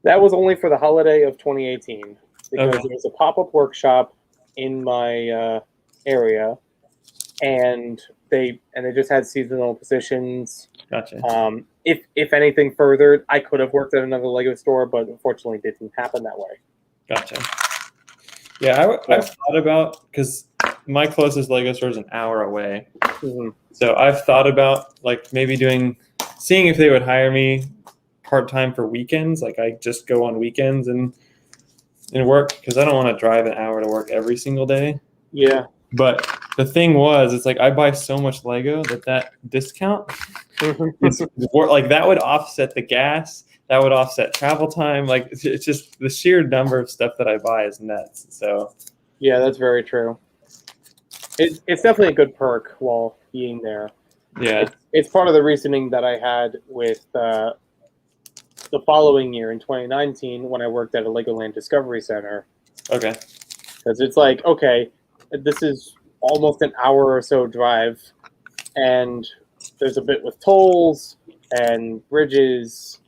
That was only for the holiday of 2018 because Okay. it was a pop-up workshop in my area, and they just had seasonal positions. Gotcha. If anything further, I could have worked at another Lego store, but unfortunately, it didn't happen that way. Gotcha. Yeah, I've thought about, because my closest Lego store is an hour away. Mm-hmm. So I've thought about like maybe seeing if they would hire me part-time for weekends. Like I just go on weekends and work, because I don't want to drive an hour to work every single day. Yeah. But the thing was, it's like I buy so much Lego that discount, it's like that would offset the gas. That would offset travel time. Like it's just the sheer number of stuff that I buy is nuts. So yeah, that's very true. It's definitely a good perk while being there. yeah, It's part of the reasoning that I had with the following year in 2019 when I worked at a Legoland Discovery Center. okay, Because it's like, okay, this is almost an hour or so drive, and there's a bit with tolls and bridges,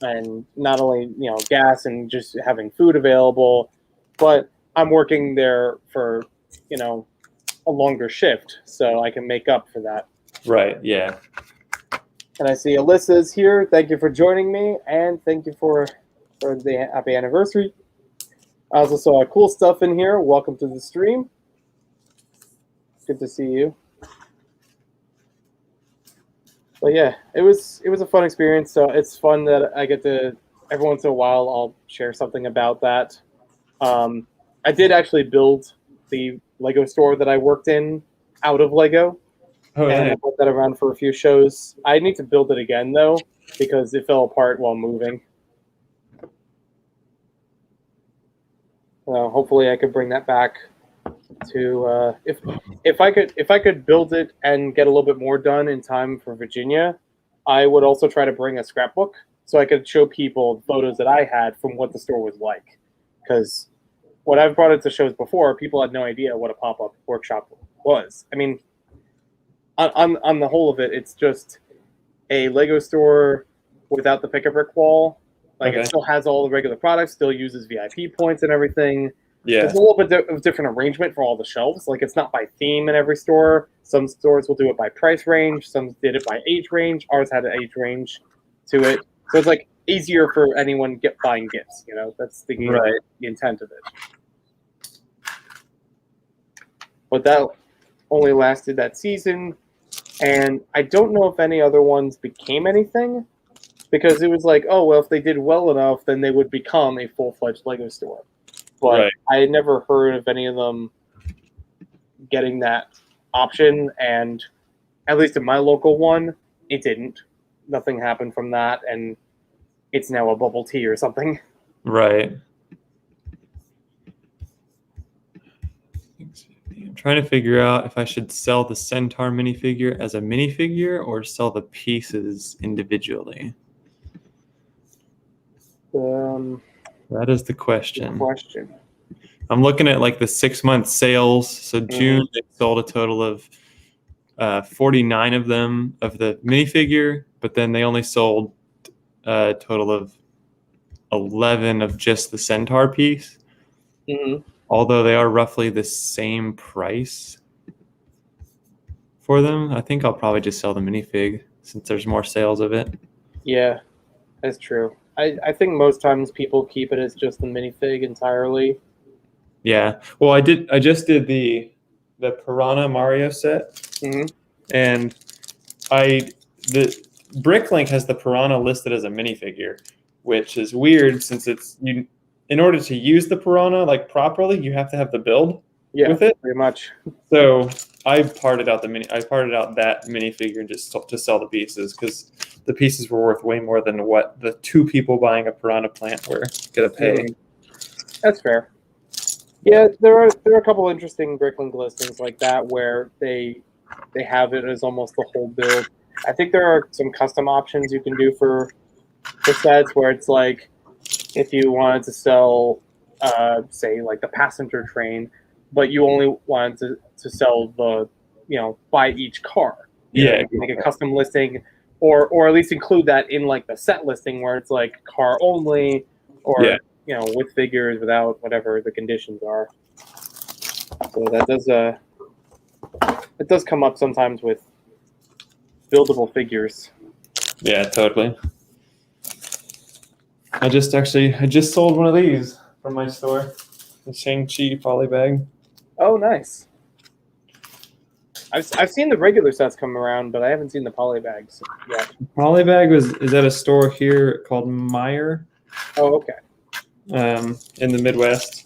and not only gas and just having food available, but I'm working there for a longer shift, so I can make up for that. right, yeah. And I see Alyssa's here. Thank you for joining me, and thank you for the happy anniversary. I also saw cool stuff in here. Welcome to the stream. Good to see you. But yeah, it was a fun experience. So it's fun that I get to every once in a while I'll share something about that. I did actually build the Lego store that I worked in out of Lego. Oh, and nice. I brought that around for a few shows. I need to build it again though, because it fell apart while moving. Hopefully I could bring that back to if I could build it and get a little bit more done in time for Virginia. I would also try to bring a scrapbook so I could show people photos that I had from what the store was like. Because when I've brought it to shows before, people had no idea what a pop-up workshop was. I mean, on the whole of it, it's just a Lego store without the pick-a-brick wall. Like Okay. It still has all the regular products, still uses VIP points and everything. Yeah. There's a little bit of different arrangement for all the shelves. Like it's not by theme in every store. Some stores will do it by price range. Some did it by age range. Ours had an age range to it. So it's like easier for anyone buying gifts. That's the intent of it. But that only lasted that season. And I don't know if any other ones became anything. Because it was like, oh, well, if they did well enough, then they would become a full-fledged Lego store. But I had never heard of any of them getting that option, and at least in my local one, it didn't. Nothing happened from that, and it's now a bubble tea or something. Right. I'm trying to figure out if I should sell the Centaur minifigure as a minifigure or sell the pieces individually. That is the question. I'm looking at like the 6-month sales. So June, they sold a total of 49 of them of the minifigure, but then they only sold a total of 11 of just the Centaur piece. Mm-hmm. Although they are roughly the same price for them. I think I'll probably just sell the minifig since there's more sales of it. Yeah, that's true. I think most times people keep it as just the minifig entirely. Yeah. Well, I just did the Piranha Mario set, and the Bricklink has the Piranha listed as a minifigure, which is weird since in order to use the Piranha like properly, you have to have the build with it. Pretty much. So I parted out that minifigure just to sell the pieces, because the pieces were worth way more than what the 2 people buying a Piranha plant were gonna pay. That's fair. Yeah, there are a couple interesting Bricklink listings like that where they have it as almost the whole build. I think there are some custom options you can do for the sets where it's like if you wanted to sell, say like the passenger train, but you only wanted to sell the, buy each car. You make a custom listing or at least include that in like the set listing where it's like car only, or Yeah. you know, with figures, without, whatever the conditions are. So that does it does come up sometimes with buildable figures. Yeah, totally. I just sold one of these from my store, the Shang-Chi poly bag. Oh, nice. I've seen the regular sets come around, but I haven't seen the poly bags yet. Poly bag is at a store here called Meyer, Oh, okay. in the Midwest.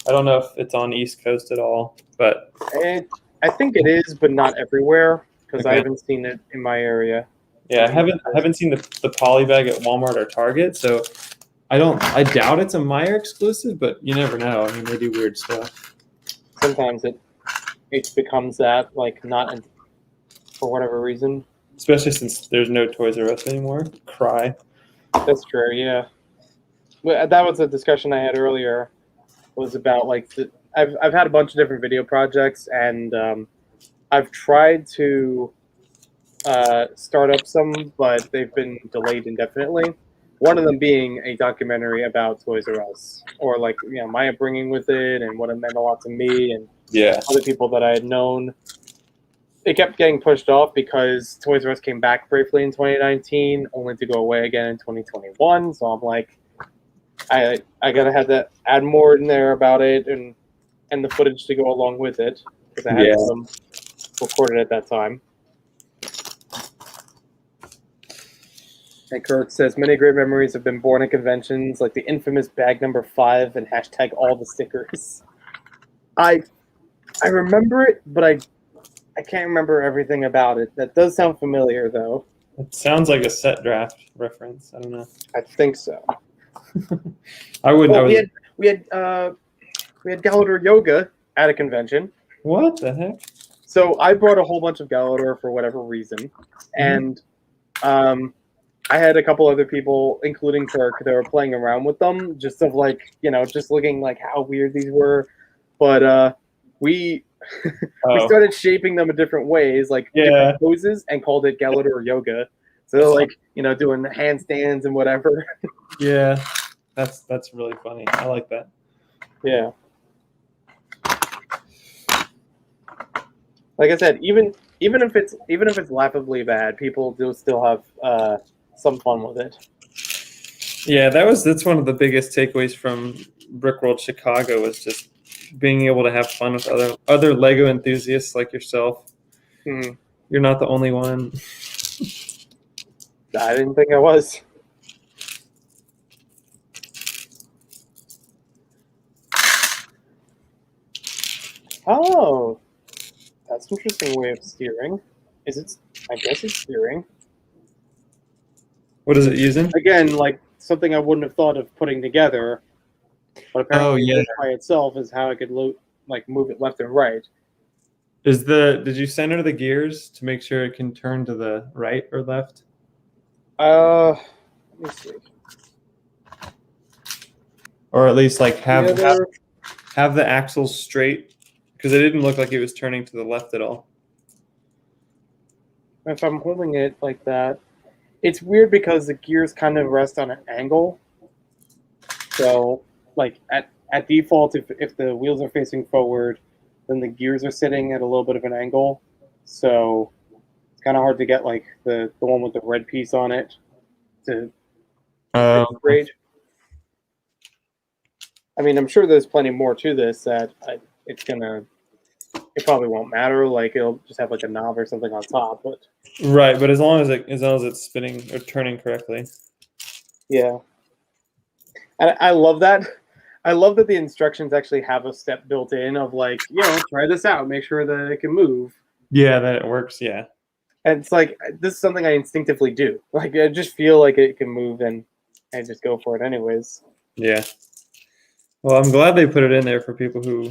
I don't know if it's on East Coast at all, but I think it is, but not everywhere, because I Okay. haven't seen it in my area. yeah, I haven't seen the poly bag at Walmart or Target, so I doubt it's a Meyer exclusive, but you never know. I mean, they do weird stuff. Sometimes it becomes that, like, for whatever reason. Especially since there's no Toys R Us anymore. Cry. That's true, yeah. Well, that was a discussion I had earlier. Was about like I've had a bunch of different video projects, and I've tried to start up some, but they've been delayed indefinitely. One of them being a documentary about Toys R Us, or like, you know, my upbringing with it and what it meant a lot to me and Yeah. other people that I had known. It kept getting pushed off because Toys R Us came back briefly in 2019, only to go away again in 2021. So I'm like, I gotta have to add more in there about it and the footage to go along with it, because I had Yeah. some recorded at that time. And Kirk says, many great memories have been born at conventions, like the infamous bag number 5 and hashtag all the stickers. I remember it, but I can't remember everything about it. That does sound familiar, though. It sounds like a set draft reference. I don't know. I think so. I wouldn't. Well, we had Galador Yoga at a convention. What the heck? So I brought a whole bunch of Galador for whatever reason, and I had a couple other people, including Kirk, that were playing around with them, just of like, you know, just looking like how weird these were. But we we started shaping them in different ways, like different poses, and called it Galador Yoga. So like, you know, doing handstands and whatever. Yeah, that's really funny. I like that. Yeah. Like I said, even if it's laughably bad, people do still have some fun with it. Yeah, that's one of the biggest takeaways from Brickworld Chicago, was just being able to have fun with other Lego enthusiasts like yourself. Mm-hmm. You're not the only one. I didn't think I was. Oh, that's an interesting way of steering. Is it? I guess it's steering. What is it using? Again, like something I wouldn't have thought of putting together, but apparently this by itself is how I could like move it left and right. Did you center the gears to make sure it can turn to the right or left? Let me see. Or at least like have the axles straight, because it didn't look like it was turning to the left at all. If I'm holding it like that, it's weird because the gears kind of rest on an angle. So, like at default, if the wheels are facing forward, then the gears are sitting at a little bit of an angle. So it's kind of hard to get like the one with the red piece on it to grade. I mean, I'm sure there's plenty more to this that it probably won't matter. Like it'll just have like a knob or something on top, but right. But as long as it's spinning or turning correctly. Yeah, and I love that. I love that the instructions actually have a step built in of like, you know, try this out, make sure that it can move. Yeah, that it works. Yeah, and it's like this is something I instinctively do. Like I just feel like it can move, and I just go for it anyways. Yeah. Well, I'm glad they put it in there for people who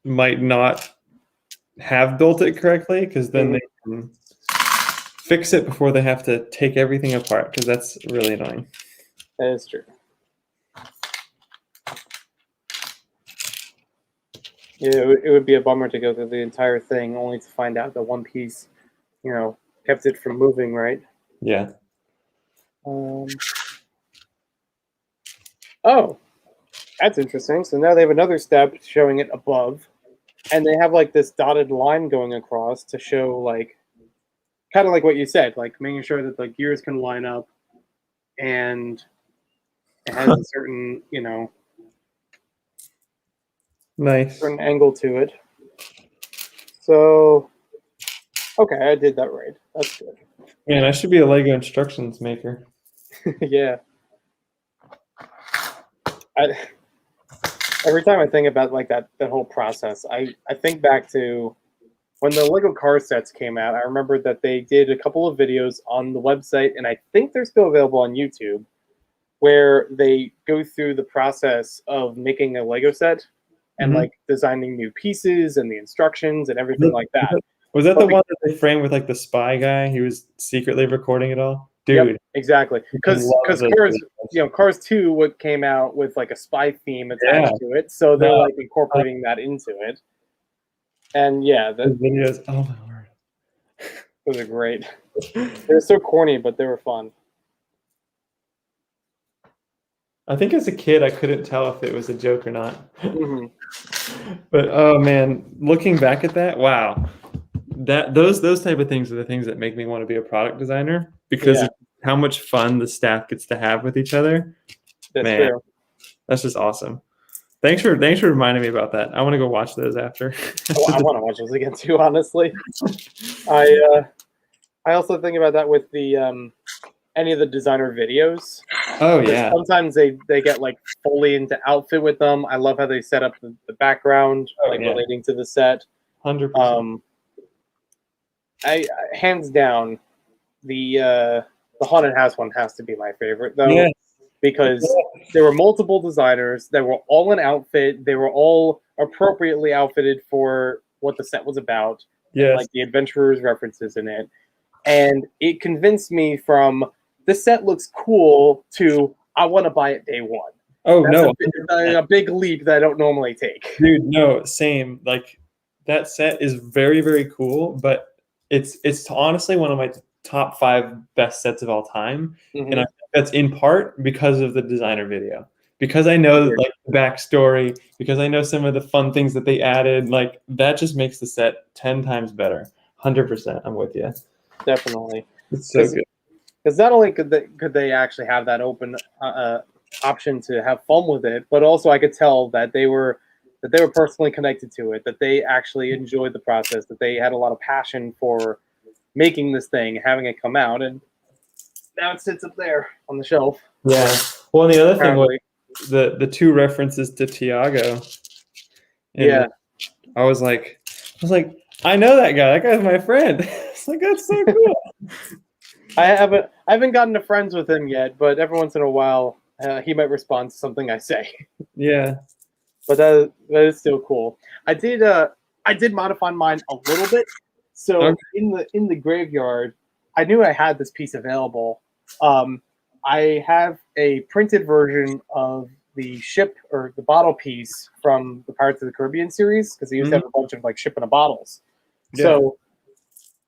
might not have built it correctly, because then they can fix it before they have to take everything apart, because that's really annoying. That is true. Yeah, it would be a bummer to go through the entire thing only to find out that one piece, you know, kept it from moving, right? Yeah. Oh, that's interesting. So now they have another step showing it above, and they have like this dotted line going across to show like kind of like what you said, like making sure that the gears can line up, and it has a certain, Nice. certain angle to it. So, okay, I did that right. That's good. Man, I should be a Lego instructions maker. Yeah. Every time I think about like that whole process, I think back to when the Lego car sets came out. I remember that they did a couple of videos on the website, and I think they're still available on YouTube, where they go through the process of making a Lego set and Mhm. like designing new pieces and the instructions and everything like that. Was that But the one that they framed with like the spy guy? He was secretly recording it all? Dude. Yep, exactly. Because love those Cars, videos. Cars 2 what came out with like a spy theme attached Yeah. to it, so they're No. like incorporating that into it. And yeah, Those that videos. Oh my word. those are great. They're so corny, but they were fun. I think as a kid I couldn't tell if it was a joke or not. Hmm. But oh man, looking back at that, wow. Those type of things are the things that make me want to be a product designer because Yeah. of how much fun the staff gets to have with each other. That's Man. true. That's just awesome. Thanks for reminding me about that. I want to go watch those after. I want to watch those again too. Honestly, I also think about that with the any of the designer videos. Oh 'Cause yeah. sometimes they get like fully into outfit with them. I love how they set up the background, Oh, like yeah. relating to the set. 100%. I hands down the haunted house one has to be my favorite though, Yeah. because there were multiple designers that were all in outfit. They were all appropriately outfitted for what the set was about, and Yes. like the adventurers references in it. And it convinced me from the set looks cool to I want to buy it day one. Oh That's no. a big leap that I don't normally take. Dude, no, same. Like that set is very, very cool, but it's honestly one of my top 5 best sets of all time. And I Mhm. think that's in part because of the designer video. Because I know Weird. like the backstory, because I know some of the fun things that they added, like that just makes the set 10 times better. 100%. I'm with you. Definitely. It's so good. Because not only could they actually have that open option to have fun with it, but also I could tell that they were personally connected to it, that they actually enjoyed the process, that they had a lot of passion for making this thing, having it come out, and now it sits up there on the shelf. Yeah. Well, and the other thing was Proudly. the 2 references to Tiago. And Yeah. I was like, I know that guy. That guy's my friend. It's like that's so cool. I haven't gotten to friends with him yet, but every once in a while he might respond to something I say. Yeah. But that is still cool. I did modify mine a little bit. So Okay. in the graveyard, I knew I had this piece available. I have a printed version of the ship or the bottle piece from the Pirates of the Caribbean series because they used to have a bunch of like ship in a bottles. Yeah. So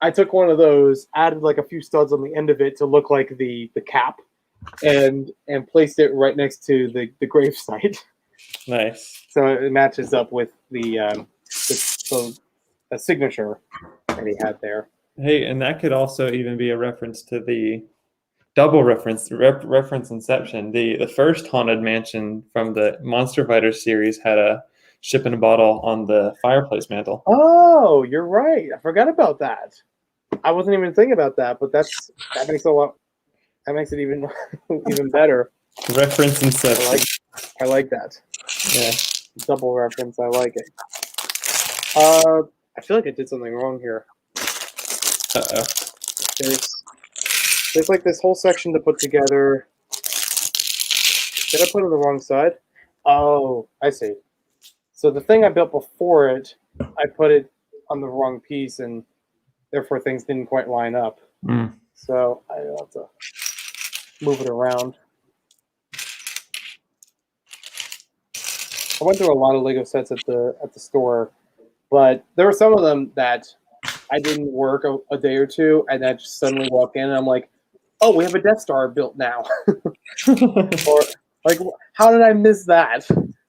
I took one of those, added like a few studs on the end of it to look like the cap, and placed it right next to the gravesite. Nice. So it matches up with the signature that he had there. Hey, and that could also even be a reference to the double reference Inception. The first haunted mansion from the Monster Fighter series had a ship in a bottle on the fireplace mantle. Oh, you're right. I forgot about that. I wasn't even thinking about that, but that makes a lot. That makes it even even better. Reference Inception. I like that. Yeah. Double reference. I like it. I feel like I did something wrong here. Uh-oh. There's like this whole section to put together. Did I put it on the wrong side? Oh, I see. So the thing I built before it, I put it on the wrong piece, and therefore things didn't quite line up. Mm. So I have to move it around. I went through a lot of Lego sets at the store, but there were some of them that I didn't work a day or two, and I just suddenly walk in, and I'm like, oh, we have a Death Star built now. Or like, how did I miss that?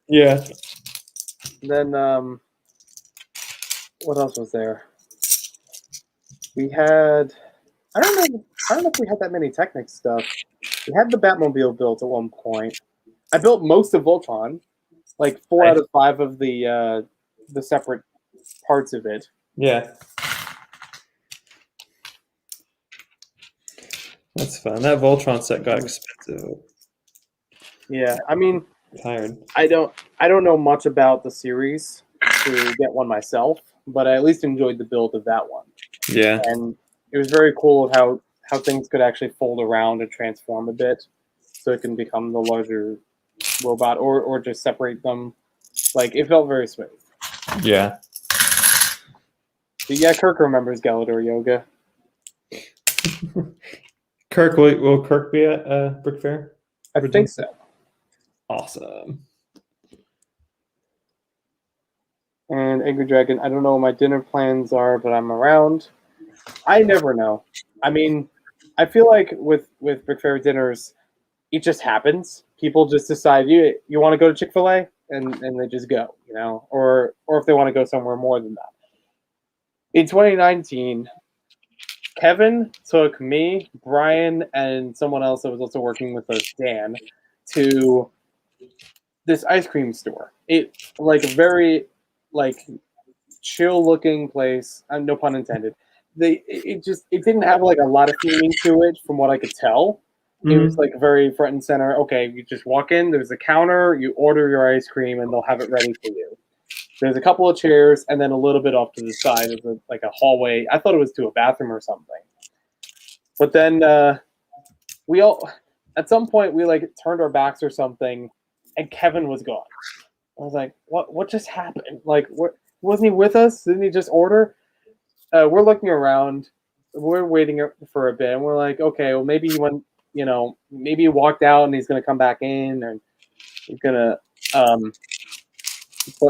Yeah. And then what else was there? We had I don't know if we had that many Technic stuff. We had the Batmobile built at one point. I built most of Voltron, like 4 out of 5 of the separate parts of it. Yeah. That's fun. That Voltron set got expensive. Yeah, I mean, Tired. I don't know much about the series to get one myself, but I at least enjoyed the build of that one. Yeah. And it was very cool how things could actually fold around and transform a bit, so it can become the larger robot, or just separate them. Like, it felt very smooth. Yeah. But yeah, Kirk remembers Galador Yoga. Kirk, will Kirk be at Brick Fair? I think so. Awesome. And Angry Dragon, I don't know what my dinner plans are, but I'm around. I never know. I mean, I feel like with Brick Fair dinners, it just happens. People just decide you want to go to Chick-fil-A, and they just go, you know, or if they want to go somewhere more than that. In 2019, Kevin took me, Brian, and someone else that was also working with us, Dan, to this ice cream store. It like a very chill looking place. No pun intended. It didn't have like a lot of theming to it, from what I could tell. Mm-hmm. It was like very front and center. Okay, you just walk in. There's a counter. You order your ice cream, and they'll have it ready for you. There's a couple of chairs, and then a little bit off to the side is like a hallway. I thought it was to a bathroom or something. But then we all, at some point, we like turned our backs or something, and Kevin was gone. I was like, what just happened? Like, wasn't he with us? Didn't he just order? We're looking around. We're waiting for a bit, and we're like, okay, well, maybe he went, you know, maybe he walked out and he's going to come back in, and he's going to,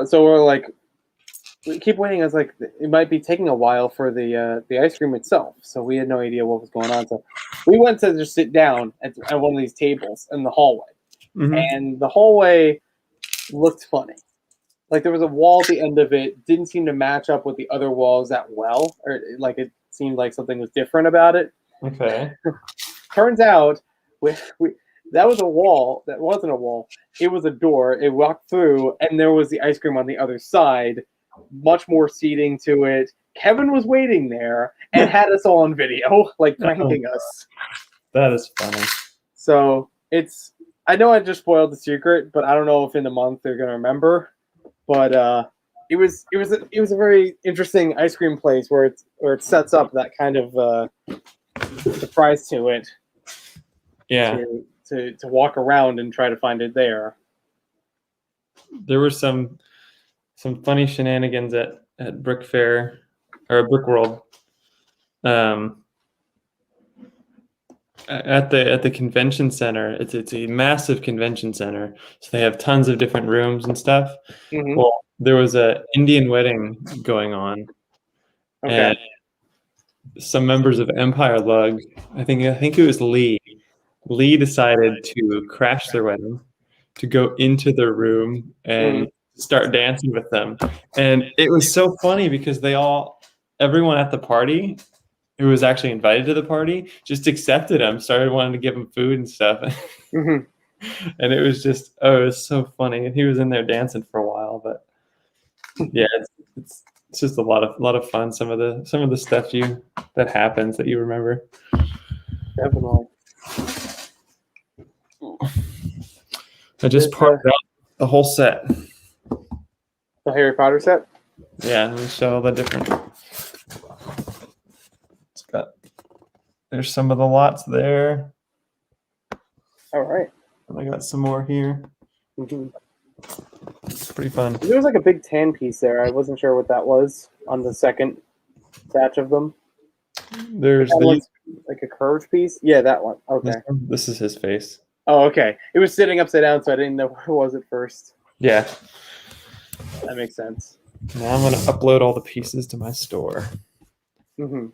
so we're like, we keep waiting. I was like, it might be taking a while for the ice cream itself. So we had no idea what was going on. So we went to just sit down at one of these tables in the hallway. Mm-hmm. And the hallway looked funny. Like, there was a wall at the end of it, didn't seem to match up with the other walls that well, or like it seemed like something was different about it. Okay. Turns out that was a wall. That wasn't a wall. It was a door. It walked through, and there was the ice cream on the other side. Much more seating to it. Kevin was waiting there and had us all on video, like pranking us. That is funny. So I know I just spoiled the secret, but I don't know if in a month they're gonna remember. But it was a very interesting ice cream place where it sets up that kind of surprise to it. Yeah. To walk around and try to find it there. There were some funny shenanigans at Brick Fair or Brick World. At the convention center, it's a massive convention center, so they have tons of different rooms and stuff. Mm-hmm. Well, there was a Indian wedding going on, Okay. and some members of Empire Lug, I think it was Lee. Lee decided to crash their wedding, to go into their room and start dancing with them, and it was so funny because everyone at the party who was actually invited to the party just accepted him, started wanting to give him food and stuff. Mm-hmm. And it was just, it was so funny. And he was in there dancing for a while, but yeah, it's just a lot of fun. Some of the stuff that happens that you remember. Definitely. I just parked out the whole set. The Harry Potter set? Yeah, let me show all the different. There's some of the lots there. All right. And I got some more here. Mm-hmm. It's pretty fun. There was like a big tan piece there. I wasn't sure what that was on the second batch of them. There's like a curved piece. Yeah, that one. Okay. This is his face. Oh, okay. It was sitting upside down, so I didn't know what it was at first. Yeah. That makes sense. Now I'm going to upload all the pieces to my store. Hmm.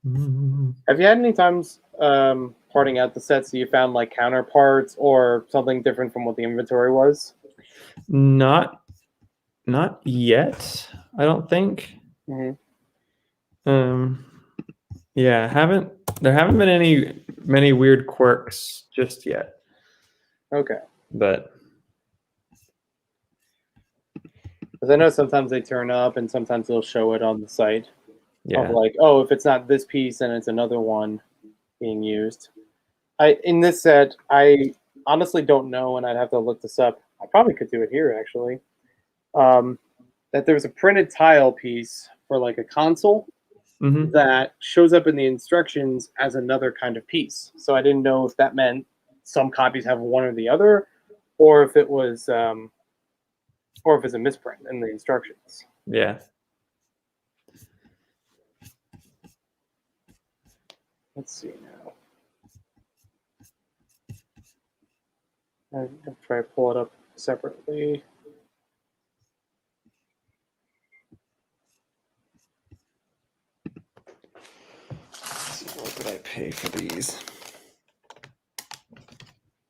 Mm, Have you had any times parting out the sets that you found like counterparts or something different from what the inventory was? Not yet, I don't think. Hmm. Um, yeah, there haven't been many weird quirks just yet, Okay. but Because I know sometimes they turn up and sometimes they'll show it on the site of yeah. like, oh, if it's not this piece, then it's another one being used. In this set, I honestly don't know, and I'd have to look this up. I probably could do it here actually. That there was a printed tile piece for like a console Hmm. that shows up in the instructions as another kind of piece. So I didn't know if that meant some copies have one or the other, or if it was, or if it's a misprint in the instructions. Yeah. Let's see now. I'll try to pull it up separately. Let's see, what did I pay for these?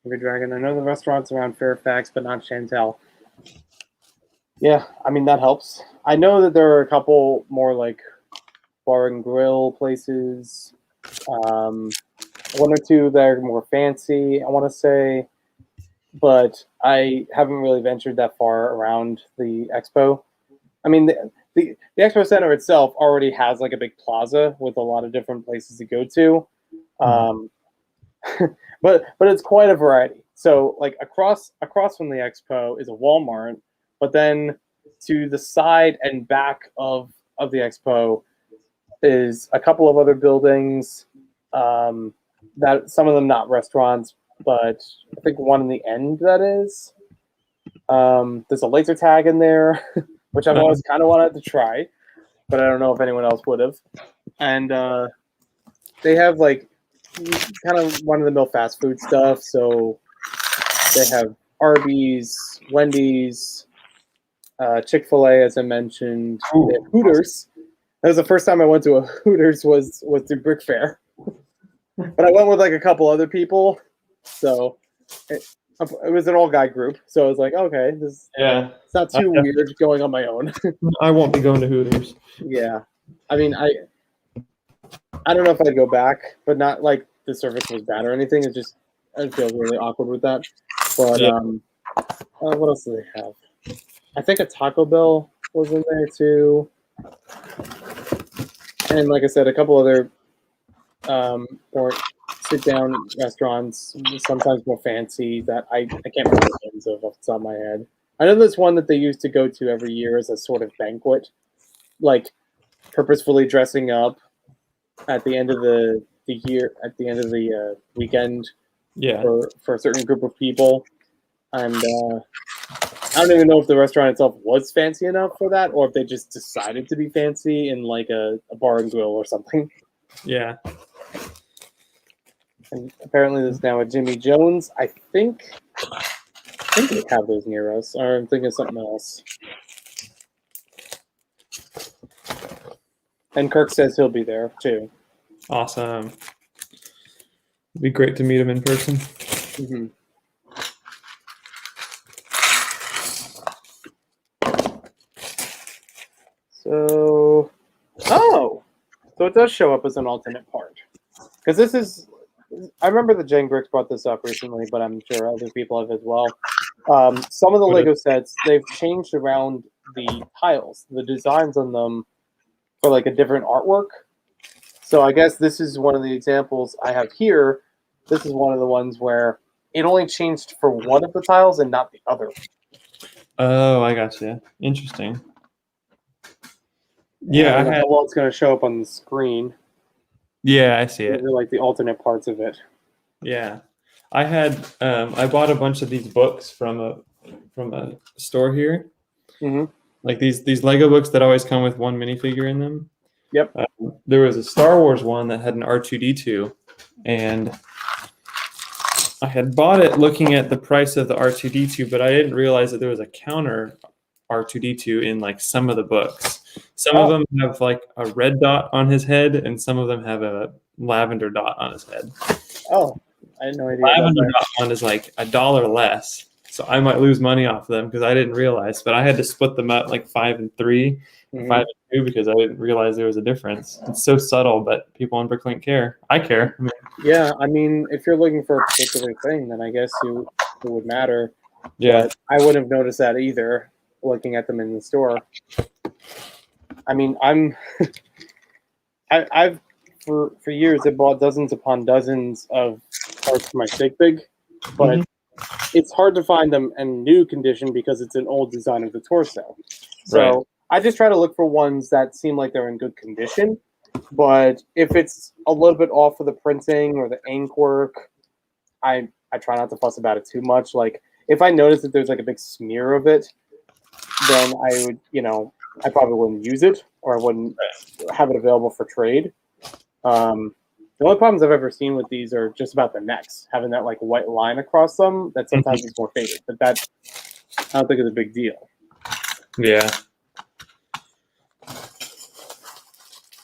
River Dragon. I know the restaurant's around Fairfax, but not Chantel. Yeah, I mean that helps. I know that there are a couple more like bar and grill places. One or two that are more fancy, I want to say, but I haven't really ventured that far around the expo. I mean, the expo center itself already has like a big plaza with a lot of different places to go to. Um, but it's quite a variety. So like across from the expo is a Walmart, but then to the side and back of the expo is a couple of other buildings. That some of them not restaurants, but I think one in the end that is. There's a laser tag in there, which I've always kind of wanted to try, but I don't know if anyone else would have. And they have like kind of run-of-the-mill fast food stuff. So they have Arby's, Wendy's, Chick-fil-A, as I mentioned. They have Hooters. That was the first time I went to a Hooters was to Brick Fair. But I went with like a couple other people, so it was an all-guy group. So I was like, okay, it's not too weird going on my own. I won't be going to Hooters. Yeah, I mean, I don't know if I'd go back, but not like the service was bad or anything. It just I feel really awkward with that. But what else do they have? I think a Taco Bell was in there too, and like I said, a couple other more sit-down restaurants, sometimes more fancy that I can't remember the names of off the top of my head. I know there's one that they used to go to every year as a sort of banquet, like purposefully dressing up at the end of the year, at the end of the weekend, for a certain group of people. And I don't even know if the restaurant itself was fancy enough for that, or if they just decided to be fancy in like a bar and grill or something. Yeah. And apparently there's now a Jimmy Jones. I think we have those near us, or I'm thinking of something else. And Kirk says he'll be there too. Awesome. It'd be great to meet him in person. Mm-hmm. So it does show up as an alternate part. Because this is, I remember the Jane Bricks brought this up recently, but I'm sure other people have as well. Some of the Lego sets, they've changed around the tiles, the designs on them for like a different artwork. So I guess this is one of the examples I have here. This is one of the ones where it only changed for one of the tiles and not the other. Oh, I got you. Interesting. Yeah, well, it's going to show up on the screen. Yeah, I see it. These are like the alternate parts of it. Yeah, I had I bought a bunch of these books from a store here. Mm-hmm. Like these Lego books that always come with one minifigure in them. Yep. There was a Star Wars one that had an R2-D2, and I had bought it looking at the price of the R2-D2, but I didn't realize that there was a counter R2D2 in like some of the books. Some of them have like a red dot on his head, and some of them have a lavender dot on his head. Oh, I had no idea. Lavender dot one is like $1 less, so I might lose money off them because I didn't realize. But I had to split them up like 5 and 3, or 5 and 2 because I didn't realize there was a difference. It's so subtle, but people on Bricklink care. I care. I mean, Yeah, I mean, if you're looking for a particular thing, then I guess it would matter. yeah, But I wouldn't have noticed that either, looking at them in the store. I mean, I've for years I bought dozens upon dozens of parts for my Sig Big, but it's hard to find them in new condition because it's an old design of the torso. So Right. I just try to look for ones that seem like they're in good condition. But if it's a little bit off of the printing or the ink work, I try not to fuss about it too much. Like if I notice that there's like a big smear of it, then I would, I probably wouldn't use it or I wouldn't have it available for trade. The only problems I've ever seen with these are just about the necks, having that like white line across them that sometimes is more faded, but that I don't think is a big deal. yeah.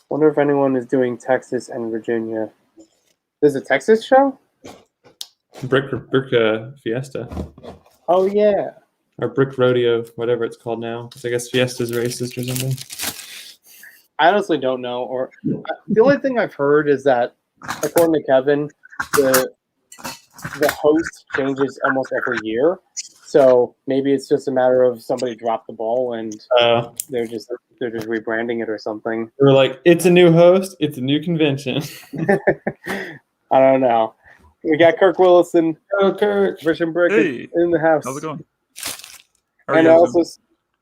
Wonder if anyone is doing Texas and Virginia. There's a Texas show? Brick Fiesta. Oh yeah. Or Brick Rodeo, whatever it's called now. 'Cause I guess Fiesta's racist or something. I honestly don't know. Or the only thing I've heard is that, according to Kevin, the host changes almost every year. So maybe it's just a matter of somebody dropped the ball and they're just rebranding it or something. They were like, it's a new host, it's a new convention. I don't know. We got Kirk Willison, Oh, Kirk. Christian Brick Hey, in the house. how's it going? How are And you guys doing?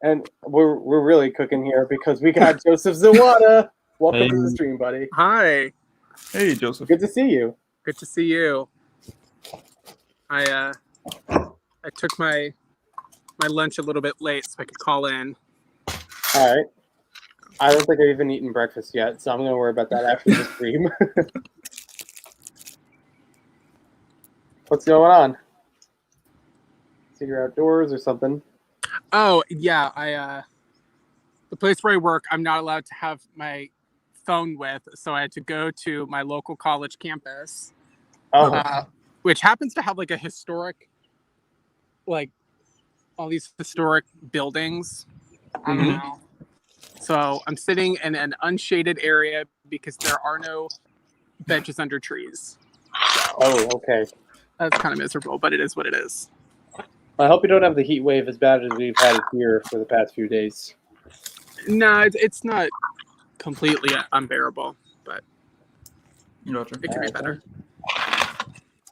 and we're really cooking here because we got Joseph Zawada. Welcome to the Hey. stream, buddy. Hi, Hey, Joseph. Good to see you. good to see you. I took my lunch a little bit late so I could call in. All right. I don't think I've even eaten breakfast yet, so I'm going to worry about that after the stream. What's going on? So you're outdoors or something? Oh yeah, the place where I work, I'm not allowed to have my phone with, so I had to go to my local college campus, Oh, which happens to have like a historic, like all these historic buildings. I don't know. So I'm sitting in an unshaded area because there are no benches under trees. oh, okay. That's kind of miserable, but it is what it is. I hope you don't have the heat wave as bad as we've had it here for the past few days. No, it's not completely unbearable, but Gotcha. it can be better.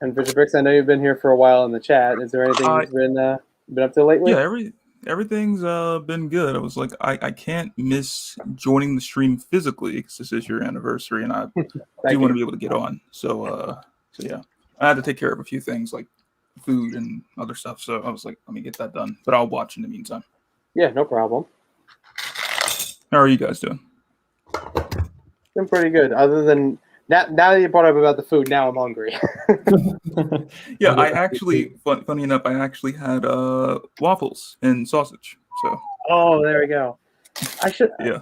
And Fisher Bricks, I know you've been here for a while in the chat. Is there anything you've been up to lately? Yeah, everything's been good. I was like, I can't miss joining the stream physically because this is your anniversary, and I do want to be able to get on. So yeah, I had to take care of a few things like food and other stuff. So I was like, let me get that done. But I'll watch in the meantime. Yeah, no problem. How are you guys doing? Been pretty good. Other than now that you brought up about the food, now I'm hungry. Yeah, I actually, funny enough, I actually had waffles and sausage. So Oh, there we go. I should. Yeah.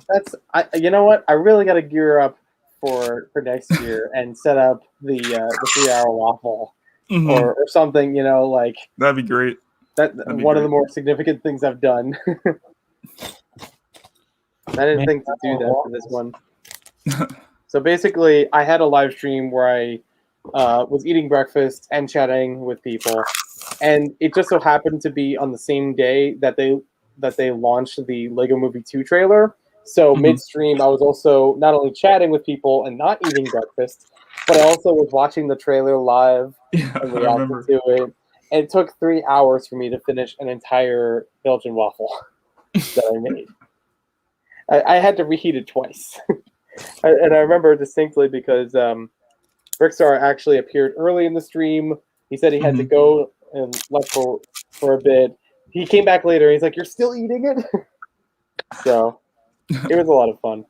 You know what? I really got to gear up for next year and set up the 3-hour waffle or something. that'd be great. That That'd be one of the great. more significant things I've done. I didn't think to do that for this one. So basically, I had a live stream where I was eating breakfast and chatting with people, and it just so happened to be on the same day that they launched the Lego Movie 2 trailer. So midstream, I was also not only chatting with people and not eating breakfast, but I also was watching the trailer live Yeah, and I reacting remember. to it. And it took 3 hours for me to finish an entire Belgian waffle that I made. I had to reheat it twice. And I remember distinctly because Brickstar actually appeared early in the stream. He said he had to go and left for a bit. He came back later. He's like, "You're still eating it?" So it was a lot of fun.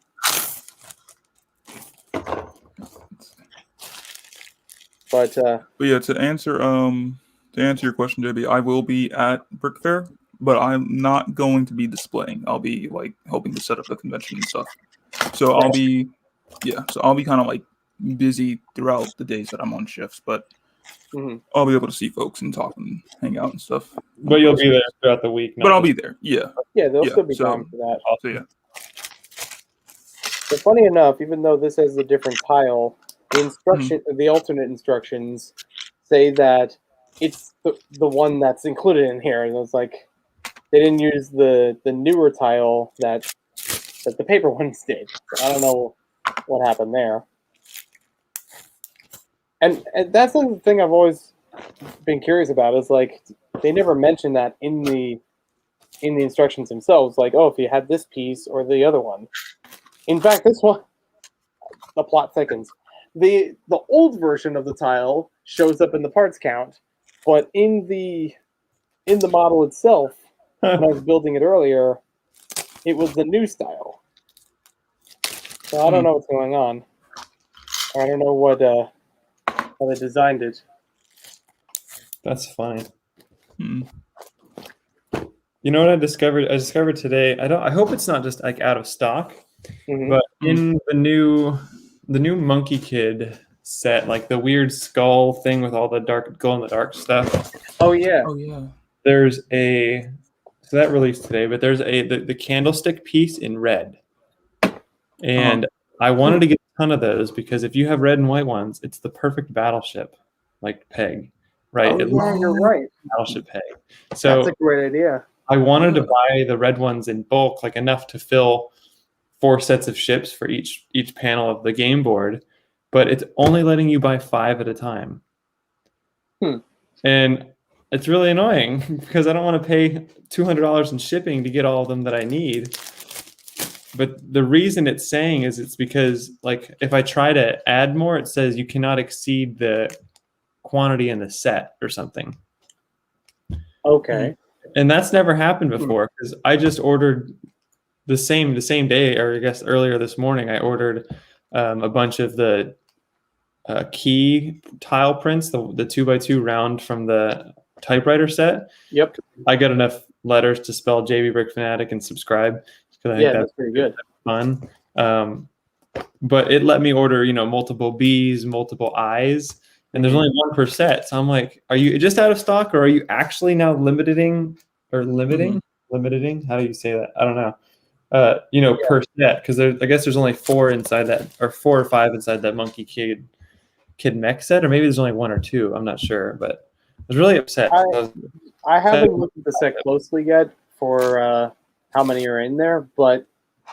But But yeah, to answer your question, JB, I will be at Brick Fair but I'm not going to be displaying. I'll be like helping to set up the convention and stuff. So I'll be kind of like busy throughout the days that I'm on shifts, but I'll be able to see folks and talk and hang out and stuff. But you'll be there throughout the week. But I'll be there. Yeah. Yeah, they'll Yeah, still be so- down for that. So yeah. But funny enough, even though this has a different tile, the alternate instructions say that it's the one that's included in here, and it's like they didn't use the newer tile that the paper ones did. So I don't know what happened there. And that's the thing I've always been curious about is like they never mention that in the instructions themselves. Like, oh, if you had this piece or the other one. In fact, this one, the plot thickens. The old version of the tile shows up in the parts count, but in the model itself, when I was building it earlier, it was the new style. So I don't know what's going on. I don't know what how they designed it. That's fine. Hmm. You know what I discovered? I discovered today. I hope it's not just like out of stock, but in the new Monkey Kid set, like the weird skull thing with all the glow in the dark stuff. Oh yeah. Oh yeah. There's so that released today, but there's the candlestick piece in red, and I wanted to get a ton of those because if you have red and white ones, it's the perfect battleship, like peg, right? Oh, It yeah, looks you're right. battleship peg. So That's a great idea. I wanted to buy the red ones in bulk, like enough to fill 4 sets of ships for each panel of the game board, but it's only letting you buy 5 at a time. And it's really annoying because I don't want to pay $200 in shipping to get all of them that I need. But the reason it's saying is it's because like if I try to add more, it says you cannot exceed the quantity in the set or something. Okay. And that's never happened before because I just ordered the same day, or I guess earlier this morning, I ordered a bunch of the key tile prints, the 2x2 round from the typewriter set. Yep. I got enough letters to spell JB Brick Fanatic and subscribe because I think that's pretty good. fun. But it let me order, multiple B's, multiple I's. And there's only 1 per set. So I'm like, are you just out of stock or are you actually now limiting? How do you say that? I don't know. Per set. Because I guess there's only 4 inside that, or 4 or 5 inside that Monkey Kid mech set. Or maybe there's only 1 or 2. I'm not sure. But I was really upset. I haven't looked at the set closely yet for how many are in there. But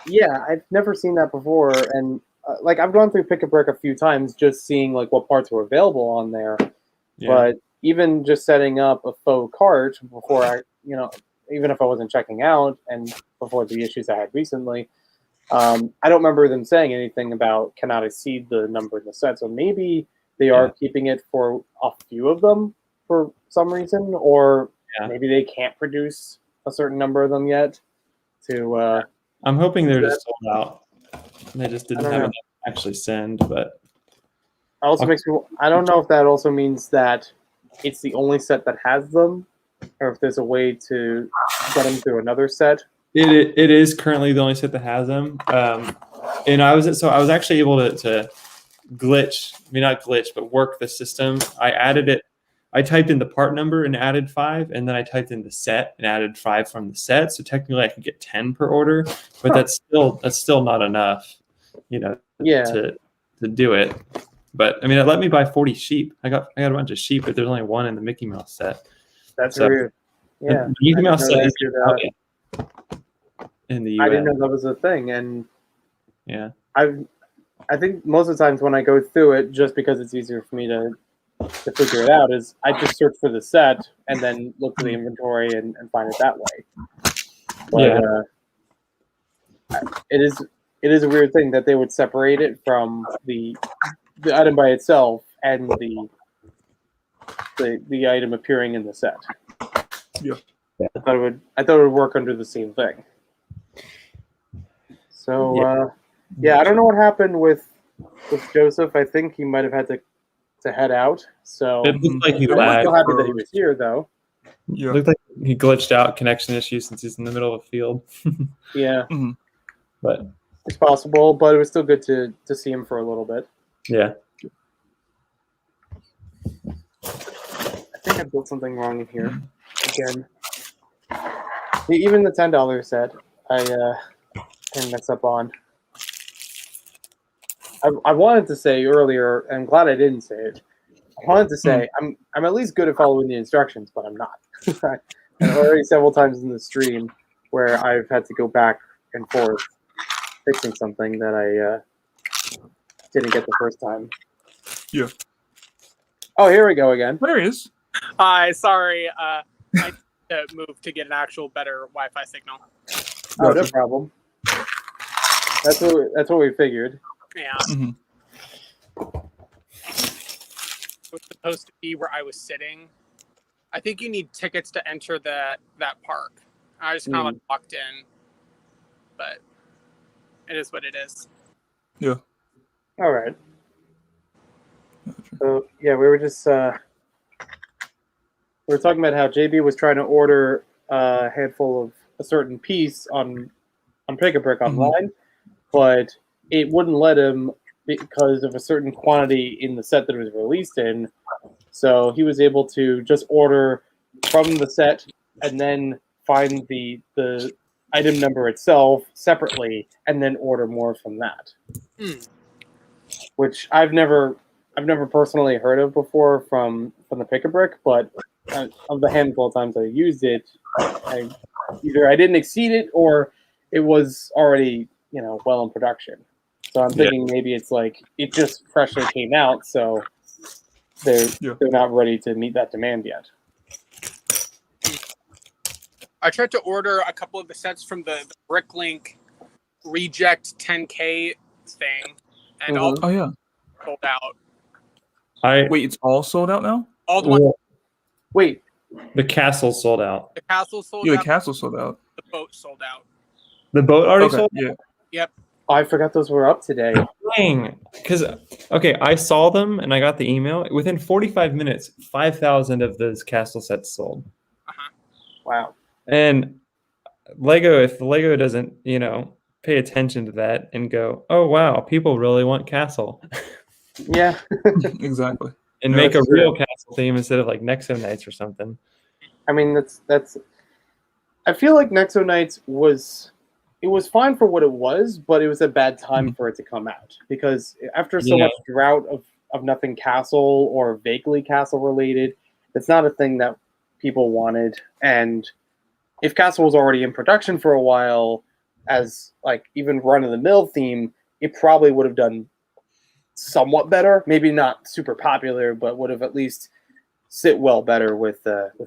yeah, I've never seen that before. And like I've gone through Pick a Brick a few times just seeing like what parts were available on there. Yeah. But even just setting up a faux cart before I, even if I wasn't checking out and before the issues I had recently, I don't remember them saying anything about cannot exceed the number in the set. So maybe they are keeping it for a few of them for some reason, or maybe they can't produce a certain number of them yet. I'm hoping they're just sold out. They just didn't have enough to actually send, but also makes me. I don't know if that also means that it's the only set that has them, or if there's a way to get them through another set. It is currently the only set that has them, and I was actually able to work the system. I added it. I typed in the part number and added 5, and then I typed in the set and added 5 from the set. So technically, I could get 10 per order, but that's still not enough, to do it. But I mean, it let me buy 40 sheep. I got a bunch of sheep, but there's only 1 in the Mickey Mouse set. That's weird. Yeah, the Mickey Mouse set is in the US. I didn't know that was a thing, and yeah, I think most of the times when I go through it, just because it's easier for me to figure it out, is I just search for the set and then look for the inventory and find it that way. But it is a weird thing that they would separate it from the item by itself and the item appearing in the set. Yeah. I thought it would work under the same thing. So I don't know what happened with Joseph. I think he might have had to head out. So it looked like he I'm lagged. still happy that he was here, though. Yeah. It looked like he he glitched out, connection issue since he's in the middle of a field. Yeah, But it's possible, but it was still good to see him for a little bit. yeah. I think I built something wrong in here again. Even the $10 set, I didn't mess up on. I wanted to say earlier, and I'm glad I didn't say it. I wanted to say I'm at least good at following the instructions, but I'm not. I've already several times in the stream where I've had to go back and forth fixing something that I didn't get the first time. Yeah. Oh, here we go again. There he is. Hi, sorry. I had to move to get an actual better Wi-Fi signal. Oh, no problem. That's what we figured. Yeah. Mm-hmm. It was supposed to be where I was sitting. I think you need tickets to enter that park. I just kind of like walked in, but it is what it is. Yeah. All right. So yeah, we were just we were talking about how JB was trying to order a handful of a certain piece on Pick a Brick online, but it wouldn't let him because of a certain quantity in the set that it was released in. So he was able to just order from the set and then find the item number itself separately and then order more from that. Which I've never personally heard of before from the Pick a Brick, but of the handful of times I used it, either I didn't exceed it or it was already well in production. So I'm thinking maybe it's like it just freshly came out, so they're not ready to meet that demand yet. I tried to order a couple of the sets from the Bricklink Reject 10K thing, and all sold out. Wait, it's all sold out now? All the ones. Wait, the castle sold out. The castle sold Yeah, out. the castle sold out. The boat sold out. The boat already sold out? Yeah. Yep. I forgot those were up today. Dang. Because, I saw them and I got the email. Within 45 minutes, 5,000 of those castle sets sold. Wow. And if Lego doesn't, pay attention to that and go, oh, wow, people really want castle. Yeah. Exactly. And make a real castle theme instead of like Nexo Knights or something. I mean, that's. I feel like Nexo Knights was fine for what it was, but it was a bad time for it to come out because after so much drought of nothing castle or vaguely castle related, it's not a thing that people wanted. And if castle was already in production for a while, as like even run of the mill theme, it probably would have done somewhat better. Maybe not super popular, but would have at least sit well better with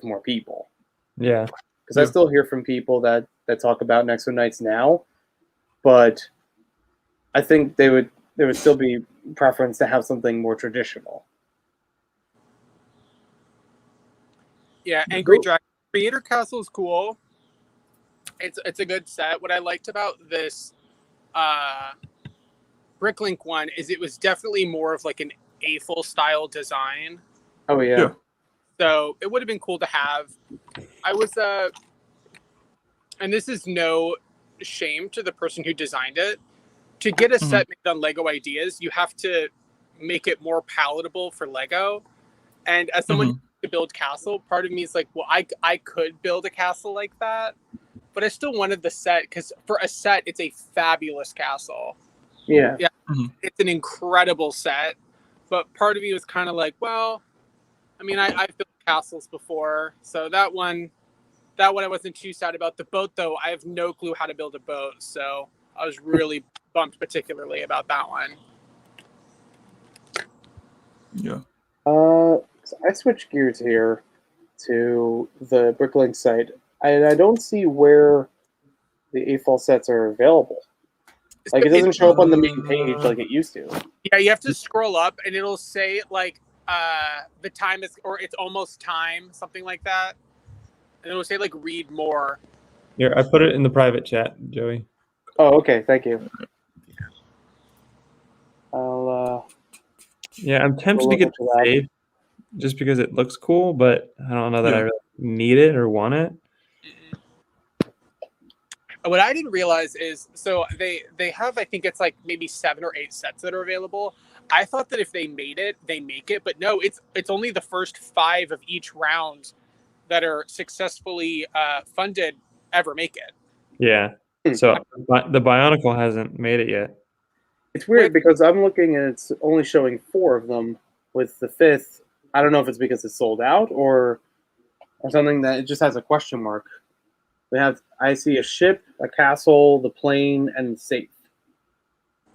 more people. Yeah. Because I still hear from people that talk about Nexo Knights now, but I think there would still be preference to have something more traditional. Yeah, Angry Dragon Creator Castle is cool. It's a good set. What I liked about this Bricklink one is it was definitely more of like an AFL style design. Oh yeah. So it would have been cool to have. I was and this is no shame to the person who designed it. To get a set made on Lego Ideas, you have to make it more palatable for Lego. And as someone to build castle, part of me is like, well, I could build a castle like that, but I still wanted the set because for a set, it's a fabulous castle. Yeah. It's an incredible set. But part of me was kind of like, well, I mean, I've built castles before, so that one I wasn't too sad about. The boat, though, I have no clue how to build a boat, so I was really bummed particularly about that one. Yeah. So I switched gears here to the Bricklink site, and I don't see where the AFOL sets are available. Like, it doesn't show up on the main page like it used to. Yeah, you have to scroll up, and it'll say, like, the time is, or it's almost time, something like that. And it'll say, like, read more. Here, I put it in the private chat, Joey. Oh, okay. Thank you. I'll, yeah, I'm tempted to get the save just because it looks cool, but I don't know that I really need it or want it. What I didn't realize is, so they have, I think it's like maybe 7 or 8 sets that are available. I thought that if they made it, they make it, but no, it's only the first 5 of each round that are successfully funded ever make it. Yeah. So the Bionicle hasn't made it yet. It's weird because I'm looking and it's only showing 4 of them, with the 5th. I don't know if it's because it's sold out or something, that it just has a question mark. I see a ship, a castle, the plane, and the safe.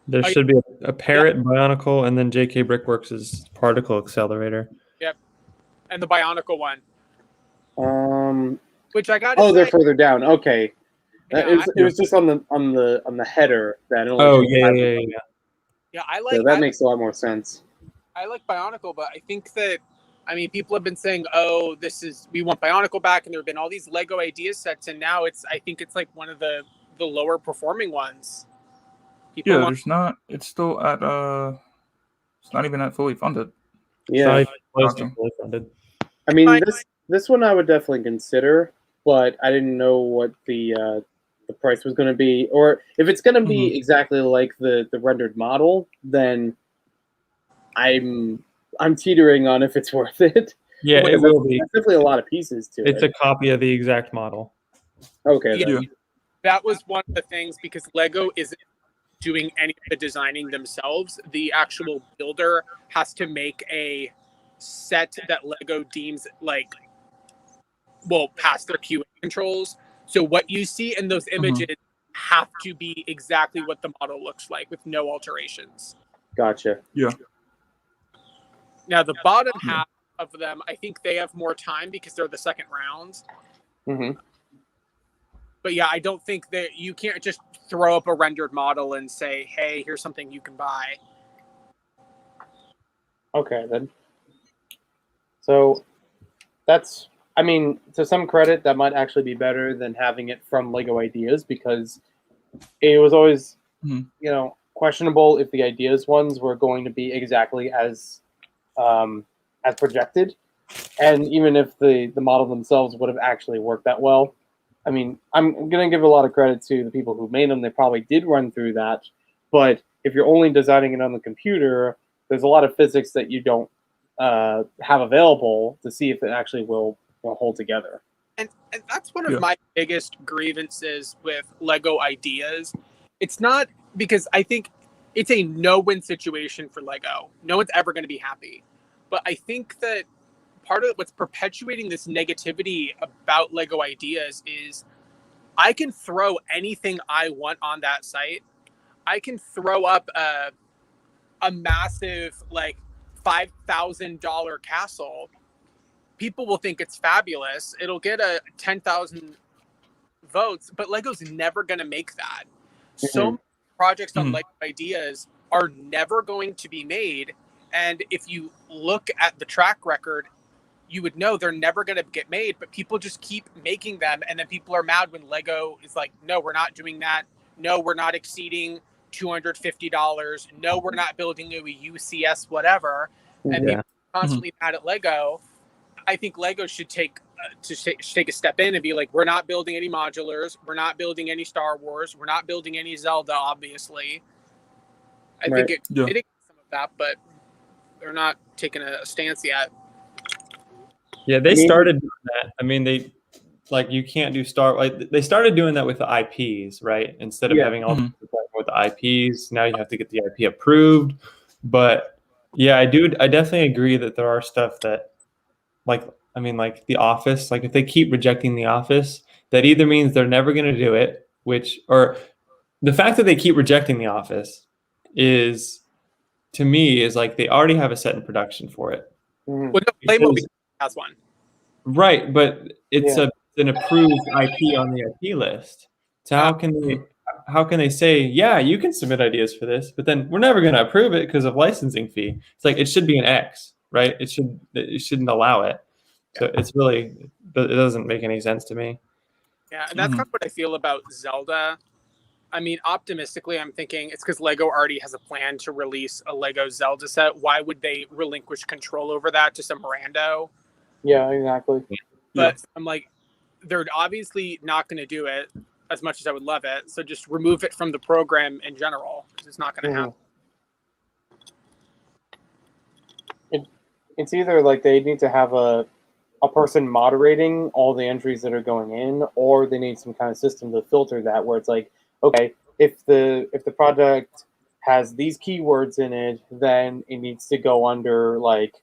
There should be a Parrot, Bionicle, and then JK Brickworks' particle accelerator. Yep. And the Bionicle one. Which I got. Oh, they're further down. Okay. Yeah, it was just on the header that. Yeah, I like. So that makes a lot more sense. I like Bionicle, but I think that, I mean, people have been saying, "Oh, we want Bionicle back," and there have been all these Lego idea sets, and now I think it's like one of the lower performing ones. There's not. It's still at it's not even at fully funded. Yeah, it's not even fully funded. I mean, this one I would definitely consider, but I didn't know what the price was going to be, or if it's going to be exactly like the rendered model, then I'm teetering on if it's worth it. Yeah, it will be. There's definitely a lot of pieces to it. It's a copy of the exact model. Okay. Yeah, that was one of the things, because Lego isn't doing any of the designing themselves. The actual builder has to make a set that Lego deems pass their QA controls. So what you see in those images have to be exactly what the model looks like, with no alterations. Gotcha. Yeah. Now the bottom half of them, I think they have more time because they're the second round. Mm-hmm. But yeah, I don't think that you can't just throw up a rendered model and say, "Hey, here's something you can buy." Okay, then. So that's, I mean, to some credit, that might actually be better than having it from Lego Ideas, because it was always, questionable if the Ideas ones were going to be exactly as projected, and even if the model themselves would have actually worked that well. I mean, I'm going to give a lot of credit to the people who made them. They probably did run through that, but if you're only designing it on the computer, there's a lot of physics that you don't have available to see if it actually will hold together. And that's one of my biggest grievances with Lego Ideas. It's not, because I think it's a no-win situation for Lego. No one's ever going to be happy. But I think that part of what's perpetuating this negativity about Lego Ideas is I can throw anything I want on that site. I can throw up a massive, $5,000 castle. People will think it's fabulous. It'll get 10,000 votes, but Lego's never going to make that. So many projects on Lego Ideas are never going to be made. And if you look at the track record, you would know they're never going to get made, but people just keep making them. And then people are mad when Lego is like, "No, we're not doing that. No, we're not exceeding $250. No, we're not building a UCS, whatever." And people are constantly mad at Lego. I think Lego should take a step in and be like, "We're not building any modulars. We're not building any Star Wars. We're not building any Zelda, obviously." I think it some of that, but they're not taking a stance yet. Yeah, they started doing that. I mean, you can't do they started doing that with the IPs, right? Instead of having all with the IPs, now you have to get the IP approved. But yeah, I definitely agree that there are stuff that, like The Office, if they keep rejecting The Office, that either means they're never going to do it, or the fact that they keep rejecting The Office is, to me, is they already have a set in production for it. Well, Playmobil has one. Right, but it's an approved IP on the IP list. So how can they say, yeah, you can submit ideas for this, but then we're never going to approve it because of licensing fee? It's it should be an X, right? It shouldn't allow it. So it's really, it doesn't make any sense to me. Yeah, and that's kind of what I feel about Zelda. I mean, optimistically, I'm thinking it's because Lego already has a plan to release a Lego Zelda set. Why would they relinquish control over that to some rando? Yeah, exactly. But I'm like, they're obviously not going to do it as much as I would love it. So just remove it from the program in general, because it's not going to happen. It's either like they need to have a person moderating all the entries that are going in, or they need some kind of system to filter that, where it's like, okay, if the project has these keywords in it, then it needs to go under like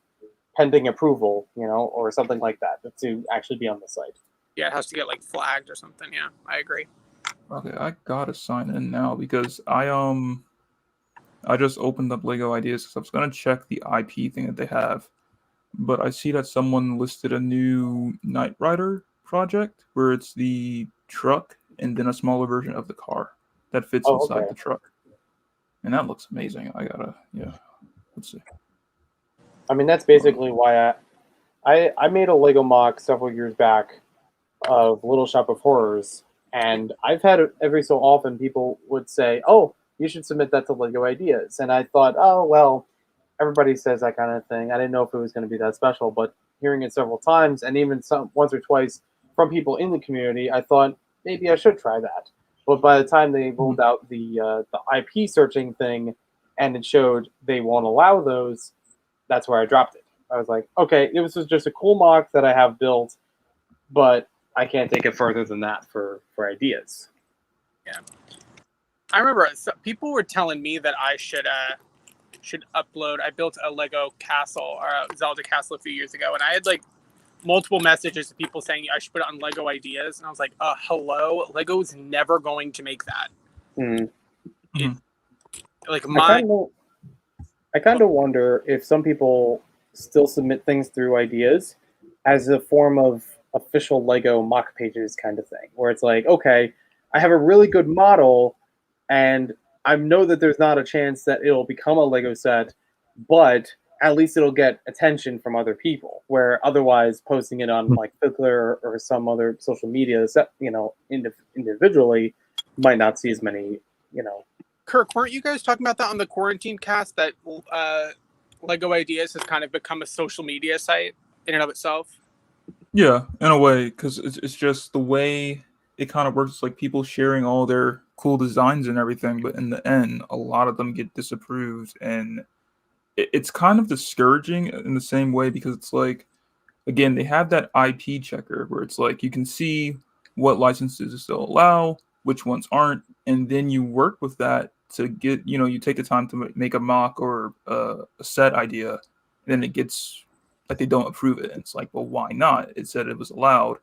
pending approval, or something like that to actually be on the site. Yeah, it has to get like flagged or something. Yeah, I agree. Okay, I gotta sign in now because I just opened up Lego Ideas because I was gonna check the IP thing that they have, but I see that someone listed a new Knight Rider project where it's the truck and then a smaller version of the car that fits inside the truck, and that looks amazing. Let's see. I mean, that's basically why I made a Lego mock several years back of Little Shop of Horrors, and I've had every so often people would say, "Oh, you should submit that to Lego Ideas," and I thought, "Oh well, everybody says that kind of thing." I didn't know if it was going to be that special, but hearing it several times and even once or twice from people in the community, I thought maybe I should try that. But by the time they rolled out the IP searching thing, and it showed they won't allow those, that's where I dropped it. I was like, okay, this was just a cool mock that I have built, but I can't take it further than that for ideas. Yeah, I remember people were telling me that I should upload. I built a Lego castle or a Zelda castle a few years ago, and I had like multiple messages of people saying I should put it on Lego Ideas, and I was like, hello, Lego's never going to make that. Like I kind of wonder if some people still submit things through Ideas as a form of official Lego mock pages kind of thing, where it's like, okay, I have a really good model, and I know that there's not a chance that it'll become a Lego set, but at least it'll get attention from other people, where otherwise posting it on like Fiddler or some other social media, individually might not see as many, Kirk, weren't you guys talking about that on the quarantine cast, that Lego Ideas has kind of become a social media site in and of itself? Yeah, in a way, because it's just the way it kind of works, like people sharing all their cool designs and everything, but in the end, a lot of them get disapproved, and it's kind of discouraging in the same way, because it's like, again, they have that IP checker where it's like you can see what licenses still allow, which ones aren't, and then you work with that to get, you take the time to make a mock or a set idea, and then it gets like they don't approve it, and it's like, well, why not? It said it was allowed.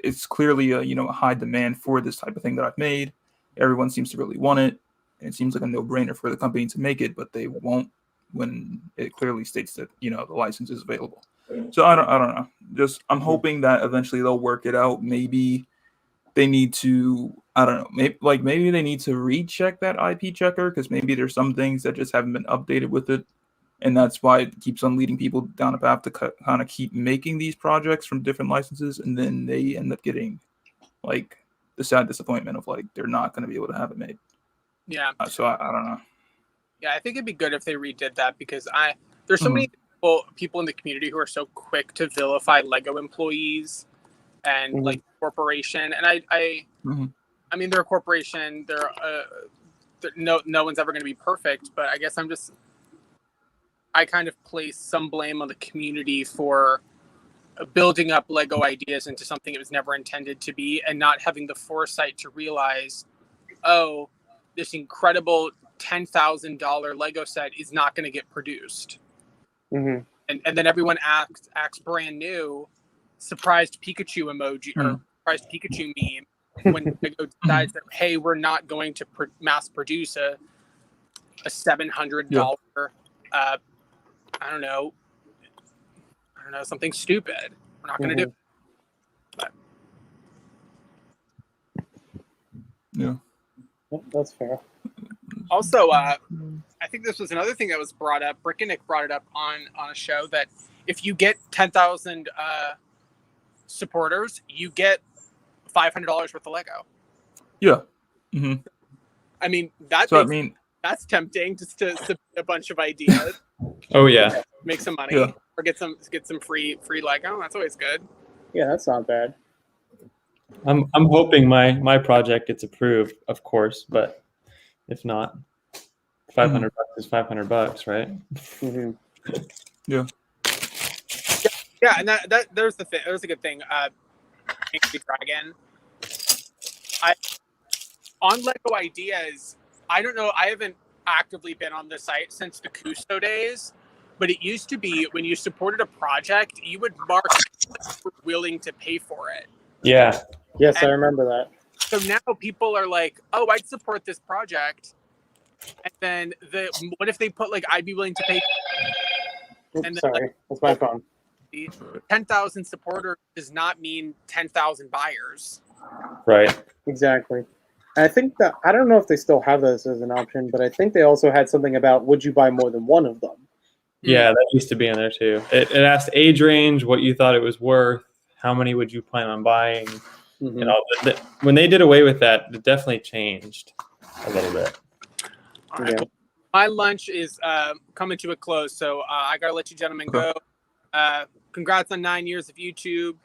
It's clearly a high demand for this type of thing that I've made. Everyone seems to really want it, and it seems like a no-brainer for the company to make it, but they won't when it clearly states that the license is available. So I don't know. Just I'm hoping that eventually they'll work it out. Maybe they need to, I don't know, maybe they need to recheck that IP checker, because maybe there's some things that just haven't been updated with it, and that's why it keeps on leading people down a path to kind of keep making these projects from different licenses, and then they end up getting like the sad disappointment of like they're not going to be able to have it made. Yeah. So I don't know. Yeah, I think it'd be good if they redid that, because there's so many people in the community who are so quick to vilify Lego employees and like corporation, and I mean, they're a corporation. They're no one's ever going to be perfect, but I guess I kind of place some blame on the community for building up Lego Ideas into something it was never intended to be, and not having the foresight to realize, oh, this incredible $10,000 Lego set is not going to get produced. And then everyone acts brand new, surprised Pikachu emoji or surprised Pikachu meme when Lego decides that, hey, we're not going to mass produce a $700 I don't know, something stupid. We're not going to do it. But. Yeah, that's fair. Also, I think this was another thing that was brought up. Brick and Nick brought it up on a show, that if you get 10,000 supporters, you get $500 worth of Lego. Yeah. I mean, that's tempting, just to submit a bunch of ideas. Oh yeah. Make some money, or get some free Lego. That's always good. Yeah, that's not bad. I'm hoping my project gets approved, of course, but if not, $500 is $500, right? Mm-hmm. Yeah. Yeah, and that there's the thing. There's a good thing. Angry Dragon. On Lego Ideas, I don't know. I haven't actively been on the site since the Cousteau days, but it used to be when you supported a project, you would mark you were willing to pay for it. Yeah. Yes, I And remember that. so now people are like, "Oh, I'd support this project," and then what if they put like, "I'd be willing to pay," Oops, and then sorry, that's my phone. 10,000 supporters does not mean 10,000 buyers. Right. Exactly. And I think that I don't know if they still have this as an option, but I think they also had something about would you buy more than one of them? Yeah, that used to be in there too. It asked age range, what you thought it was worth, how many would you plan on buying. Mm-hmm. You know, when they did away with that, it definitely changed a little bit. All right, Yeah. well, my lunch is coming to a close, so I gotta let you gentlemen go. Congrats on 9 years of YouTube.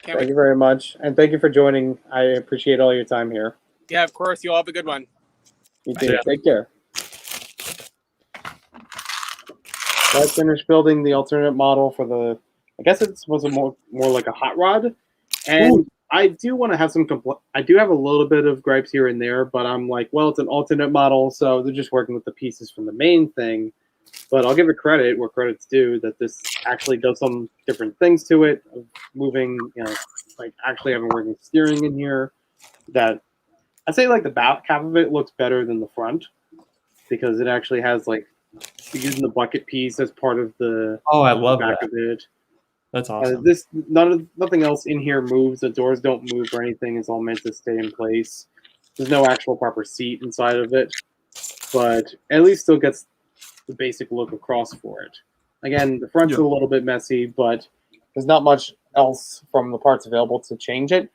Can't Thank wait. you very much, and thank you for joining. I appreciate all your time here. Yeah, of course. You all have a good one. You too. Yeah. Take care. So I finished building the alternate model for the. I guess it was a more like a hot rod, and I do want to have some. I do have a little bit of gripes here and there, but I'm like, well, it's an alternate model, so they're just working with the pieces from the main thing. But I'll give it credit where credit's due that this actually does some different things to it, moving, like actually having working steering in here. That I'd say like the back half of it looks better than the front because it actually has like using the bucket piece as part of the Oh, I love back that. of it. That's awesome. Nothing else in here moves. The doors don't move or anything. It's all meant to stay in place. There's no actual proper seat inside of it, but at least still gets the basic look across for it. Again, the front's a little bit messy, but there's not much else from the parts available to change it.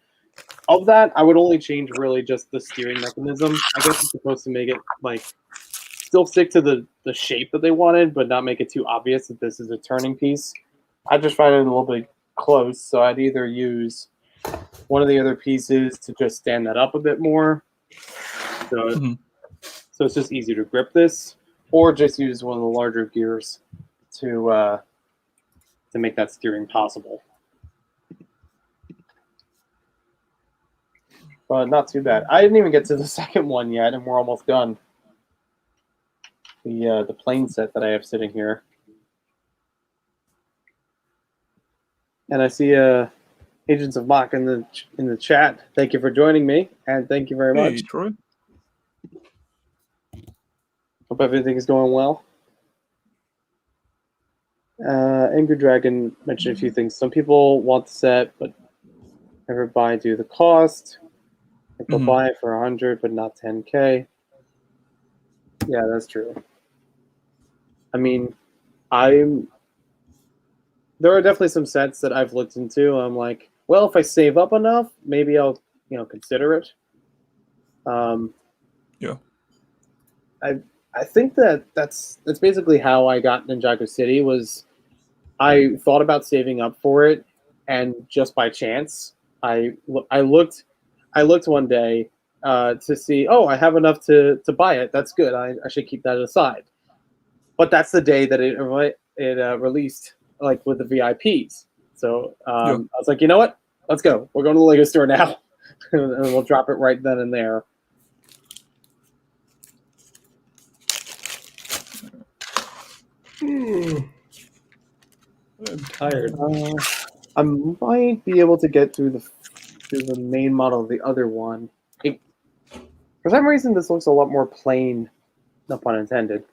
Of that, I would only change really just the steering mechanism. I guess it's supposed to make it like still stick to the shape that they wanted, but not make it too obvious that this is a turning piece. I just find it a little bit close, so I'd either use one of the other pieces to just stand that up a bit more. So it's just easier to grip this, or just use one of the larger gears to make that steering possible. But not too bad. I didn't even get to the second one yet, and we're almost done. The plane set that I have sitting here, and I see Agents of Mach in the chat. Thank you for joining me, and thank you very much. Hey, Troy. Hope everything is going well. Angry Dragon mentioned a few things. Some people want the set, but never buy due to the cost. They'll buy it for 100, but not 10K. Yeah, that's true. I mean, there are definitely some sets that I've looked into. I'm like, well, if I save up enough, maybe I'll consider it. Yeah. I think that's basically how I got Ninjago City. Was I thought about saving up for it, and just by chance, I looked one day to see, oh, I have enough to buy it. That's good. I should keep that aside. But that's the day that it released, like with the VIPs. So I was like, you know what? Let's go. We're going to the Lego store now, and we'll drop it right then and there. I'm tired. I might be able to get through the main model of the other one. For some reason, this looks a lot more plain, no pun intended,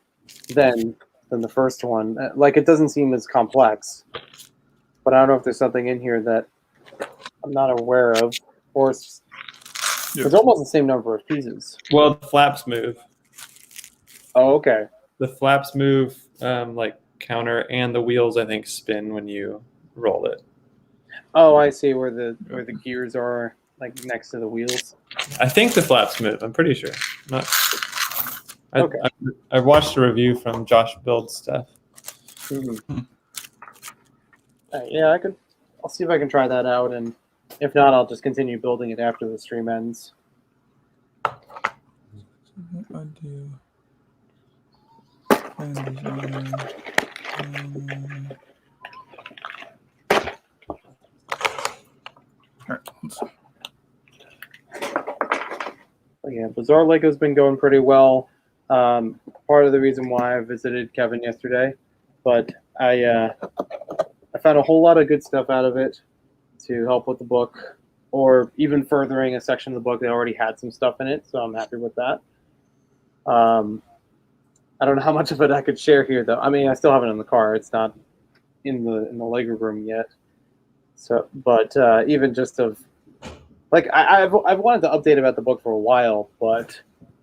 than the first one. Like, it doesn't seem as complex. But I don't know if there's something in here that I'm not aware of, or it's almost the same number of pieces. Well, the flaps move. Oh, okay. The flaps move like counter, and the wheels, I think, spin when you roll it. Oh, I see where the gears are, like next to the wheels. I think the flaps move. I'm pretty sure. Okay. I watched a review from Josh Build stuff. Mm-hmm. Yeah, I'll see if I can try that out, and if not, I'll just continue building it after the stream ends. What I do? Plan design. All right. Yeah, Bazaar Lego's been going pretty well. Part of the reason why I visited Kevin yesterday, but I found a whole lot of good stuff out of it to help with the book, or even furthering a section of the book that already had some stuff in it. So I'm happy with that. I don't know how much of it I could share here, though. I mean, I still have it in the car. It's not in the Lego room yet. So, but even just of like I've wanted to update about the book for a while, but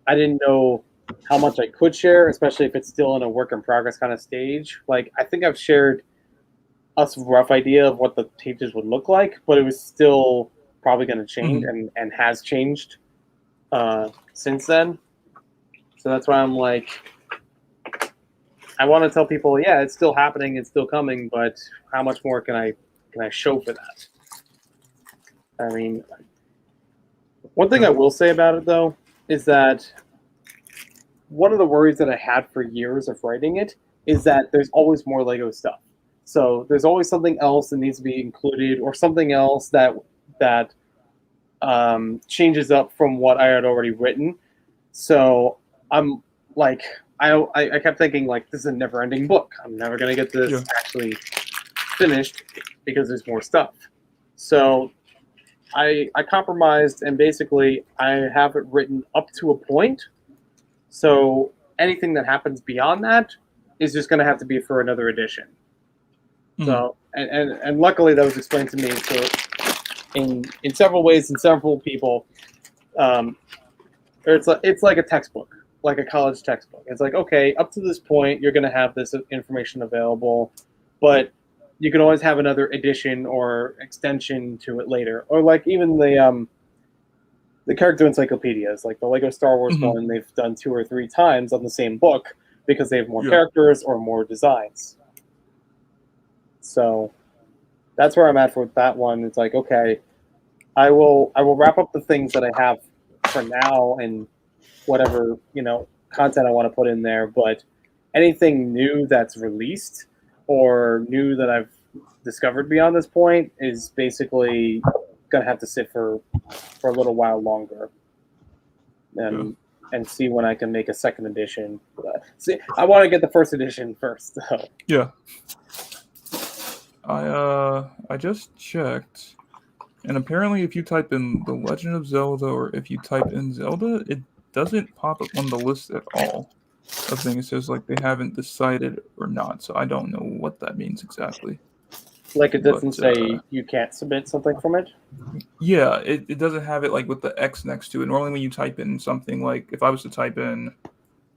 I didn't know how much I could share, especially if it's still in a work in progress kind of stage. Like, I think I've shared a rough idea of what the pages would look like, but it was still probably going to change and has changed since then. So that's why I'm like, I want to tell people, yeah, it's still happening, it's still coming, but how much more can I show for that? I mean, one thing I will say about it, though, is that one of the worries that I had for years of writing it is that there's always more Lego stuff. So there's always something else that needs to be included, or something else that changes up from what I had already written. So I'm like, I kept thinking, like, this is a never-ending book. I'm never going to get this actually finished because there's more stuff. So I compromised, and basically I have it written up to a point. So anything that happens beyond that is just going to have to be for another edition. So and luckily that was explained to me in several ways, in several people. It's like a textbook, like a college textbook. It's like, okay, up to this point you're going to have this information available, but you can always have another edition or extension to it later. Or like even the character encyclopedias, like the Lego Star Wars one, they've done 2 or 3 times on the same book because they have more characters or more designs. So that's where I'm at with that one. It's like, okay, I will wrap up the things that I have for now and whatever, content I want to put in there, but anything new that's released or new that I've discovered beyond this point is basically gonna have to sit for a little while longer and see when I can make a second edition. See, I want to get the first edition first, though. Yeah. I just checked, and apparently if you type in The Legend of Zelda, or if you type in Zelda, it doesn't pop up on the list at all. I think it says like they haven't decided or not, so I don't know what that means exactly. Like, it doesn't say you can't submit something from it? Yeah, it doesn't have it like with the X next to it. Normally when you type in something, like if I was to type in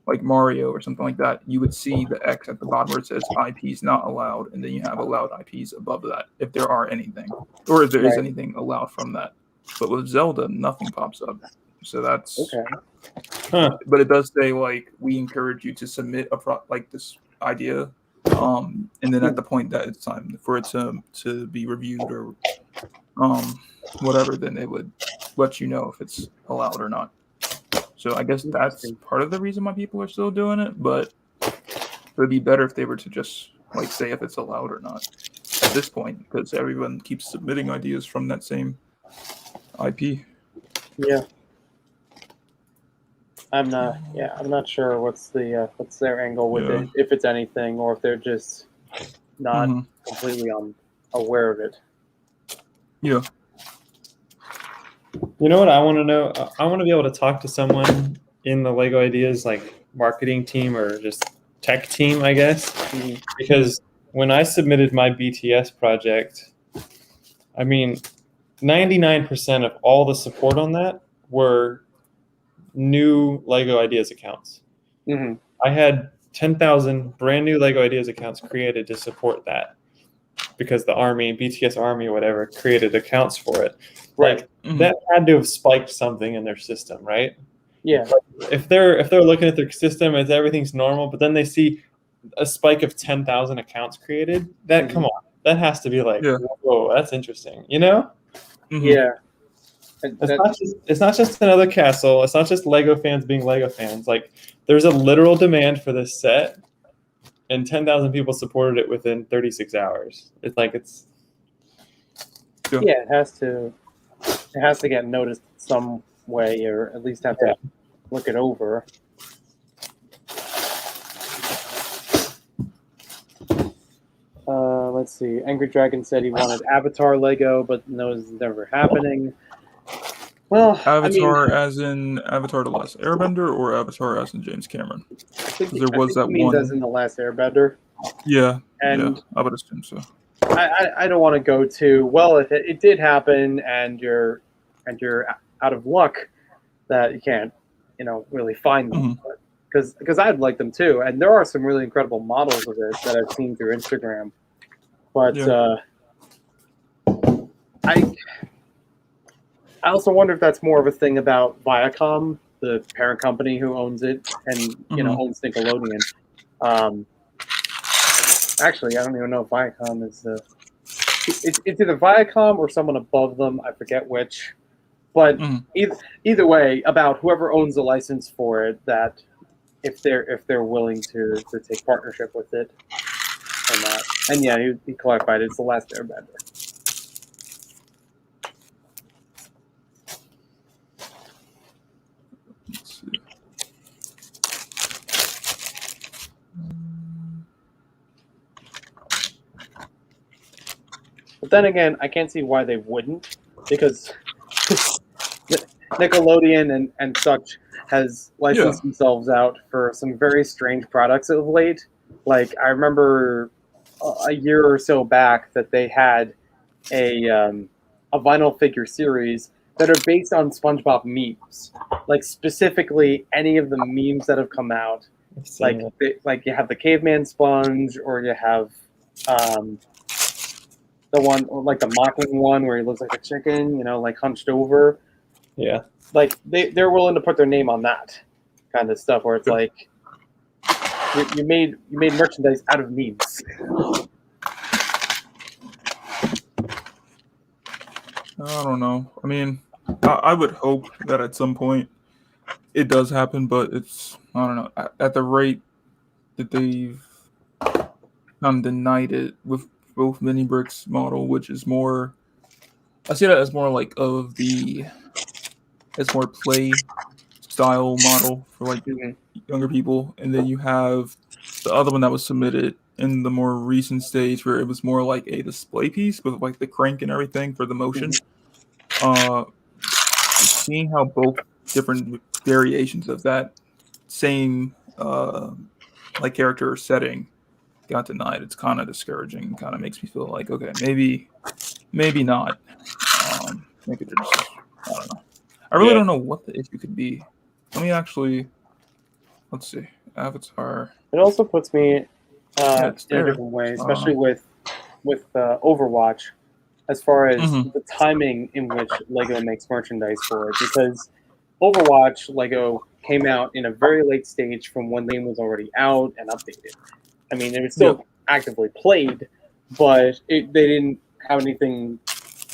like Mario or something like that, you would see the X at the bottom where it says IPs not allowed, and then you have allowed IPs above that, if there are anything, or if there is anything allowed from that. But with Zelda, nothing pops up. So that's okay. But it does say like, we encourage you to submit like this idea, and then at the point that it's time for it to be reviewed or whatever, then it would let you know if it's allowed or not. So I guess that's part of the reason why people are still doing it, but it would be better if they were to just like say if it's allowed or not at this point, because everyone keeps submitting ideas from that same IP. Yeah. I'm not sure what's their angle with it, if it's anything, or if they're just not completely aware of it. Yeah. You know what I want to know? I want to be able to talk to someone in the Lego Ideas like marketing team or just tech team, I guess. Because when I submitted my BTS project, I mean, 99% of all the support on that were new Lego Ideas accounts. I had 10,000 brand new Lego Ideas accounts created to support that because the Army, BTS Army or whatever, created accounts for it. Like, that had to have spiked something in their system, right? Yeah. If they're looking at their system and everything's normal, but then they see a spike of 10,000 accounts created, that come on, that has to be like, Yeah. whoa, that's interesting. You know? Mhm. Yeah. It's not just another castle. It's not just Lego fans being Lego fans. Like, there's a literal demand for this set, and 10,000 people supported it within 36 hours. It's Yeah, it has to get noticed some way, or at least have to look it over. Let's see. Angry Dragon said he wanted Avatar Lego, but knows it's never happening. Well, Avatar as in Avatar The Last Airbender, or Avatar as in James Cameron? I think There was that he means one. as in The Last Airbender. Yeah, And yeah, I would assume so. I don't want to go to, well, if it did happen and you're out of luck that you can't, really find them. Because I'd like them too, and there are some really incredible models of it that I've seen through Instagram. But I also wonder if that's more of a thing about Viacom, the parent company who owns it and owns Nickelodeon. Actually, I don't even know if Viacom is it's either Viacom or someone above them. I forget which. But either way, about whoever owns the license for it, that if they're willing to take partnership with it or not. And yeah, he clarified it's The Last Airbender. Let's see. But then again, I can't see why they wouldn't, because Nickelodeon and such has licensed themselves out for some very strange products of late. Like, I remember a year or so back that they had a vinyl figure series that are based on SpongeBob memes. Like, specifically any of the memes that have come out. Like you have the caveman sponge, or you have the one, like the mocking one where he looks like a chicken, like hunched over. Yeah. Like they're willing to put their name on that kind of stuff, where it's like you made merchandise out of memes. I don't know. I mean, I would hope that at some point it does happen, but it's, I don't know, at the rate that they've denied it with both mini bricks model, which is more, I see that as more like it's more play style model for like younger people, and then you have the other one that was submitted in the more recent stage where it was more like a display piece with like the crank and everything for the motion. Seeing how both different variations of that same like character or setting got denied, it's kind of discouraging. Kind of makes me feel like, okay, maybe not. Maybe they're just, I don't know. I really don't know what the issue could be. Let me actually, let's see, Avatar. It also puts me in a there. different way, especially with Overwatch, as far as the timing in which Lego makes merchandise for it. Because Overwatch Lego came out in a very late stage from when the game was already out and updated. I mean, it was still actively played, but they didn't have anything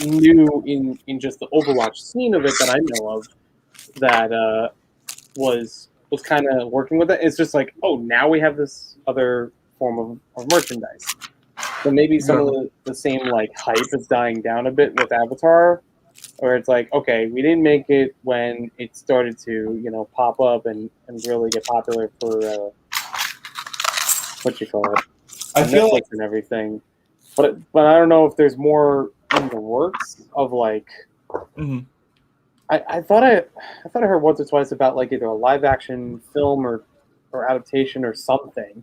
new in just the Overwatch scene of it that I know of that was kind of working with it. It's just like, oh, now we have this other form of merchandise. So maybe some of the same like hype is dying down a bit with Avatar, where it's like, okay, we didn't make it when it started to pop up and really get popular for what you call it, I feel Netflix and everything. But I don't know if there's more in the works of like. I thought I heard once or twice about like either a live action film or adaptation or something.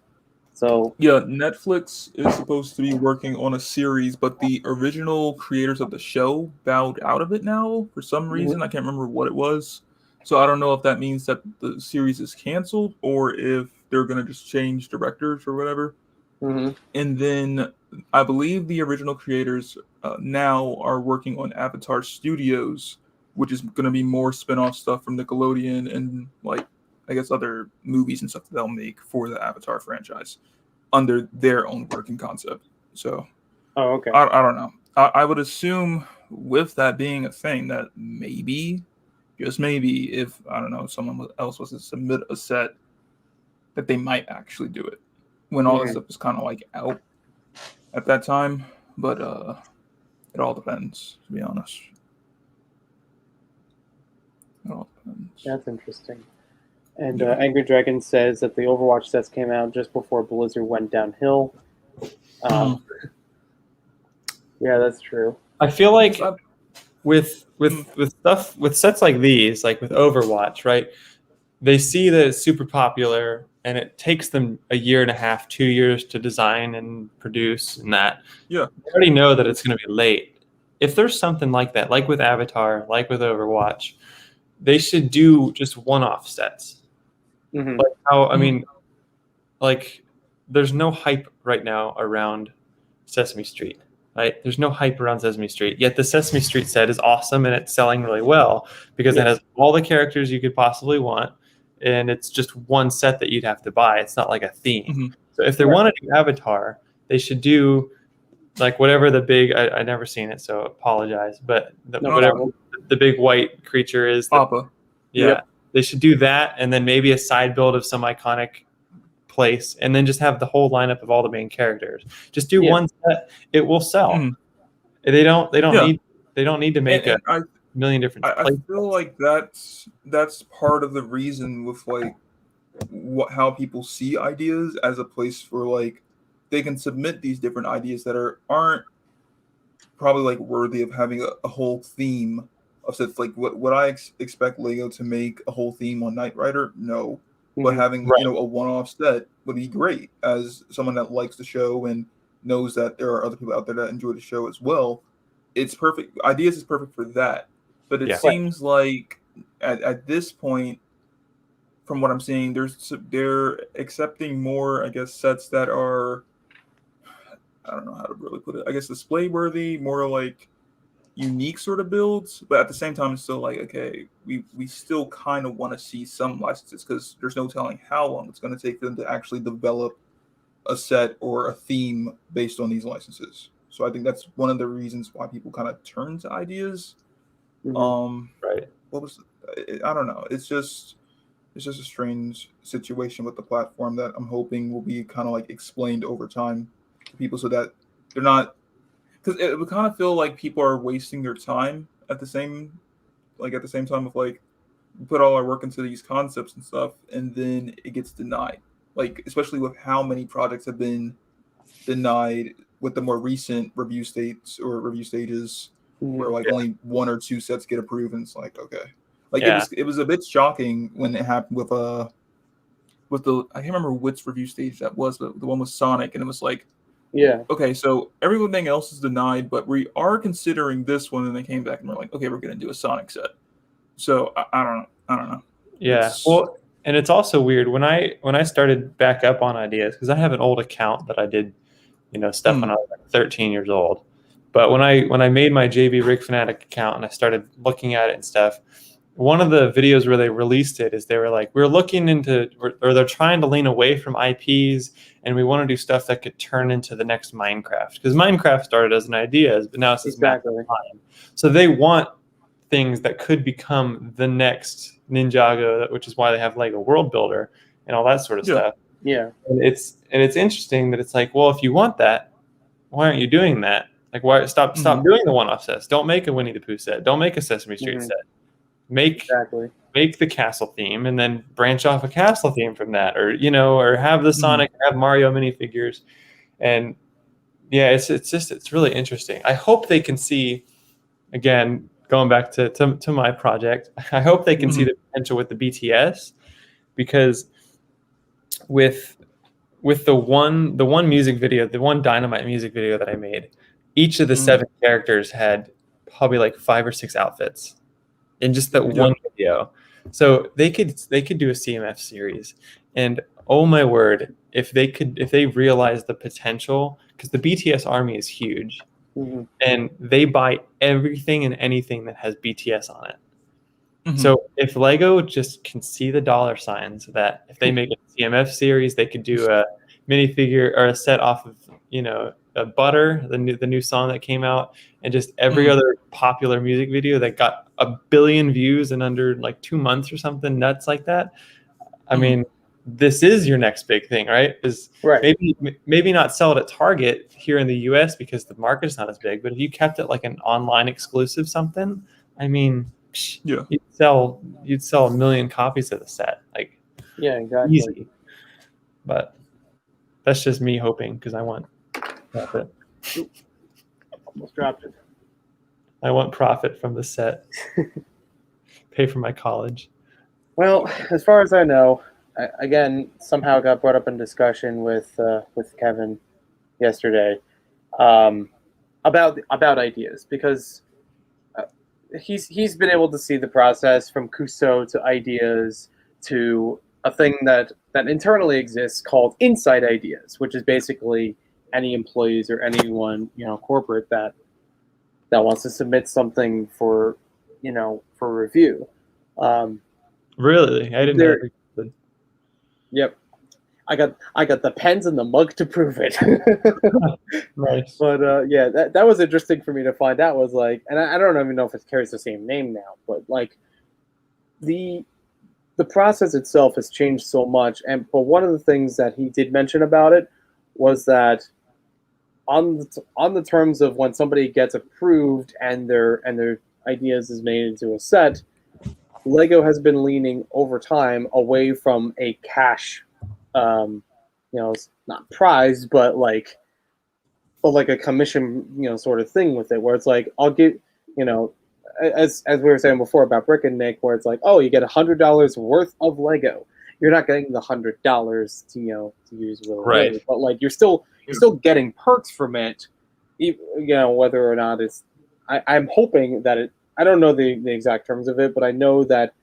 So yeah, Netflix is supposed to be working on a series, but the original creators of the show bowed out of it now for some reason. I can't remember what it was. So I don't know if that means that the series is canceled or if they're going to just change directors or whatever. And then I believe the original creators now are working on Avatar Studios, which is going to be more spin-off stuff from Nickelodeon and like, I guess, other movies and stuff that they'll make for the Avatar franchise under their own working concept. So Oh, okay. I don't know. I would assume with that being a thing that maybe, just maybe, if I don't know, someone else was to submit a set, that they might actually do it when all this Mhm. stuff is kind of like out at that time. But it all depends, to be honest. It all depends. That's interesting. And Yeah. Angry Dragon says that the Overwatch sets came out just before Blizzard went downhill. Yeah, that's true. I feel like So with stuff with sets like these, like with Overwatch, right? They see that it's super popular, and it takes them a year and a half, 2 years to design and produce, and that. Yeah. They already know that it's going to be late. If there's something like that, like with Avatar, like with Overwatch, they should do just one-off sets. Mhm. Like how I mean, like there's no hype right now around Sesame Street. Right? There's no hype around Sesame Street. Yet the Sesame Street set is awesome and it's selling really well because it Yes. has all the characters you could possibly want, and it's just one set that you'd have to buy. It's not like a theme. Mhm. So if they Right. want to do Avatar, they should do like whatever the big I never seen it, so apologize. But No whatever problem. the big white creature is, Appa. yeah, Yep. they should do that, and then maybe a side build of some iconic place, and then just have the whole lineup of all the main characters. Just do Yeah. one set; it will sell. Mhm. They don't Yeah. need to make And a million different. I places. feel like that's part of the reason with like how people see ideas as a place for like they can submit these different ideas that aren't probably like worthy of having a whole theme of sets. Like would I expect Lego to make a whole theme on Knight Rider? No, but Mhm. having Right. a one-off set would be great as someone that likes the show and knows that there are other people out there that enjoy the show as well. It's perfect. Ideas is perfect for that, but it Yeah. seems like at this point, from what I'm seeing, they're accepting more, I guess, sets that are, I don't know how to really put it. I guess display worthy, more like unique sort of builds, but at the same time, it's still like, okay, we still kind of want to see some licenses because there's no telling how long it's going to take them to actually develop a set or a theme based on these licenses. So I think that's one of the reasons why people kind of turn to ideas. Mhm. Right. What was I don't know. It's just a strange situation with the platform that I'm hoping will be kind of like explained over time to people so that they're not, because it would kind of feel like people are wasting their time at the same time of like we put all our work into these concepts and stuff and then it gets denied, like especially with how many projects have been denied with the more recent review stages where Mhm. like only one or two sets get approved and it's like okay, like Yeah. it was a bit shocking when it happened with the I can't remember which review stage that was, but the one with Sonic, and it was like Yeah. okay, so everything else is denied, but we are considering this one, and they came back and were like, okay, we're going to do a Sonic set. So I don't know. Yeah. It's- Well, and it's also weird when I started back up on ideas because I have an old account that I did, stuff when I was like 13 years old. But when I made my JB Rig Fanatic account and I started looking at it and stuff, one of the videos where they released it is they were like, we're looking into, or they're trying to lean away from IPs, and we want to do stuff that could turn into the next Minecraft, because Minecraft started as an idea, but now it's this Exactly. massive time. So they want things that could become the next Ninjago, which is why they have Lego World Builder and all that sort of Yeah. stuff. Yeah. And it's interesting that it's like, well, if you want that, why aren't you doing that? Like, why stop doing the one-off sets? Don't make a Winnie the Pooh set. Don't make a Sesame Street Mhm. set. Make the castle theme and then branch off a castle theme from that, or have the Sonic, have Mario minifigures, and yeah, it's really interesting. I hope they can see, again, going back to my project. I hope they can see the potential with the BTS, because with the one music video, the one Dynamite music video that I made, each of the 7 characters had probably like 5 or 6 outfits in just that one video. So they could do a CMF series, and oh my word, if they realize the potential, because the BTS army is huge, and they buy everything and anything that has BTS on it. So if Lego just can see the dollar signs that if they make a CMF series, they could do a minifigure or a set off of Butter, the new song that came out, and just every other popular music video that got 1 billion views in under like 2 months or something nuts like that. I mean, this is your next big thing, right? Is Right. maybe not sell it at Target here in the US because the market is not as big, but if you kept it like an online exclusive something, I mean, Yeah. you'd sell 1 million copies of the set, like Yeah, exactly. easy. But that's just me hoping because I want profit. Almost dropped it. I want profit from the set. Pay for my college. Well, as far as I know, again, somehow got brought up in discussion with Kevin yesterday about ideas, because he's been able to see the process from Cousteau to ideas to a thing that internally exists called inside ideas, which is basically any employees or anyone, corporate that wants to submit something for review. Really? I didn't know. That. Yep. I got the pens and the mug to prove it. Nice. But yeah, that was interesting for me to find out. Was like, and I don't even know if it carries the same name now, but like the process itself has changed so much. But one of the things that he did mention about it was that on the terms of when somebody gets approved and their ideas is made into a set, Lego has been leaning over time away from a cash, it's not prize, but like a commission, sort of thing with it, where it's like, I'll give, as we were saying before about Brick and Nick, where it's like, oh, you get $100 worth of Lego. You're not getting the $100 to use willy-nilly, Right. but like you're still getting perks from it, whether or not it's. I'm hoping that it. I don't know the exact terms of it, but I know that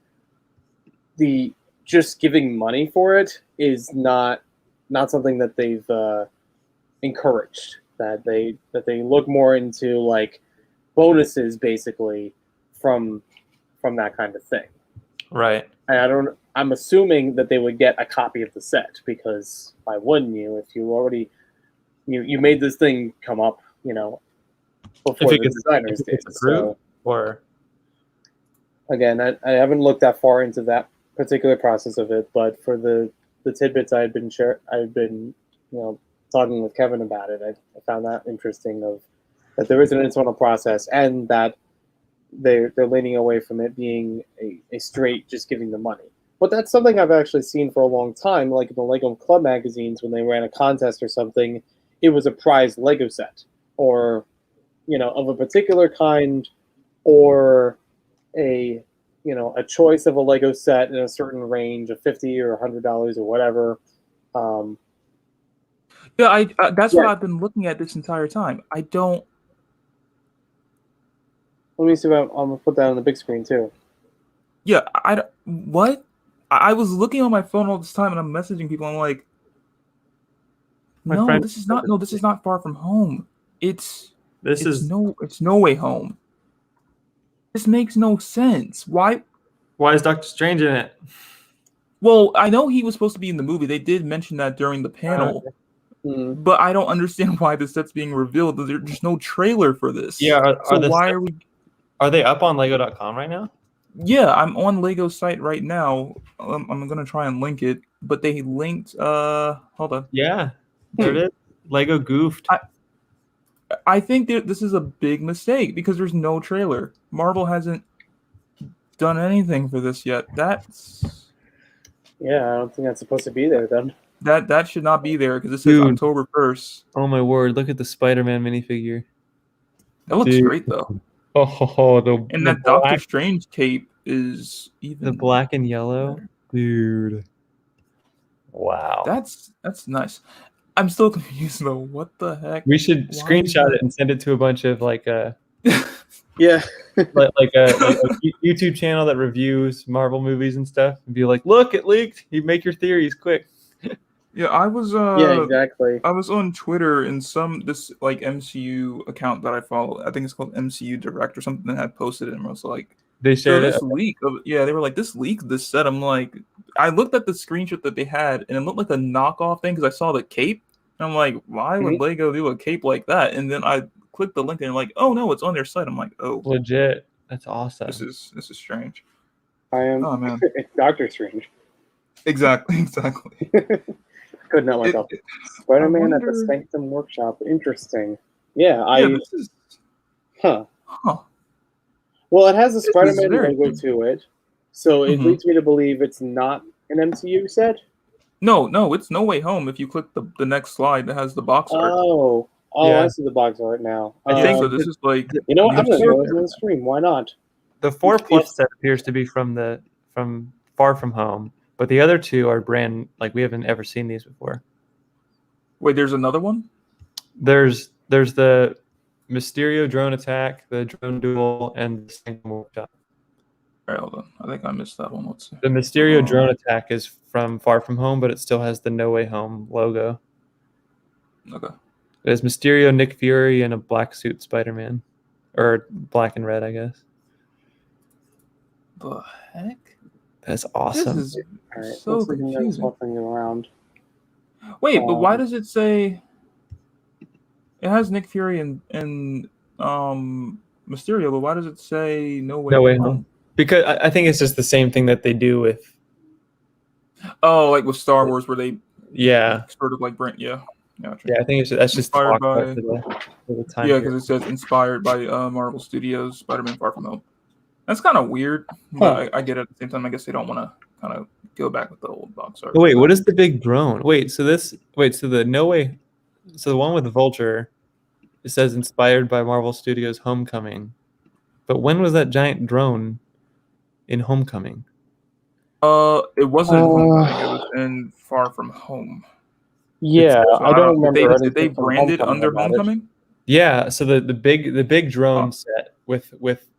the just giving money for it is not something that they've encouraged. That they look more into like bonuses basically from that kind of thing. Right. And I'm assuming that they would get a copy of the set, because why wouldn't you if you already you made this thing come up, before the designers did. So or again, I haven't looked that far into that particular process of it, but for the tidbits I've been talking with Kevin about it, I found that interesting, of that there is an internal process and that they're leaning away from it being a straight just giving the money. But that's something I've actually seen for a long time, like in the Lego Club magazines when they ran a contest or something, it was a prize Lego set, or of a particular kind, or a choice of a Lego set in a certain range of $50 or $100 or whatever. Yeah, that's what I've been looking at this entire time. I don't. Let me see if I'm gonna put that on the big screen too. Yeah, what? I was looking on my phone all this time, and I'm messaging people. I'm like, this is not Far From Home. It's No Way Home. This makes no sense. Why is Doctor Strange in it? Well, I know he was supposed to be in the movie. They did mention that during the panel. But I don't understand why the set's being revealed. There's no trailer for this. Yeah, are they up on Lego.com right now? Yeah, I'm on Lego's site right now. I'm gonna try and link it, but they linked. Hold on. Yeah, there it is. Lego goofed. I think this is a big mistake because there's no trailer. Marvel hasn't done anything for this yet. I don't think that's supposed to be there then. That should not be there because this is October 1st. Oh my word! Look at the Spider-Man minifigure. That looks great though. And that Doctor Strange cape is even the black and yellow, dude. Wow, that's nice. I'm still confused though. What the heck? We should screenshot it and send it to a bunch of like yeah, like a YouTube channel that reviews Marvel movies and stuff, and be like, look, it leaked. You make your theories quick. Yeah, I was. Yeah, exactly. I was on Twitter and this like MCU account that I follow. I think it's called MCU Direct or something, that had posted it and was like, they shared this leak. They were like, this leak, this set. I'm like, I looked at the screenshot that they had and it looked like a knockoff thing because I saw the cape. And I'm like, why would Lego do a cape like that? And then I click the link and like, oh no, it's on their site. I'm like, oh, Legit. That's awesome. this is strange. I am. Oh man. It's Doctor Strange. Exactly. Couldn't help myself. Spider-Man at the Sanctum Workshop. Interesting. Yeah, this is. Huh. Huh. Well, it has a This is Spider-Man very logo cool. to it, so it Mhm. leads me to believe it's not an MCU set. No, it's No Way Home. If you click the next slide that has the box art. Oh, Yeah. I see the box art now. I think So this is like, You know what? I'm gonna the show this on the stream. Why not? The 4+ set appears to be from Far From Home, but the other two are brand like we haven't ever seen these before. wait, there's another one? There's the Mysterio drone attack, the drone duel, and the Sanctum Workshop. All right, hold on. I think I missed that one. Let's see. The Mysterio drone attack is from Far From Home, but it still has the No Way Home logo. Okay. There's Mysterio, Nick Fury, and a black suit Spider-Man, or black and red, I guess. The heck? That's awesome. This is All right, so looks like I'm confusing. swapping around. Wait, but why does it say it has Nick Fury and Mysterio, but why does it say No Way Home? Because I think it's just the same thing that they do with. Oh, like with Star Wars, where they sort of like brand. Yeah, gotcha. I think that's just Inspired for the time. Yeah, because it says inspired by Marvel Studios Spider-Man Far From Home. That's kind of weird, but I get it at the same time. I guess they don't want to kind of go back with the old box art. Oh, wait, what is the big drone? So the No Way, so the one with the Vulture, it says inspired by Marvel Studios Homecoming, but when was that giant drone in Homecoming? It wasn't in Homecoming. It was in Far From Home. Yeah, I don't remember. Did they brand it under Homecoming? Yeah, so the big drone set with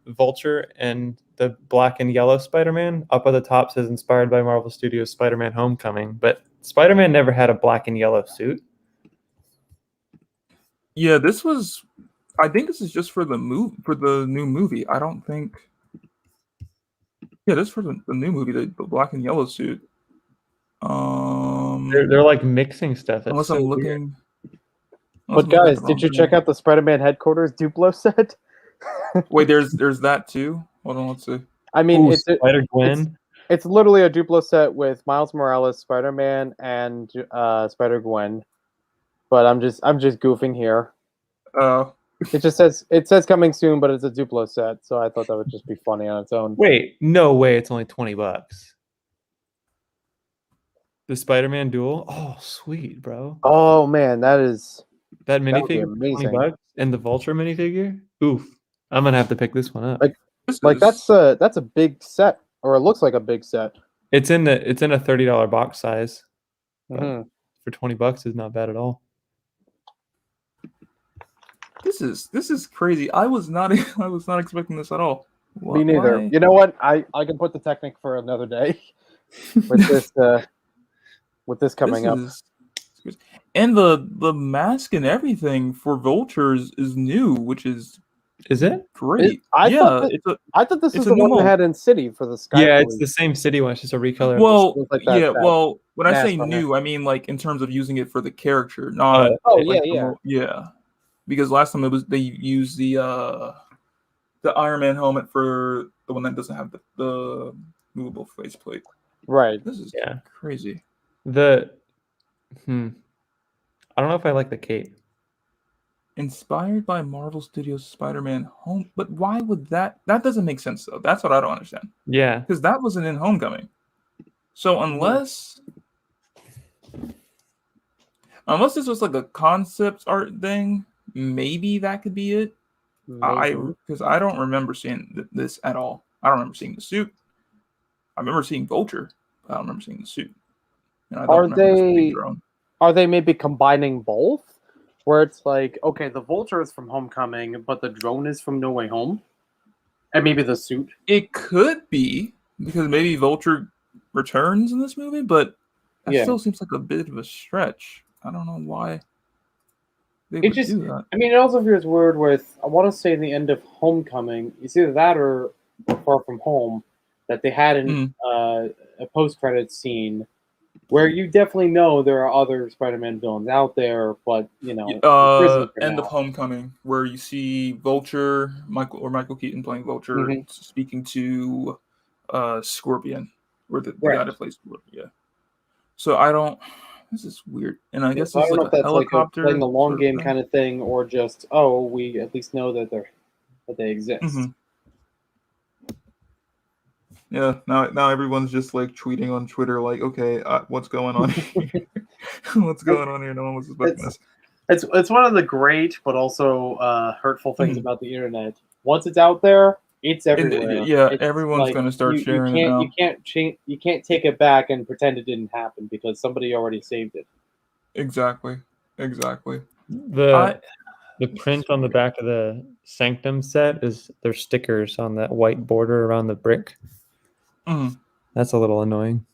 Vulture and the black and yellow Spider-Man up at the top says inspired by Marvel Studios Spider-Man Homecoming, but Spider-Man never had a black and yellow suit. Yeah, I think this is just for the new movie. I don't think. Yeah, this is for the new movie, the black and yellow suit. They're like mixing stuff. That's unless so I'm weird. looking. But guys, did you check out the Spider-Man headquarters Duplo set? Wait, there's that too. Hold on, let's see. I mean, it's Spider-Gwen. It's literally a Duplo set with Miles Morales, Spider-Man, and Spider-Gwen. But I'm just goofing here. It says coming soon, but it's a Duplo set, so I thought that would just be funny on its own. Wait, no way! It's only $20. The Spider-Man duel. Oh, sweet, bro. Oh man, that minifigure amazing. $20 and the Vulture minifigure. Oof! I'm gonna have to pick this one up. That's a big set, or it looks like a big set. It's in a $30 box size. Mm-hmm. For $20 is not bad at all. This is crazy. I was not expecting this at all. Me neither. Why? You know what? I can put the Technic for another day with this coming up. And the mask and everything for Vultures is new, which is it great? I thought this was the one they had in City for the Sky. Yeah, it's the same City one. It's just a recolor. Well, well, when I say new, I mean like in terms of using it for the character, not. Yeah. Because last time they used the Iron Man helmet for the one that doesn't have the movable faceplate. Right. This is crazy. I don't know if I like the cape. Inspired by Marvel Studios Spider-Man Home, but why would that doesn't make sense though? That's what I don't understand. Yeah. Because that wasn't in Homecoming. So unless this was like a concept art thing, maybe that could be it. Because I don't remember seeing this at all. I don't remember seeing the suit. I remember seeing Vulture, but I don't remember seeing the suit. And are they maybe combining both? Where it's like, okay, the Vulture is from Homecoming, but the drone is from No Way Home? And maybe the suit? It could be, because maybe Vulture returns in this movie, but that still seems like a bit of a stretch. I don't know why they would do that. I mean, it also feels weird with, I want to say the end of Homecoming, it's either that or Far From Home, that they had a post-credits scene where you definitely know there are other Spider-Man villains out there, but End of now. Homecoming, where you see Vulture, Michael Keaton playing Vulture, Mhm. speaking to Scorpion, or the guy Right. that plays Scorpion. Yeah. So I don't. This is weird, and I guess So I this is don't know like if a that's like helicopter playing the long sort game thing. kind of thing, or just we at least know that they exist. Mhm. Yeah. Now everyone's just like tweeting on Twitter, like, okay, what's going on here? What's going on here? No one was expecting this. It's one of the great but also hurtful things Mhm. about the internet. Once it's out there, it's everywhere. Yeah, It's everyone's gonna start sharing it now. you can't take it back and pretend it didn't happen because somebody already saved it. Exactly. The print on the back of the Sanctum set is there's stickers on that white border around the brick. Mhm. That's a little annoying.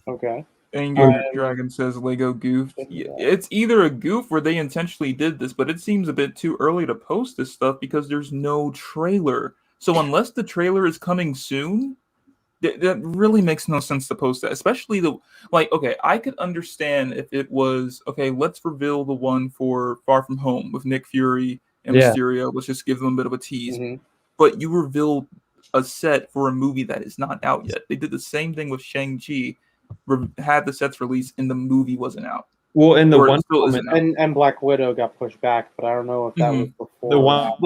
Okay. Angry Dragon says Lego goofed. It's either a goof or they intentionally did this, but it seems a bit too early to post this stuff because there's no trailer. So unless the trailer is coming soon, that really makes no sense to post that. Especially okay, I could understand if it was okay. Let's reveal the one for Far From Home with Nick Fury and Yeah. Mysterio. Let's just give them a bit of a tease. Mhm. But you revealed a set for a movie that is not out yet. They did the same thing with Shang-Chi. Had the sets released and the movie wasn't out. Well, in the Or it one still isn't out. And Black Widow got pushed back, but I don't know if that was Mhm. before. The or one- after.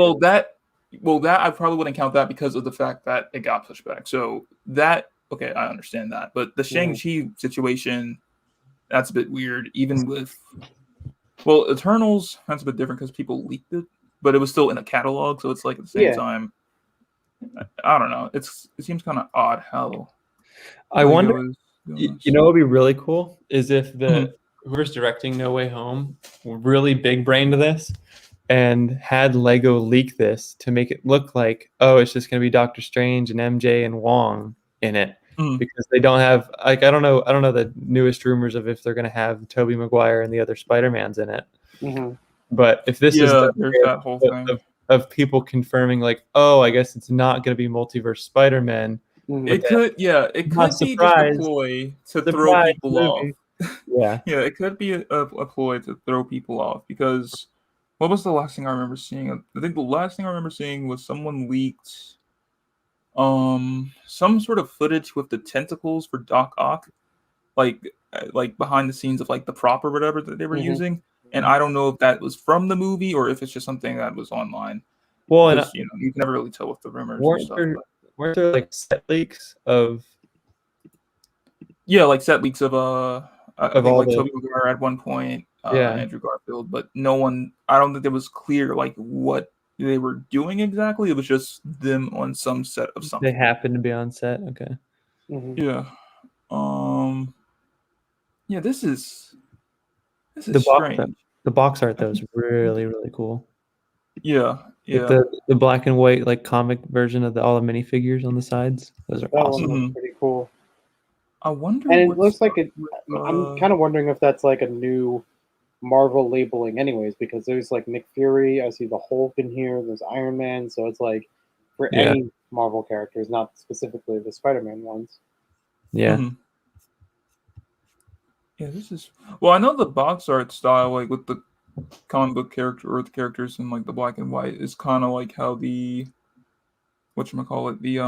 Well, that I probably wouldn't count that because of the fact that it got pushed back. So that okay, I understand that. But the Shang-Chi situation, that's a bit weird. Even with Eternals, that's a bit different because people leaked it, but it was still in a catalog, so it's like at the same time. I don't know. It seems kind of odd how I Lego wonder. is doing You this. know what would be really cool is if Mhm. whoever's directing No Way Home really big brained this and had Lego leak this to make it look like, oh, it's just going to be Doctor Strange and MJ and Wong in it. Mhm. Because they don't have I don't know the newest rumors of if they're going to have Tobey Maguire and the other Spider-Mans in it. Mhm. But if this is Yeah, the there's way that whole thing. of people confirming like, oh, I guess it's not going to be multiverse Spider-Man. Mhm. It could be just a surprise. ploy to throw Surprise people off. movie. Yeah. Yeah, it could be a ploy to throw people off because what was the last thing I remember seeing? I think the last thing I remember seeing was someone leaked some sort of footage with the tentacles for Doc Ock, like behind the scenes of like the prop or whatever that they were Mhm. using. And I don't know if that was from the movie or if it's just something that was online. Well, and Because you can never really tell with the rumors and weren't stuff. there, But weren't there like set leaks of yeah, like set leaks of I think all like the Tobey Maguire at one point, Yeah. Andrew Garfield, but no one. I don't think it was clear like what they were doing exactly. It was just them on some set of they something. happened to be on set? Okay. Mhm. Yeah. Yeah. This is The box strange. the box art though is really really cool. Yeah. Like Yeah. the black and white like comic version of all the minifigures on the sides. Those are That awesome. one looks pretty cool. I wonder. And it what's looks like up it. with, I'm kind of wondering if that's like a new Marvel labeling, anyways, because there's like Nick Fury. I see the Hulk in here. There's Iron Man. So it's like for Yeah. any Marvel characters, not specifically the Spider-Man ones. Yeah. Mhm. Yeah. This is. Well, I know the box art style, like with the comic book character or the characters in like the black and white, is kind of like how the whatchamacallit, the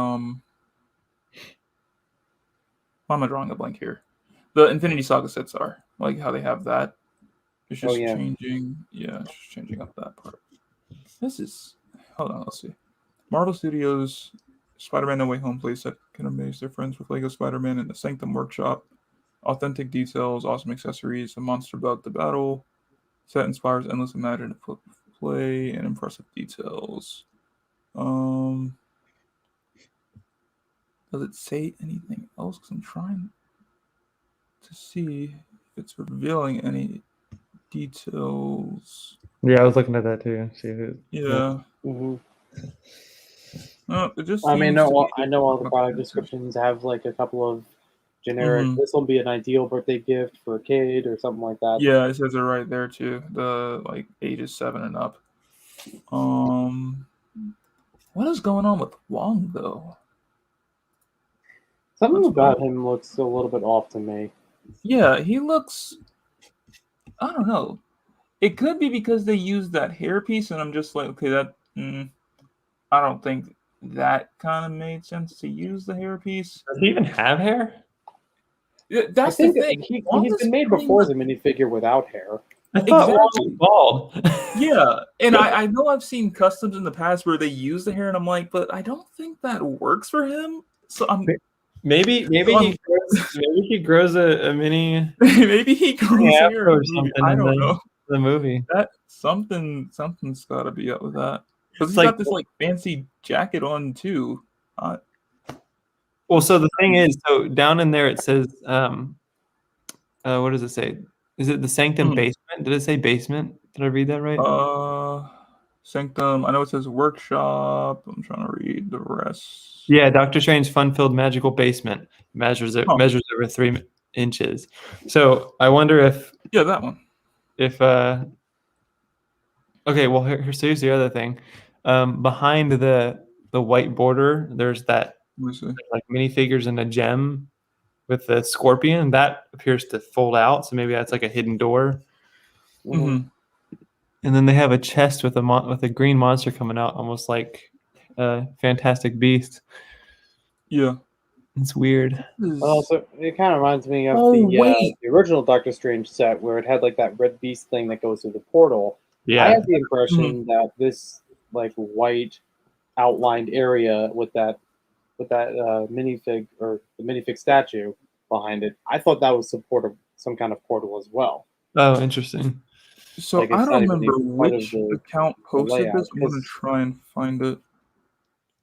why am I drawing a blank here? The Infinity Saga sets are like how they have that. It's Oh, just yeah. changing. Yeah, it's just changing up that part. This is. Hold on, let's see. Marvel Studios Spider-Man No Way Home playset can amaze their friends with Lego Spider-Man in the Sanctum Workshop. Authentic details, awesome accessories, a monster belt to battle. Set inspires endless imaginative play and impressive details. Does it say anything else? Because I'm trying to see if it's revealing any details. Yeah, I was looking at that too. See who. Yeah. hmm No, it just I mean, seems to be I know all the just product descriptions have like a couple of generic. Mhm. This will be an ideal birthday gift for a kid or something like that. Yeah, it says it right there too. The like ages 7 and up. What is going on with Wong though? Something That's about him looks a little bit off to me. Yeah, he looks. I don't know. It could be because they used that hairpiece, and I'm just like, okay, that. I don't think that kind of made sense to use the hairpiece. Does he even have hair? That's I think the thing. he's been made before as a minifigure without hair. I thought Wong Exactly. was bald. Yeah, and I know I've seen customs in the past where they use the hair, and I'm like, but I don't think that works for him. So I'm maybe he grows a mini maybe he grows hair afro in or the movie. something I in don't know. the movie. That something's got to be up with that because It's he's like- got this like fancy jacket on too. Well, so the thing is, so down in there it says, what does it say? Is it the Sanctum Mhm. basement? Did it say basement? Did I read that right? Sanctum. I know it says workshop. I'm trying to read the rest. Yeah, Doctor Strange fun-filled magical basement measures over 3 inches. So I wonder if Yeah, that one. Okay, well here's the other thing. Behind the white border, there's that Let me see. like minifigures and a gem with the scorpion that appears to fold out. So maybe that's like a hidden door. Mm-hmm. And then they have a chest with a green monster coming out, almost like a Fantastic Beast. Yeah. It's weird. Also, it kind of reminds me of wait. the original Doctor Strange set where it had like that red beast thing that goes through the portal. I Yeah. had the impression that this like white outlined area with that minifig or the minifig statue behind it, I thought that was some kind of portal as well. Oh, interesting. So Like, I it's don't not even remember part of which the account posted layout, this. I'm gonna 'cause- try and find it.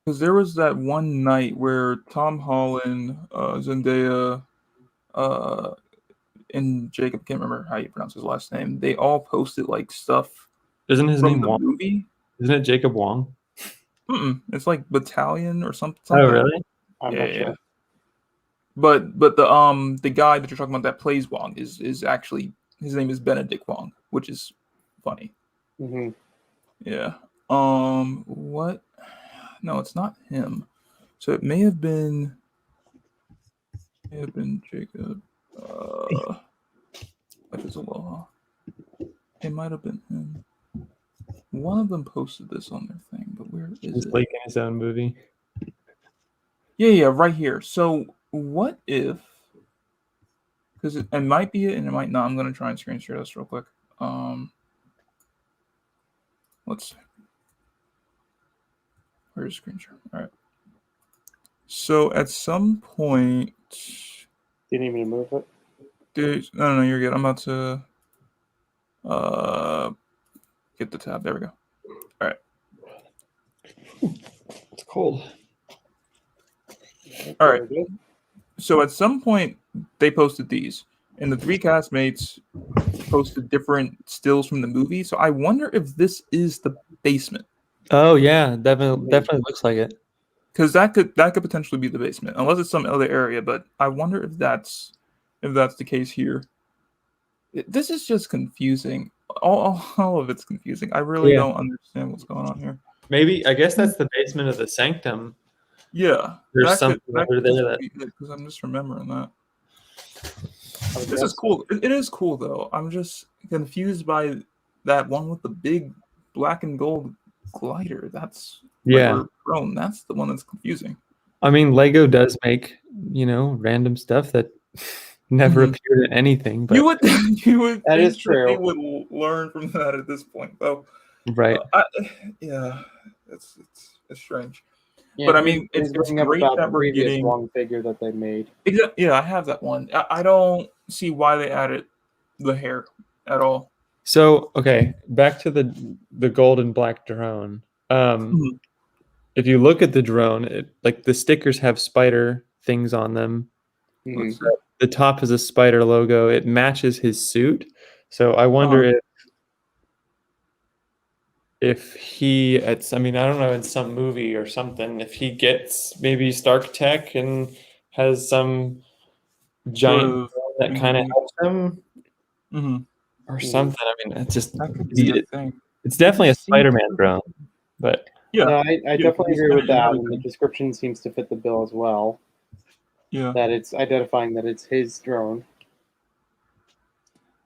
Because there was that one night where Tom Holland, Zendaya, and Jacob, can't remember how you pronounce his last name. They all posted like stuff Isn't his from name the Wong? movie. Isn't it Jacob Wong? It's like Battalion or something. Oh, really? I'm Yeah, not yeah. sure. But the guy that you're talking about that plays Wong is actually, his name is Benedict Wong, which is funny. Hmm. Yeah. What? No, it's not him. So it may have been Jacob. Life is Aloha. It might have been him. One of them posted this on their thing, but where is He's it? making his own movie. Yeah, right here. So what if? Because it might be it and it might not. I'm gonna try and screen share this real quick. Let's see. Where's screen share? All right. So at some point, Do you need me to move it? no, you're good. I'm about to get the tab. There we go. All right. It's cold. All right. So at some point, they posted these, and the three castmates posted different stills from the movie. So I wonder if this is the basement, Oh yeah, definitely looks like it. because that could potentially be the basement, unless it's some other area. But I wonder if that's the case here. This is just confusing. All of it's confusing. I really Yeah. don't understand what's going on here. Maybe I guess that's the basement of the Sanctum. Yeah, There's something under there because I'm just remembering that. I would This guess is cool. It is cool though. I'm just confused by that one with the big black and gold glider. That's Yeah. Throne. That's the one that's confusing. I mean, Lego does make random stuff that never Mhm. appeared in anything. But You would That think is true. they would learn from that at this point, though. right. Yeah, it's strange. Yeah, But I mean, he's it's bringing up great about that the we're previous getting. wrong figure that they made. Yeah, I have that one. I don't see why they added the hair at all. So okay, back to the gold and black drone. Mhm. If you look at the drone, like the stickers have spider things on them. Mhm. Let's see. The top is a spider logo. It matches his suit. So I wonder if he I don't know, in some movie or something, if he gets maybe Stark Tech and has some giant Sort of drone that kind of helps him Mhm. or something. I mean, it's just That could be a thing. it's definitely a It seems- Spider-Man drone, but Yeah, No, I definitely he's agree with got that, everything. and the description seems to fit the bill as well. Yeah. that it's identifying that it's his drone.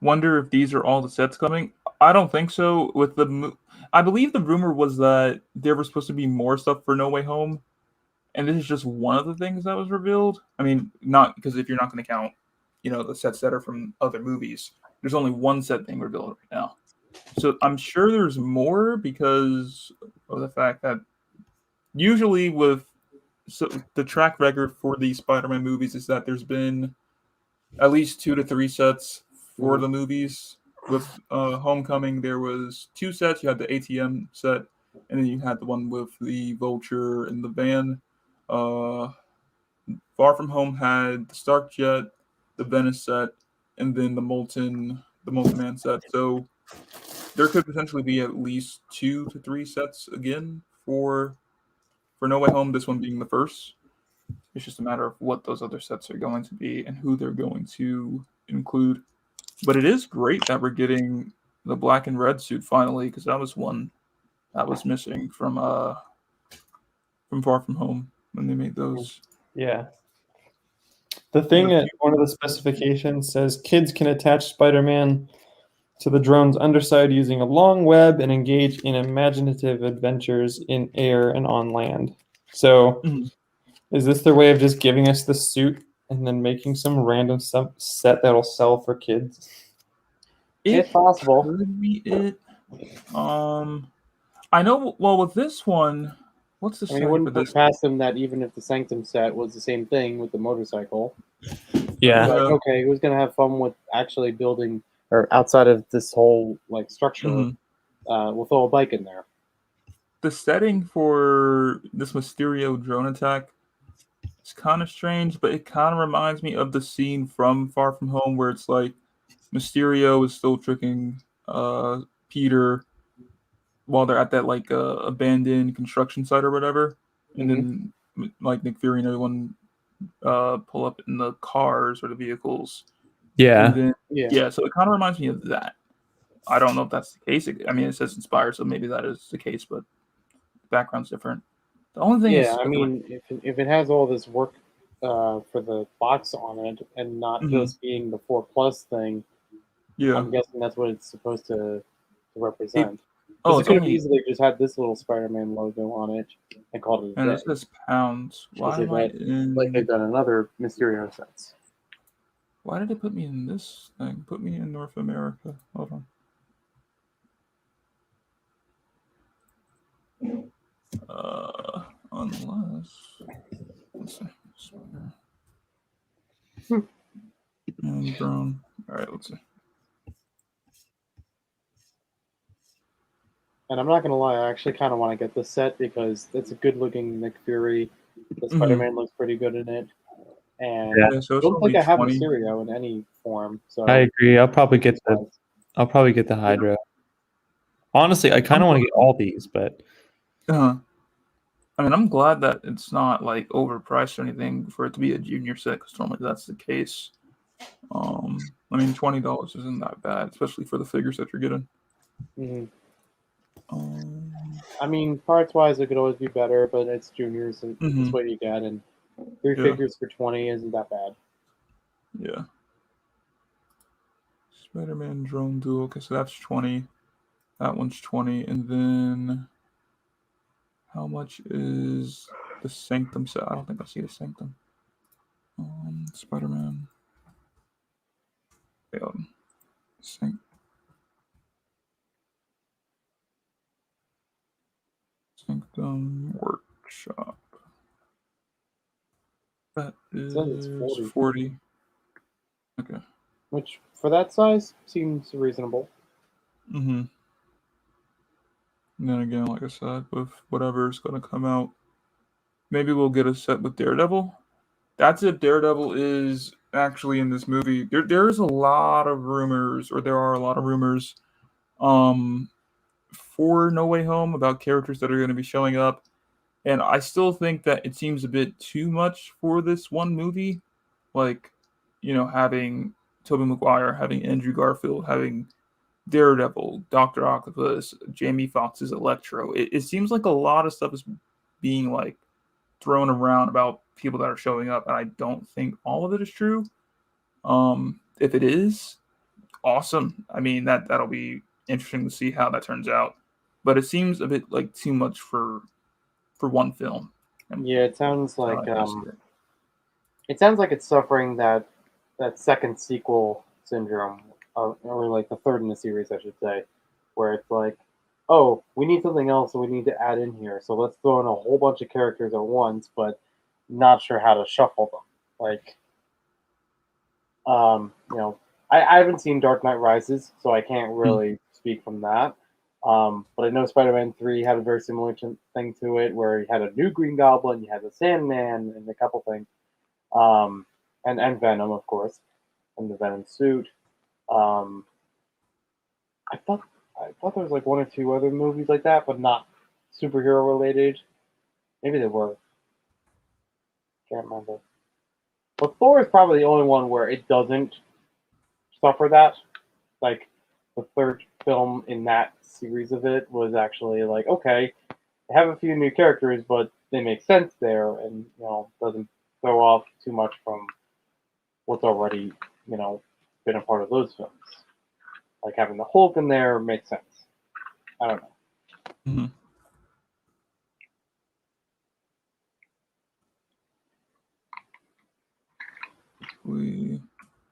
Wonder if these are all the sets coming. I don't think so. With I believe the rumor was that there was supposed to be more stuff for No Way Home, and this is just one of the things that was revealed. I mean, not because if you're not going to count, the sets that are from other movies, there's only one set being revealed right now. So I'm sure there's more because of the fact that usually the track record for the Spider-Man movies is that there's been at least 2 to 3 sets for the movies. With Homecoming, there was 2 sets. You had the ATM set, and then you had the one with the Vulture and the van. Far From Home had the Stark Jet, the Venice set, and then the Molten Man set. So there could potentially be at least 2 to 3 sets again for No Way Home. This one being the first. It's just a matter of what those other sets are going to be and who they're going to include. But it is great that we're getting the black and red suit finally, because that was one that was missing from Far From Home when they made those. Yeah. The thing that one of the specifications says kids can attach Spider-Man to the drone's underside using a long web and engage in imaginative adventures in air and on land. So, is this their way of just giving us the suit and then making some random set that'll sell for kids? It's possible. Could be it. I know. Well, with this one, what's the I mean, it setting for wouldn't put this? past them that even if the Sanctum set was the same thing with the motorcycle, Yeah. like, okay, who's gonna have fun with actually building or outside of this whole like structure with all a bike in there? The setting for this Mysterio drone attack is kind of strange, but it kind of reminds me of the scene from Far From Home where it's like Mysterio is still tricking Peter while they're at that like abandoned construction site or whatever, and then like Nick Fury and everyone pull up in the cars or the vehicles. Yeah. And then, yeah. So it kind of reminds me of that. I don't know if that's the case. I mean, it says inspired, so maybe that is the case, but the background's different. The only thing is, I mean, if it has all this work for the box on it and not just being the 4+ thing, I'm guessing that's what it's supposed to represent. It could have easily just had this little Spider-Man logo on it and called it a and day. it says pounds. Why am I in? Like they've done in other Mysterio sets. Why did it put me in this thing? Put me in North America. Hold on. Unless let's see. And drone. All right, let's see. And I'm not gonna lie, I actually kind of want to get this set because it's a good-looking Nick Fury. The Spider-Man looks pretty good in it, and so I don't think I have 20. Mysterio in any form. So I agree. I'll probably get the Hydra. Honestly, I kind of want to get all these, but I mean, I'm glad that it's not like overpriced or anything for it to be a junior set, because normally that's the case. I mean, $20 isn't that bad, especially for the figures that you're getting. I mean, parts-wise, it could always be better, but it's juniors, so it's what you get, and 3 figures for 20 isn't that bad. Yeah. Spider-Man drone duel. Okay, so that's 20. That one's 20, and then how much is the Sanctum set? I don't think I see the Sanctum. Spider-Man. Sanctum Workshop. That is 40. Okay. Which, for that size, seems reasonable. And then again, like I said, with whatever's going to come out, maybe we'll get a set with Daredevil. That's if Daredevil is actually in this movie. There is a lot of rumors, or there are a lot of rumors for No Way Home about characters that are going to be showing up. And I still think that it seems a bit too much for this one movie. Like, having Tobey Maguire, having Andrew Garfield, having Daredevil, Dr. Octopus, Jamie Foxx's Electro. It seems like a lot of stuff is being like thrown around about people that are showing up, and I don't think all of it is true. If it is, awesome. I mean, that'll be interesting to see how that turns out. But it seems a bit like too much for one film. Yeah, it sounds How like I see it. it sounds like it's suffering that second sequel syndrome, or like the third in the series, I should say, where it's like, oh, we need something else, so we need to add in here. So let's throw in a whole bunch of characters at once, but not sure how to shuffle them. Like, you know, I haven't seen Dark Knight Rises, so I can't really speak from that. But I know Spider-Man 3 had a very similar thing to it, where you had a new Green Goblin, you had the Sandman, and a couple things. And Venom, of course, and the Venom suit. Um, I thought there was like one or two other movies like that, but not superhero related. Maybe they were. Can't remember. But Thor is probably the only one where it doesn't suffer that. Like the third film in that series of it was actually like, okay, they have a few new characters, but they make sense there, and doesn't throw off too much from what's already been a part of those films. Like having the Hulk in there makes sense. I don't know. Mm-hmm.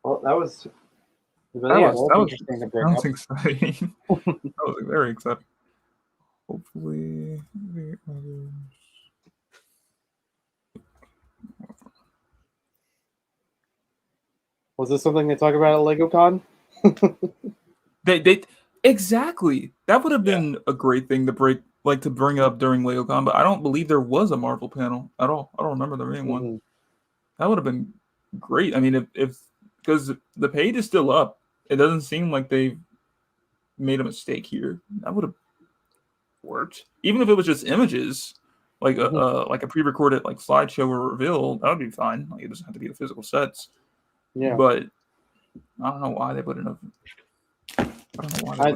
Well, that was interesting to bring up. exciting. That was very exciting. Hopefully, the others. Was this something they talk about at LegoCon? They exactly. That would have been a great thing to bring up during LegoCon, but I don't believe there was a Marvel panel at all. I don't remember there being one. That would have been great. I mean, if because the page is still up, it doesn't seem like they've made a mistake here. That would have worked, even if it was just images, like a pre-recorded like slideshow or reveal. That would be fine. Like, it doesn't have to be the physical sets. Yeah. But I don't know why they wouldn't have.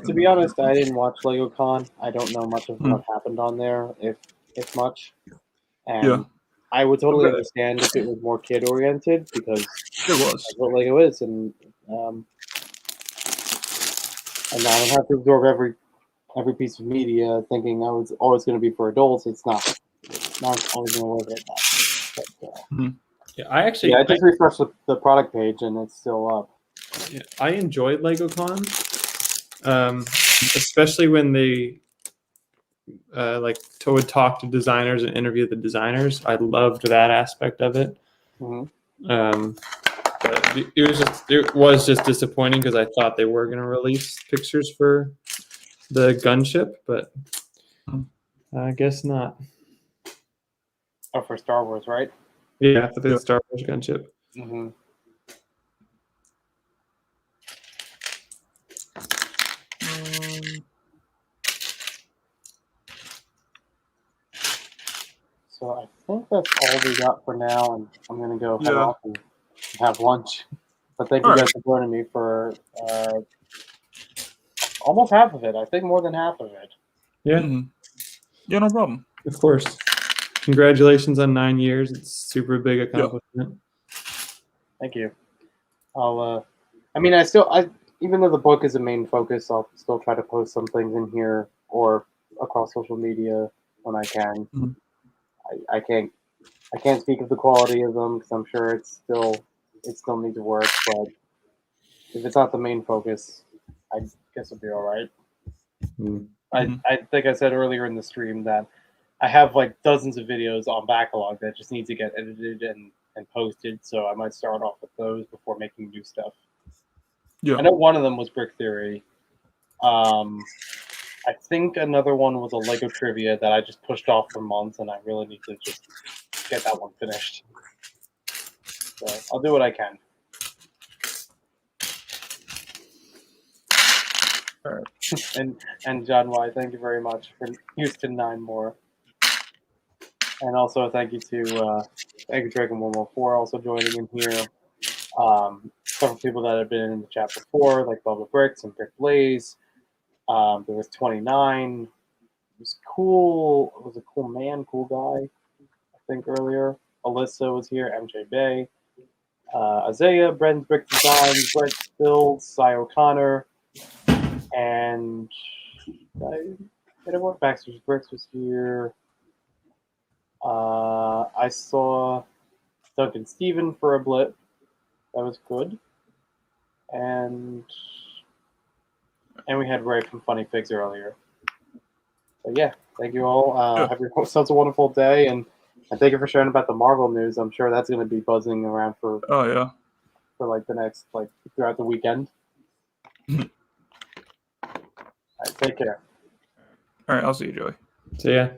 To be honest, I didn't watch LegoCon. I don't know much of what happened on there, if much. And I would totally understand if it was more kid oriented, because it was. That's what Lego is, and I don't have to absorb every piece of media thinking I was always going to be for adults. It's not always going to work like that. But, Yeah, I just refreshed the product page and it's still up. Yeah, I enjoyed LegoCon, especially when they would talk to designers and interview the designers. I loved that aspect of it. But it was just disappointing because I thought they were going to release pictures for the gunship, but I guess not. Oh, for Star Wars, right? Yeah, for the Star Wars gunship. So I think that's all we got for now, and I'm gonna go head off and have lunch. But thank you guys for joining me for almost half of it. I think more than half of it. Yeah. Yeah, no problem. Of course. Congratulations on 9 years. It's super big accomplishment. Thank you. I'll even though the book is a main focus, I'll still try to post some things in here or across social media when I can. I can't speak of the quality of them because I'm sure it still needs work, but if it's not the main focus, I guess it'll be all right. I think I said earlier in the stream that I have like dozens of videos on backlog that just need to get edited and posted, so I might start off with those before making new stuff. I know one of them was Brick Theory. I think another one was a Lego trivia that I just pushed off for months, and I really need to just get that one finished. So I'll do what I can. All right. And John Y, thank you very much for Houston 9 more. And also thank you to Egg Dragon 114 also joining in here. Several people that have been in the chat before, like Bubba Bricks and Brick Blaze. There was 29. It was cool. It was a cool man, cool guy, I think earlier. Alyssa was here, MJ Bay, Isaiah, Bren's Brick Design, Brett Builds, Cy O'Connor, and Baxter's Bricks was here. I saw Duncan Steven for a blip. That was good. And we had Ray from Funny Figs earlier. So yeah, thank you all. Have yourselves a wonderful day, and thank you for sharing about the Marvel news. I'm sure that's going to be buzzing around for like the next throughout the weekend. All right, take care. All right, I'll see you, Joey. See ya.